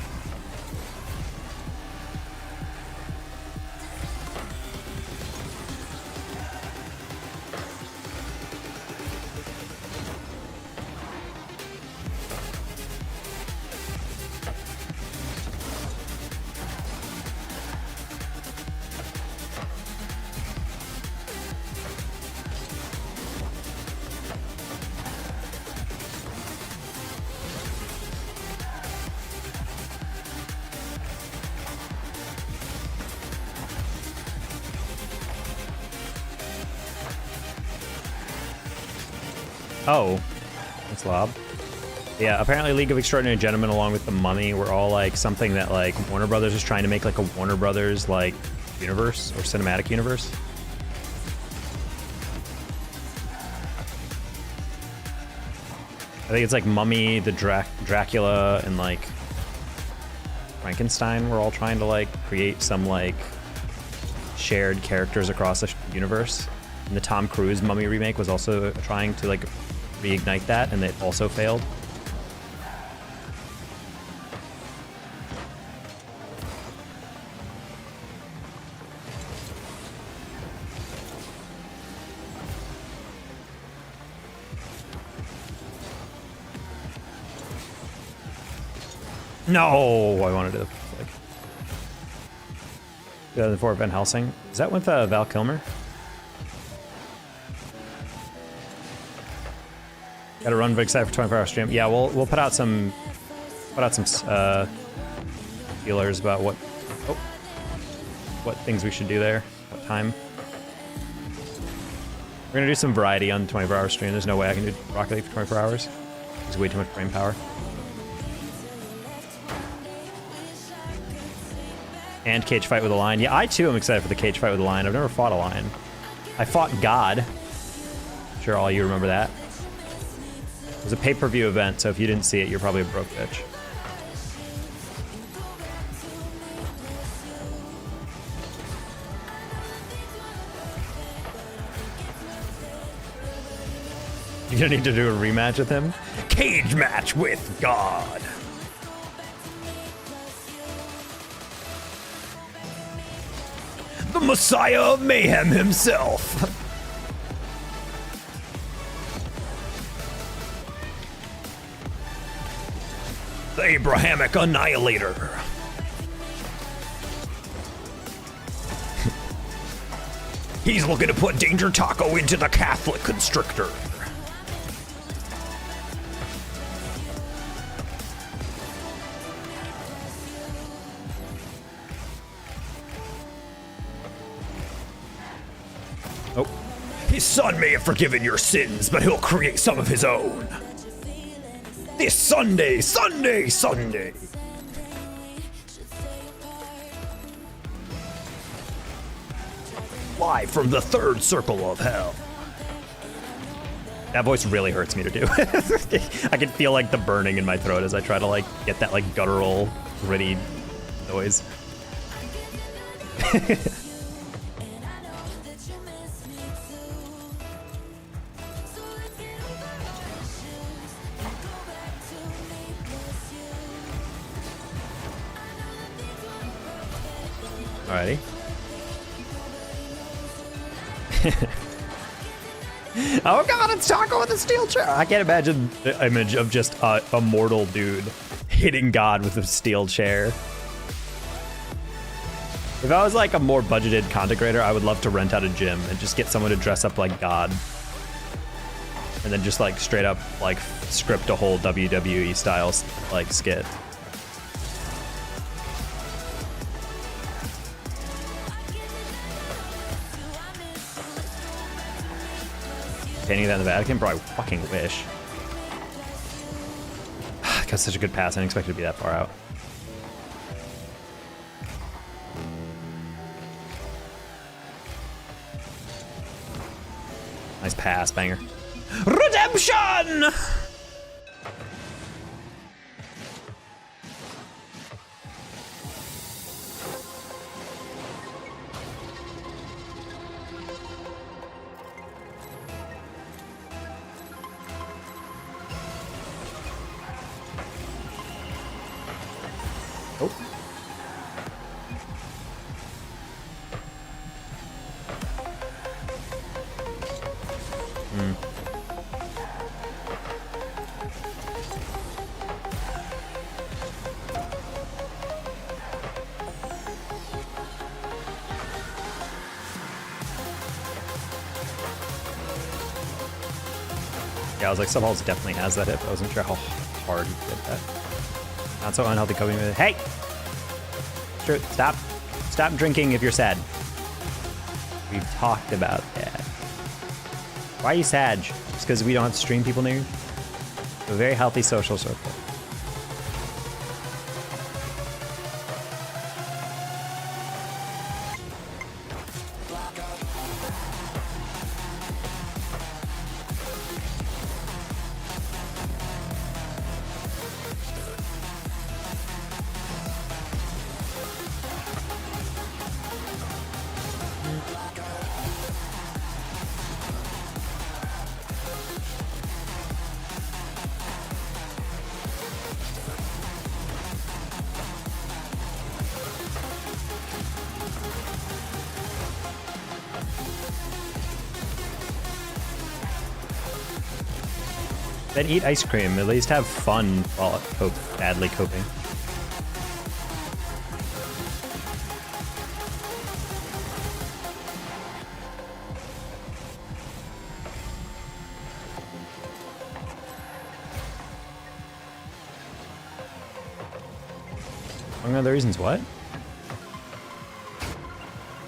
Oh, that's lob. Yeah, apparently League of Extraordinary Gentlemen along with The Mummy were all like something that like Warner Brothers was trying to make like a Warner Brothers like universe or cinematic universe. I think it's like Mummy, the Dracula, and like Frankenstein were all trying to like create some like shared characters across the universe. And the Tom Cruise Mummy remake was also trying to like reignite that, and it also failed. No, I wanted to like 2004 Van Helsing. Is that with Val Kilmer? Got to run excited for 24-hour stream. Yeah, we'll put out some feelers about what things we should do there, what time. We're gonna do some variety on the 24-hour stream. There's no way I can do Rocket League for 24 hours. There's way too much brain power. And cage fight with a lion. Yeah, I too am excited for the cage fight with a lion. I've never fought a lion. I fought God. I'm sure all you remember that. It was a pay-per-view event, so if you didn't see it, you're probably a broke bitch. You're gonna need to do a rematch with him? Cage match with God. The Messiah of Mayhem himself. The Abrahamic Annihilator. He's looking to put Danger Taco into the Catholic Constrictor. Oh. His son may have forgiven your sins, but he'll create some of his own. This Sunday, Sunday, Sunday. Live from the third circle of hell. That voice really hurts me to do. I can feel like the burning in my throat as I try to like get that like guttural, gritty noise. Alrighty. Oh god, it's Taco with a steel chair! I can't imagine the image of just a mortal dude hitting God with a steel chair. If I was like a more budgeted content creator, I would love to rent out a gym and just get someone to dress up like God. And then just like straight up like script a whole WWE style like skit. Painting that in the Vatican? Bro, I fucking wish. Got such a good pass, I didn't expect it to be that far out. Nice pass, banger. Redemption! Oh. Yeah, I was like, Subhalls definitely has that hip. I wasn't sure how hard he could get that. Not so unhealthy coping with it. Hey! Sure, stop drinking if you're sad. We've talked about that. Why are you sad? Just because we don't have stream people near you? A very healthy social circle. Then eat ice cream. At least have fun while badly coping. Among other reasons, what?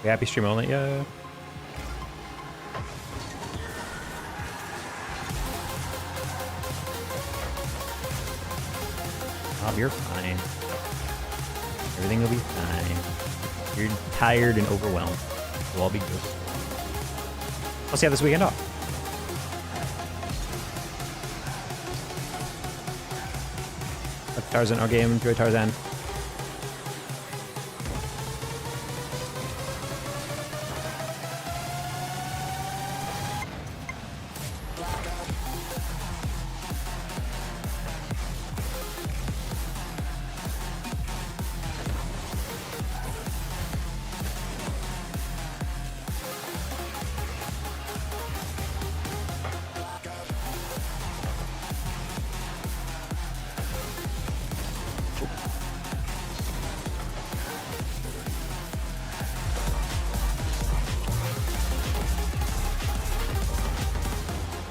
We happy stream only? Yeah. Bob, you're fine. Everything will be fine. You're tired and overwhelmed. It'll all be good. Let's see how this weekend off. That's Tarzan, our game. Enjoy Tarzan.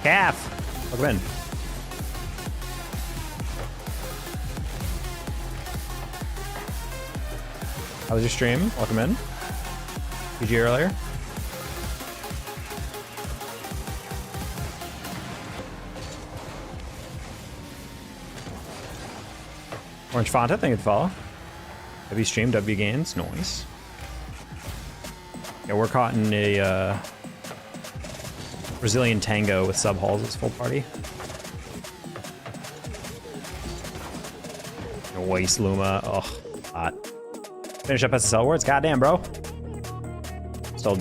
Calf! Welcome in. How was your stream? Welcome in. PG earlier. Orange Fanta, thank you for the follow. W stream, W gains, noise. Yeah, we're caught in a Brazilian tango with sub halls as full party. Waste Luma. Oh, hot. Finish up SSL words. Goddamn, bro. Still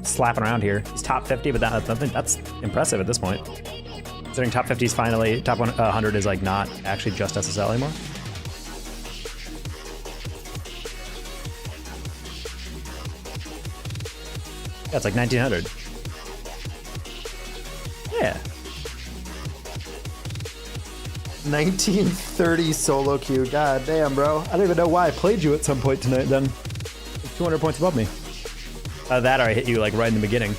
slapping around here. He's top 50, but that's impressive at this point. Considering top 50 is finally, top 100 is like not actually just SSL anymore. Yeah, it's like 1900. Yeah. 1930 solo queue. God damn, bro. I don't even know why I played you at some point tonight then. 200 points above me. That or I hit you like right in the beginning.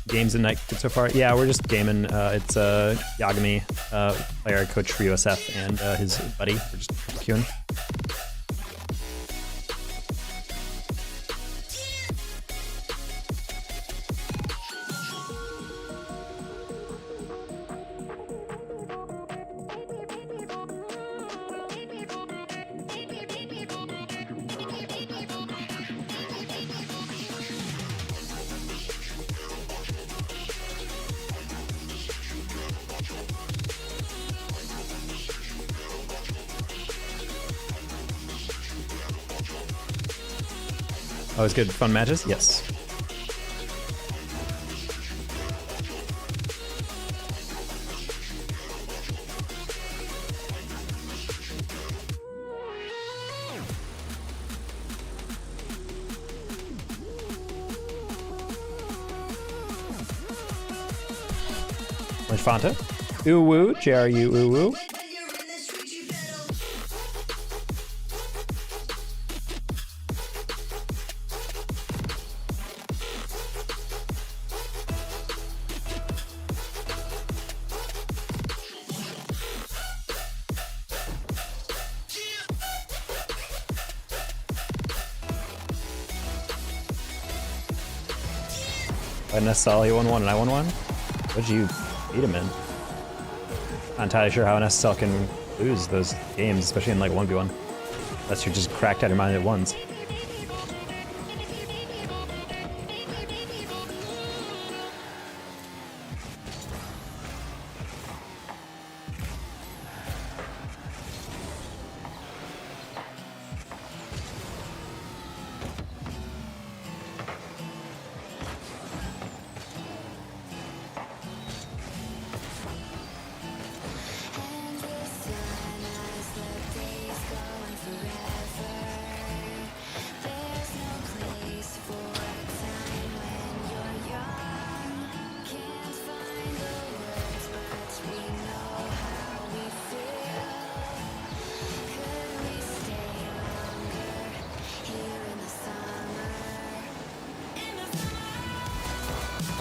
Games at night so far? Yeah, we're just gaming. It's Yagami, player coach for USF, and his buddy. We're just queuing. Always good fun matches? Yes. Orange Fanta. Ooh woo, JRU ooh woo. SSL, he won one and I won one? What'd you beat him in? Not entirely sure how an SSL can lose those games, especially in like 1v1. Unless you're just cracked out of your mind at once.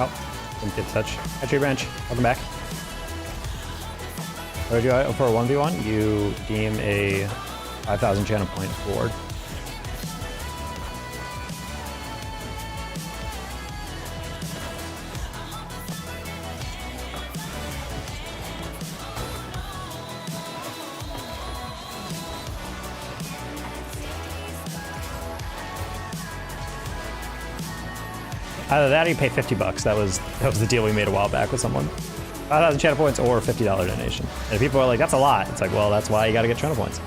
Oh, didn't get touch. Hi, Tree Branch. Welcome back. What did you do for a 1v1? You deem a 5,000 channel point forward. Either that or you pay $50. That was the deal we made a while back with someone. 5,000 channel points or $50 donation. And if people are like, that's a lot. It's like, well, that's why you gotta get channel points.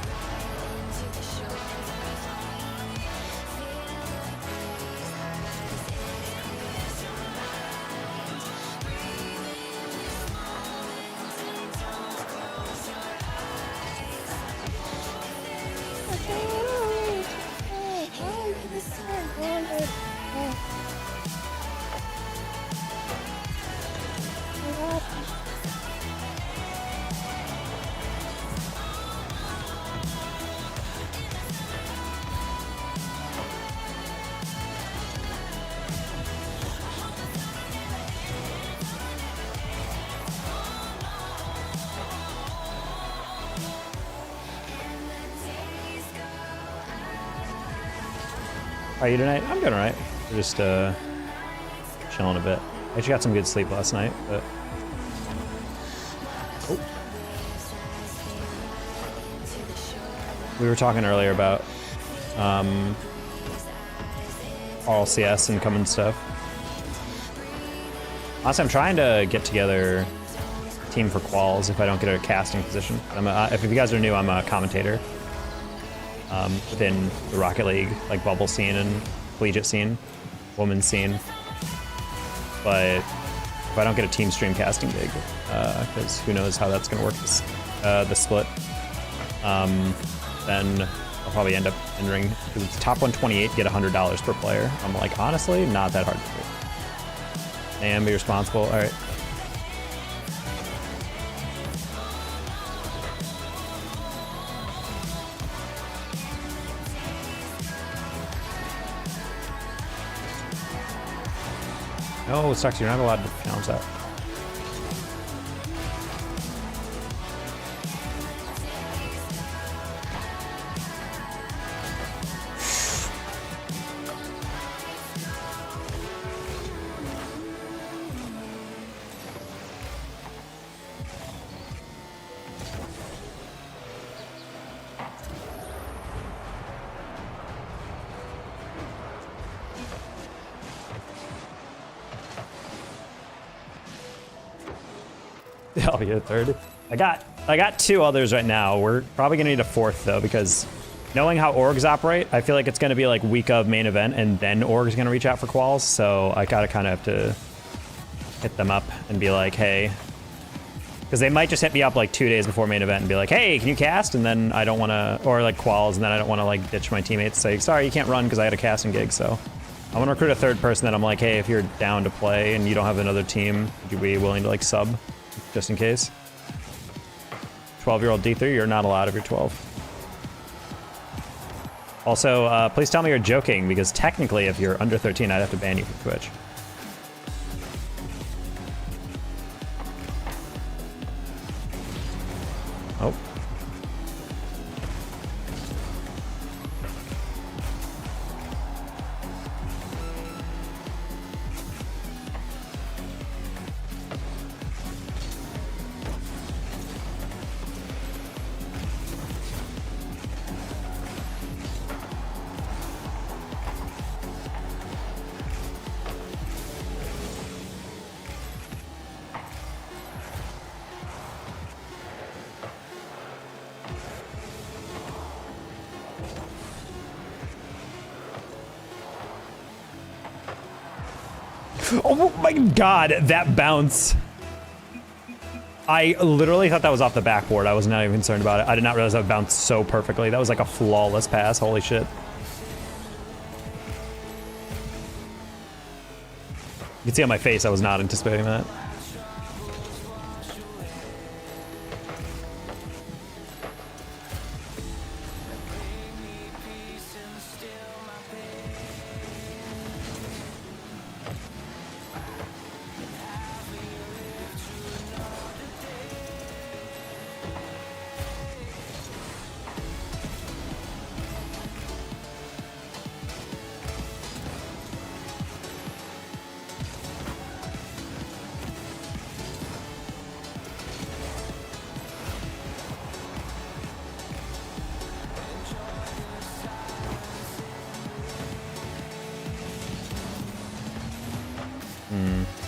How are you tonight? I'm doing alright. We're just chilling a bit. I actually got some good sleep last night, but oh. We were talking earlier about RLCS and coming stuff. Honestly, I'm trying to get together a team for quals if I don't get a casting position. If you guys are new, I'm a commentator. Within the Rocket League, like bubble scene and collegiate scene, women's scene. But if I don't get a team stream casting gig, because who knows how that's gonna work this split, then I'll probably end up entering, because it's top 128, get $100 per player. I'm like, honestly, not that hard to do. And be responsible, all right. Oh, it sucks. You're not allowed to challenge that. I'll be a third. I got two others right now. We're probably gonna need a fourth though, because knowing how orgs operate, I feel like it's gonna be like week of main event and then org's gonna reach out for quals. So I gotta kind of have to hit them up and be like, hey, because they might just hit me up like 2 days before main event and be like, hey, can you cast? And then I don't want to, or like quals, and then I don't want to like ditch my teammates, say, sorry, you can't run because I had a casting gig. So I want to recruit a third person that I'm like, hey, if you're down to play and you don't have another team, would you be willing to like sub just in case? 12-year-old D3, you're not allowed if you're 12. Also, please tell me you're joking, because technically if you're under 13, I'd have to ban you from Twitch. Oh. Oh my god, that bounce. I literally thought that was off the backboard. I was not even concerned about it. I did not realize that bounced so perfectly. That was like a flawless pass. Holy shit. You can see on my face I was not anticipating that.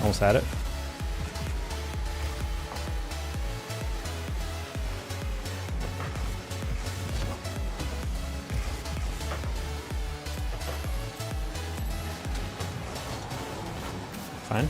Almost had it. Fine.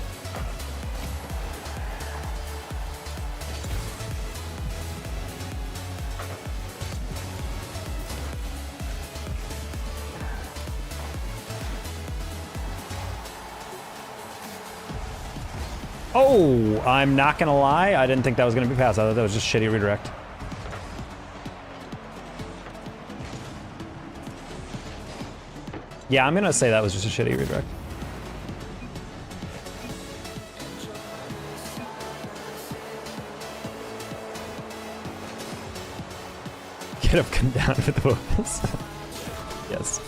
Oh, I'm not gonna lie. I didn't think that was gonna be passed. I thought that was just shitty redirect. Yeah, I'm gonna say that was just a shitty redirect. Could have come down with the vocals. Yes.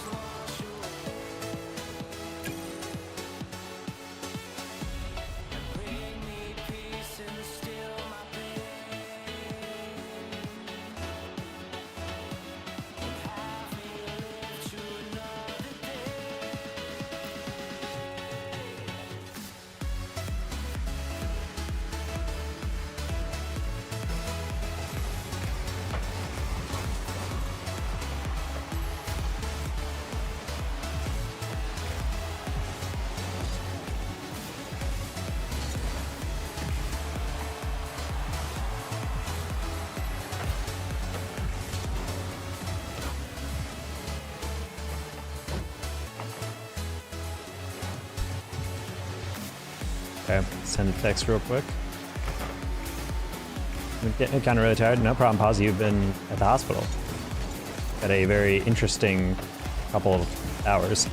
Okay, send a text real quick. I'm getting kind of really tired. No problem, pause. You've been at the hospital. Had a very interesting couple of hours.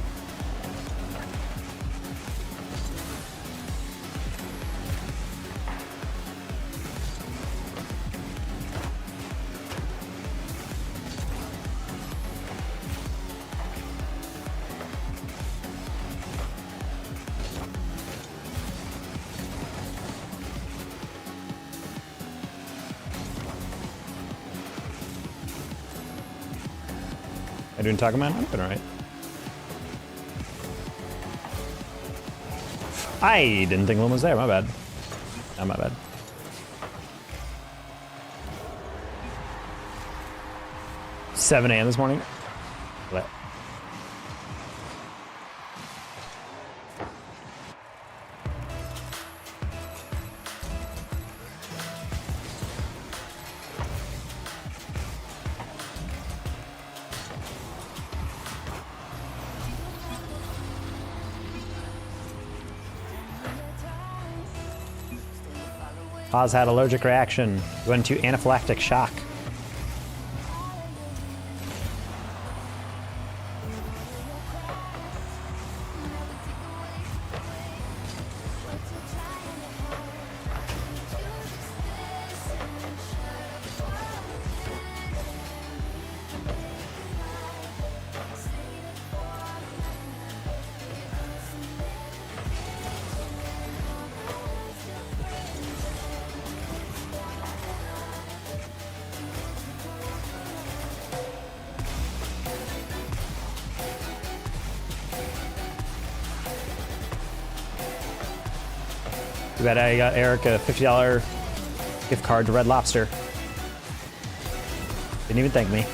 I doing Taco Man? I'm doing alright. I didn't think Lum was there, my bad. Not my bad. $7 a.m. this morning. What? Oz had allergic reaction. Went into anaphylactic shock. Too bad I got Eric a $50 gift card to Red Lobster. Didn't even thank me.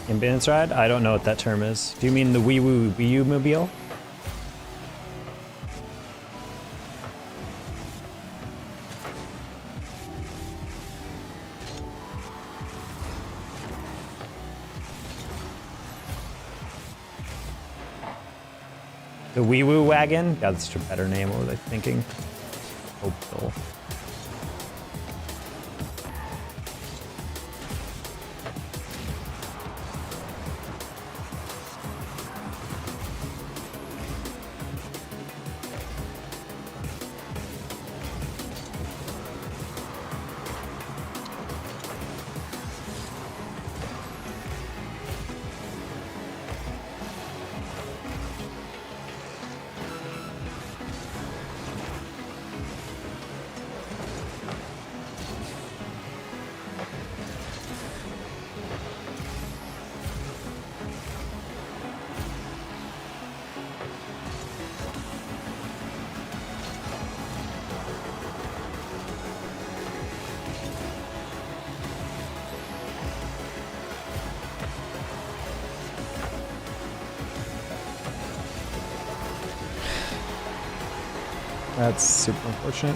Ambulance ride? I don't know what that term is. Do you mean the Wii U mobile? The Wii Woo wagon? God, that's such a better name. What was I thinking? Hopeful. That's super unfortunate.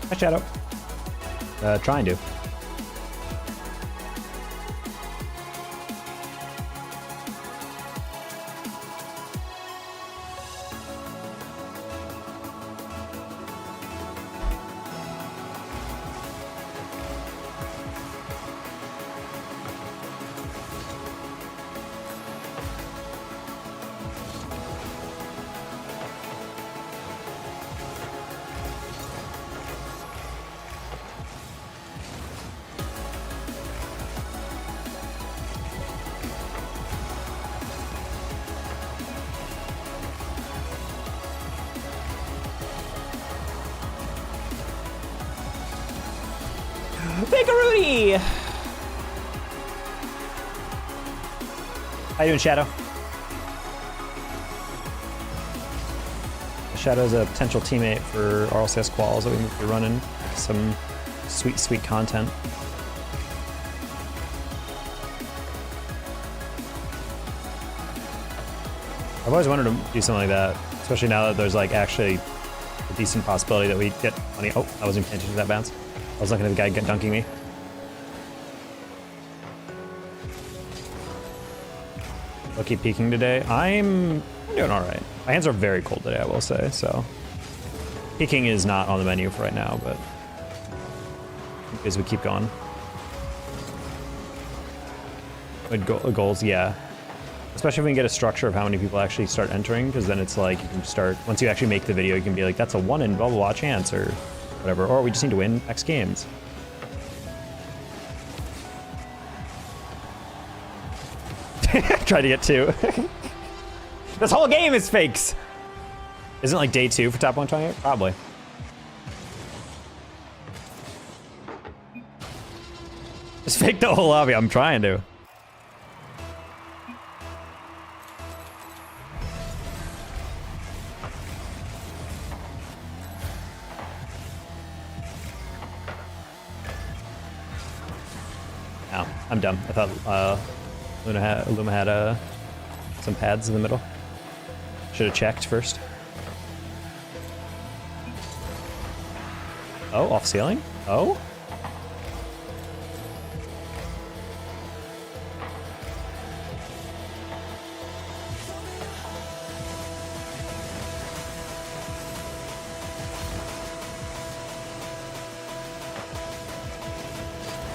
Hi, Shadow. Trying to. Bakeroonie! How you doing, Shadow? Shadow's a potential teammate for RLCS quals that we might be running. Some sweet, sweet content. I've always wanted to do something like that, especially now that there's like actually a decent possibility that we get money. Oh, I wasn't paying attention to that bounce. I was looking at the guy dunking me. Lucky peeking today. I'm doing all right. My hands are very cold today, I will say, so. Peeking is not on the menu for right now, but as we keep going. Good goals, yeah. Especially if we can get a structure of how many people actually start entering, because then it's like you can start, once you actually make the video, you can be like, that's a 1 in blah blah blah chance, or whatever, or we just need to win X games. Try to get 2. This whole game is fakes! Isn't it like day 2 for top 128? Probably. Just fake the whole lobby, I'm trying to. I'm dumb. I thought Luma had some pads in the middle. Should have checked first. Oh, off ceiling? Oh?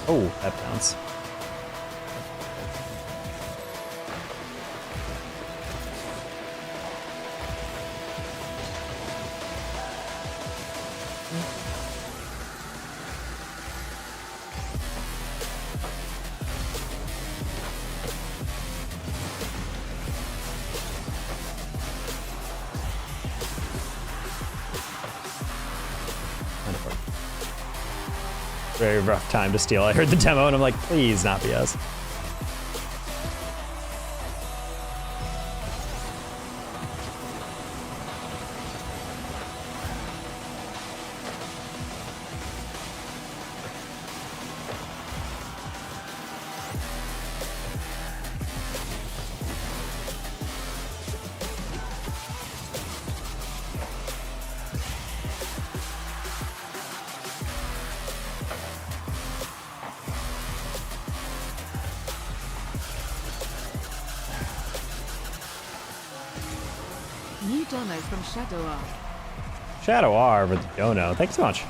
Oh, that bounce. Very rough time to steal. I heard the demo and I'm like, please not be us. New dono from Shoutout. Shadow R with the dono. Thanks so much.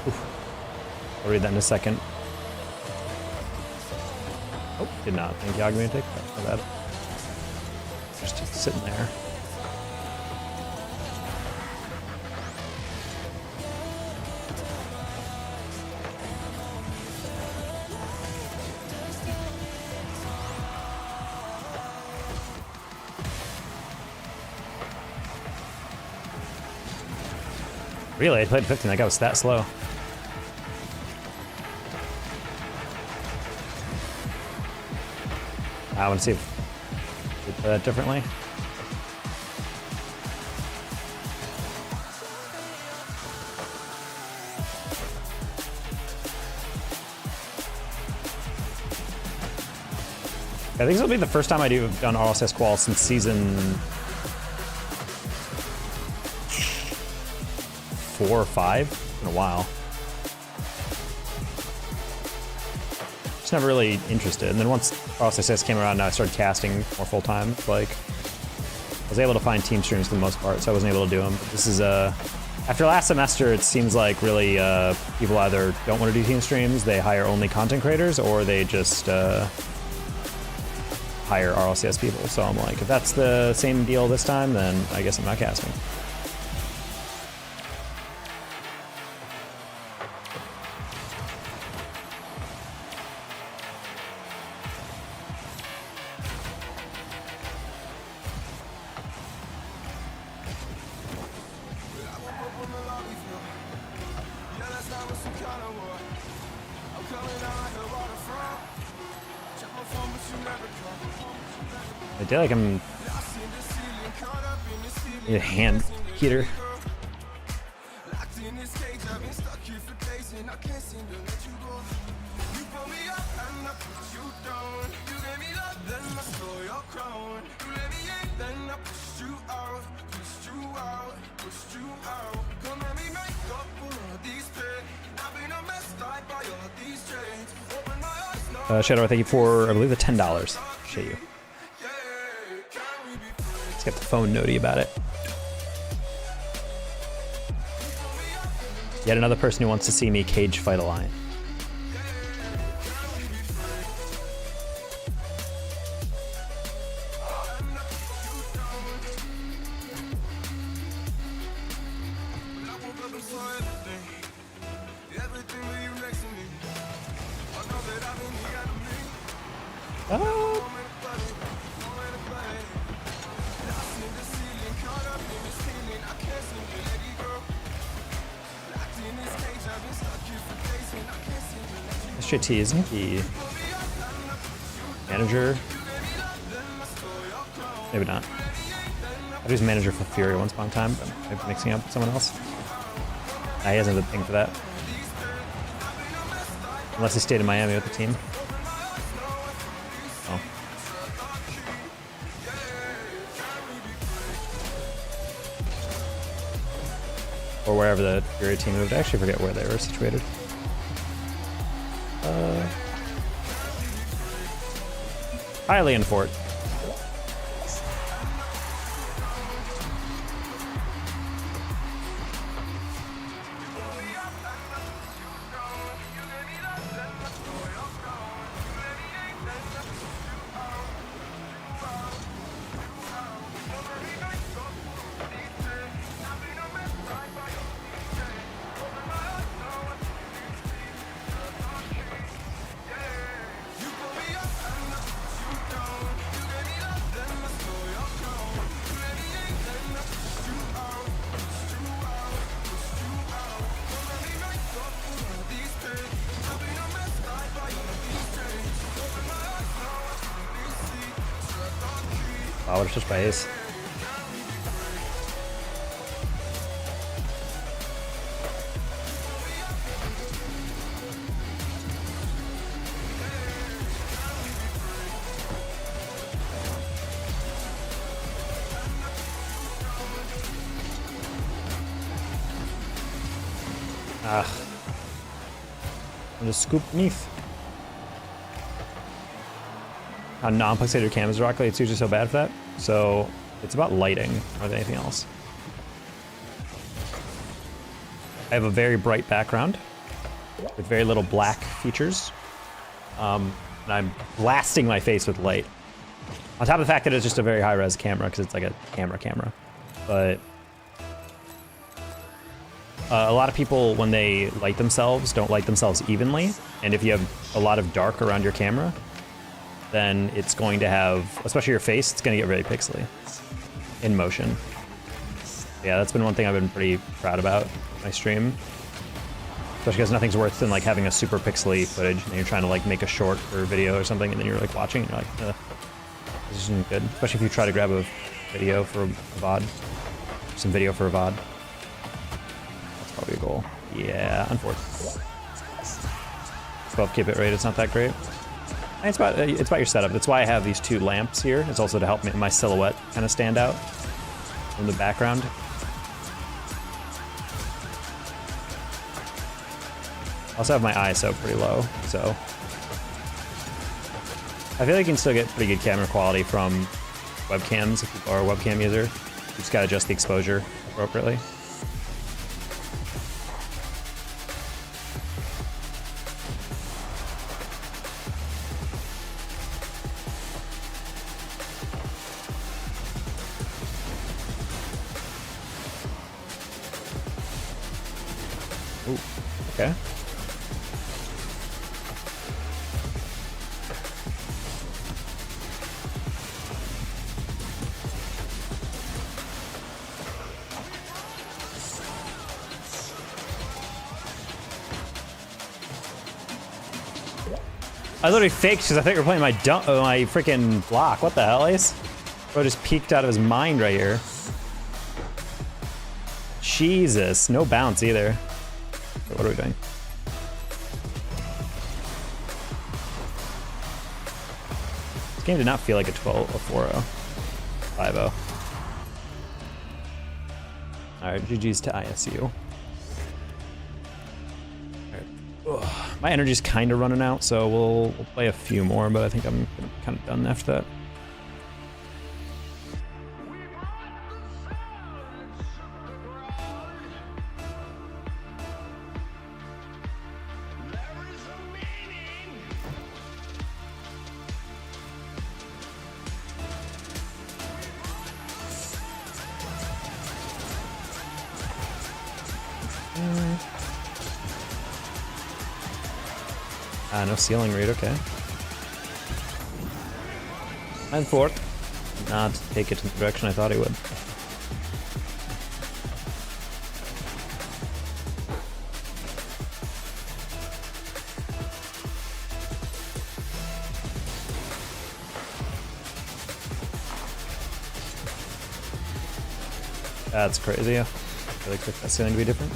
Oof. I'll read that in a second. Oh, did not. Thank you, Augmentic. That's not bad. Just sitting there. Really? I played 15. That guy was that slow. I want to see if we play that differently. I think this will be the first time I do done RLCS qual since season 4 or 5 in a while. Just never really interested. And then once RLCS came around, now I started casting more full time. Like, I was able to find team streams for the most part, so I wasn't able to do them. But this is after last semester, it seems like really people either don't want to do team streams, they hire only content creators, or they just hire RLCS people. So I'm like, if that's the same deal this time, then I guess I'm not casting. I feel like I'm a hand heater. Shadow, thank you for, I believe, the $10. Appreciate you. Let's get the phone notey about it. Yet another person who wants to see me cage fight a lion. SJT, isn't he manager? Maybe not. I was manager for Fury once upon a time, but maybe mixing up with someone else. He hasn't the ping for that. Unless he stayed in Miami with the team. Oh. Or wherever the Fury team moved. I actually forget where they were situated. Highly in fort. Wow, what a touch by ace. I'm just scoop beneath. How non-pixelated your cam is, Rock Lee. It's usually so bad for that. So it's about lighting more than anything else. I have a very bright background with very little black features. And I'm blasting my face with light. On top of the fact that it's just a very high-res camera, because it's like a camera. But a lot of people, when they light themselves, don't light themselves evenly. And if you have a lot of dark around your camera, then it's going to have, especially your face, it's going to get really pixely in motion. Yeah, that's been one thing I've been pretty proud about in my stream. Especially because nothing's worse than like having a super pixely footage and you're trying to like make a short or a video or something, and then you're like watching and you're like, this isn't good. Especially if you try to grab a video for a VOD. Some video for a VOD. That's probably a goal. Yeah, unfortunately. 12K bit rate, it's not that great. And it's about your setup. That's why I have these two lamps here. It's also to help my silhouette kind of stand out in the background. I also have my ISO pretty low, so I feel like you can still get pretty good camera quality from webcams if you are a webcam user. You just gotta adjust the exposure appropriately. Ooh, okay. I literally faked because I thought you were playing my freaking block. What the hell, Ace? Bro just peeked out of his mind right here. Jesus, no bounce either. Wait, what are we doing? This game did not feel like a 12, a 4-0, 5-0. All right, GG's to ISU. My energy's kind of running out, so we'll play a few more, but I think I'm kind of done after that. No ceiling read, okay. And fort. Not take it in the direction I thought he would. That's crazy. I really expect that ceiling to be different.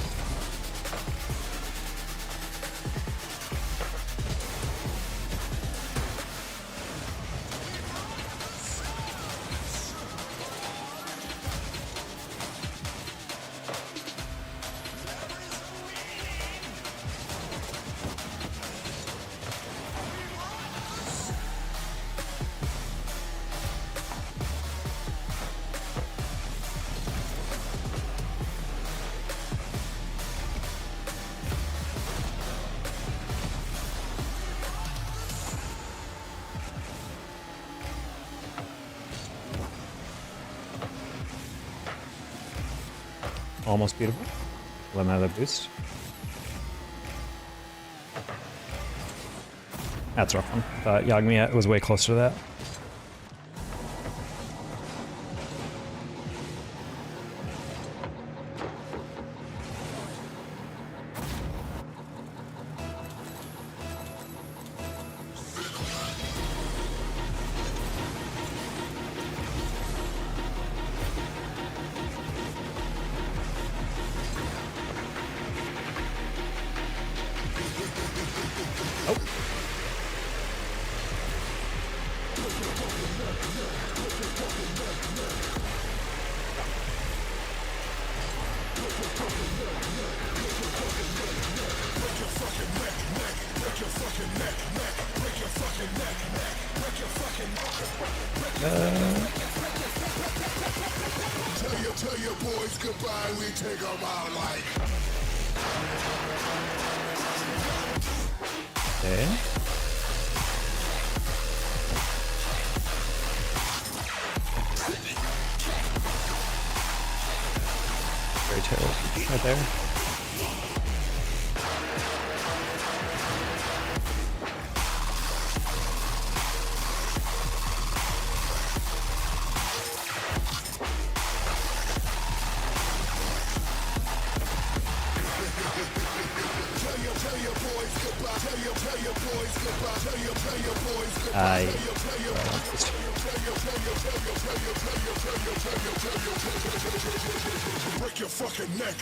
Almost beautiful. Let him have that boost. That's a rough one. Yagami was way closer to that. Tell your boys goodbye, we take them out like. Okay. Very terrible. Right there. Break your fucking neck.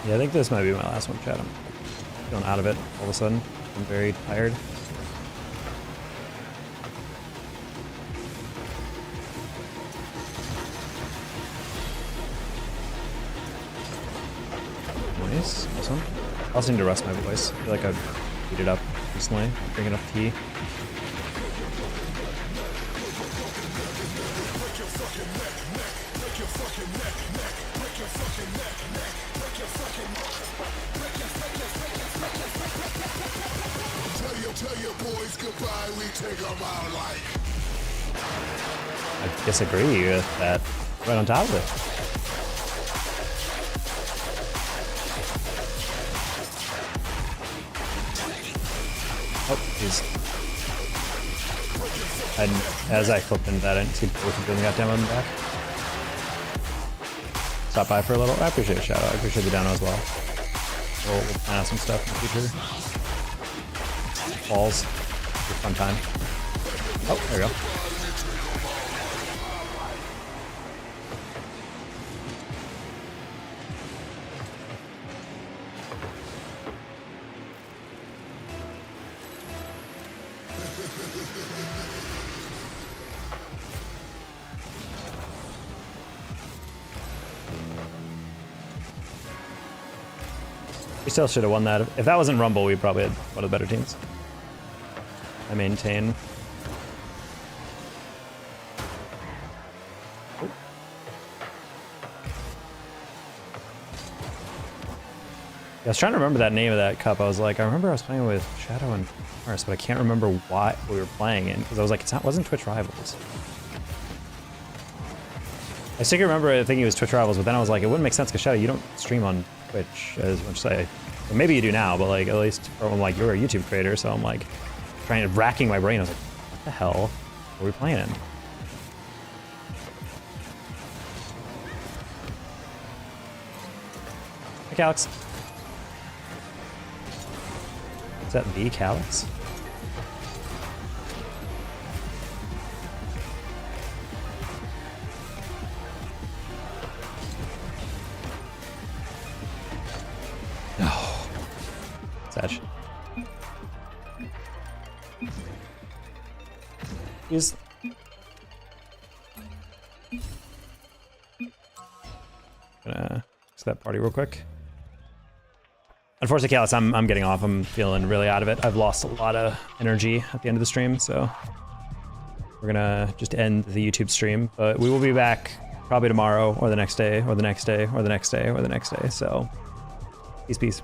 Yeah, I think this might be my last one, chat. I'm feeling out of it all of a sudden. I'm very tired. Nice. Awesome. I also need to rest my voice. I feel like I've beat it up recently. Drink enough tea. Tell your boys goodbye, we take them out like. I disagree with that. Right on top of it. Oh, jeez. As I flipped into that, I didn't see both of them got down on the back. Stop by for a little. I appreciate a shout out. I appreciate the dono as well. We'll plan out some stuff in the future. Balls. Fun time. Oh, there we go. We still should have won that. If that wasn't Rumble, we probably had one of the better teams. I maintain. Oh. Yeah, I was trying to remember that name of that cup. I was like, I remember I was playing with Shadow and Mars, but I can't remember what we were playing in because I was like, it wasn't Twitch Rivals. I still remember thinking it was Twitch Rivals, but then I was like, it wouldn't make sense because Shadow, you don't stream on Twitch as much as I. Well, maybe you do now, but like at least, or I'm like, you're a YouTube creator, so I'm like. Racking my brain. I was like, what the hell are we playing in? Hey, Calix. Is that the Calix? No. Satch. He's Gonna exit that party real quick. Unfortunately, Callus, I'm getting off. I'm feeling really out of it. I've lost a lot of energy at the end of the stream, so we're gonna just end the YouTube stream. But we will be back probably tomorrow or the next day or the next day or the next day or the next day. So peace, peace.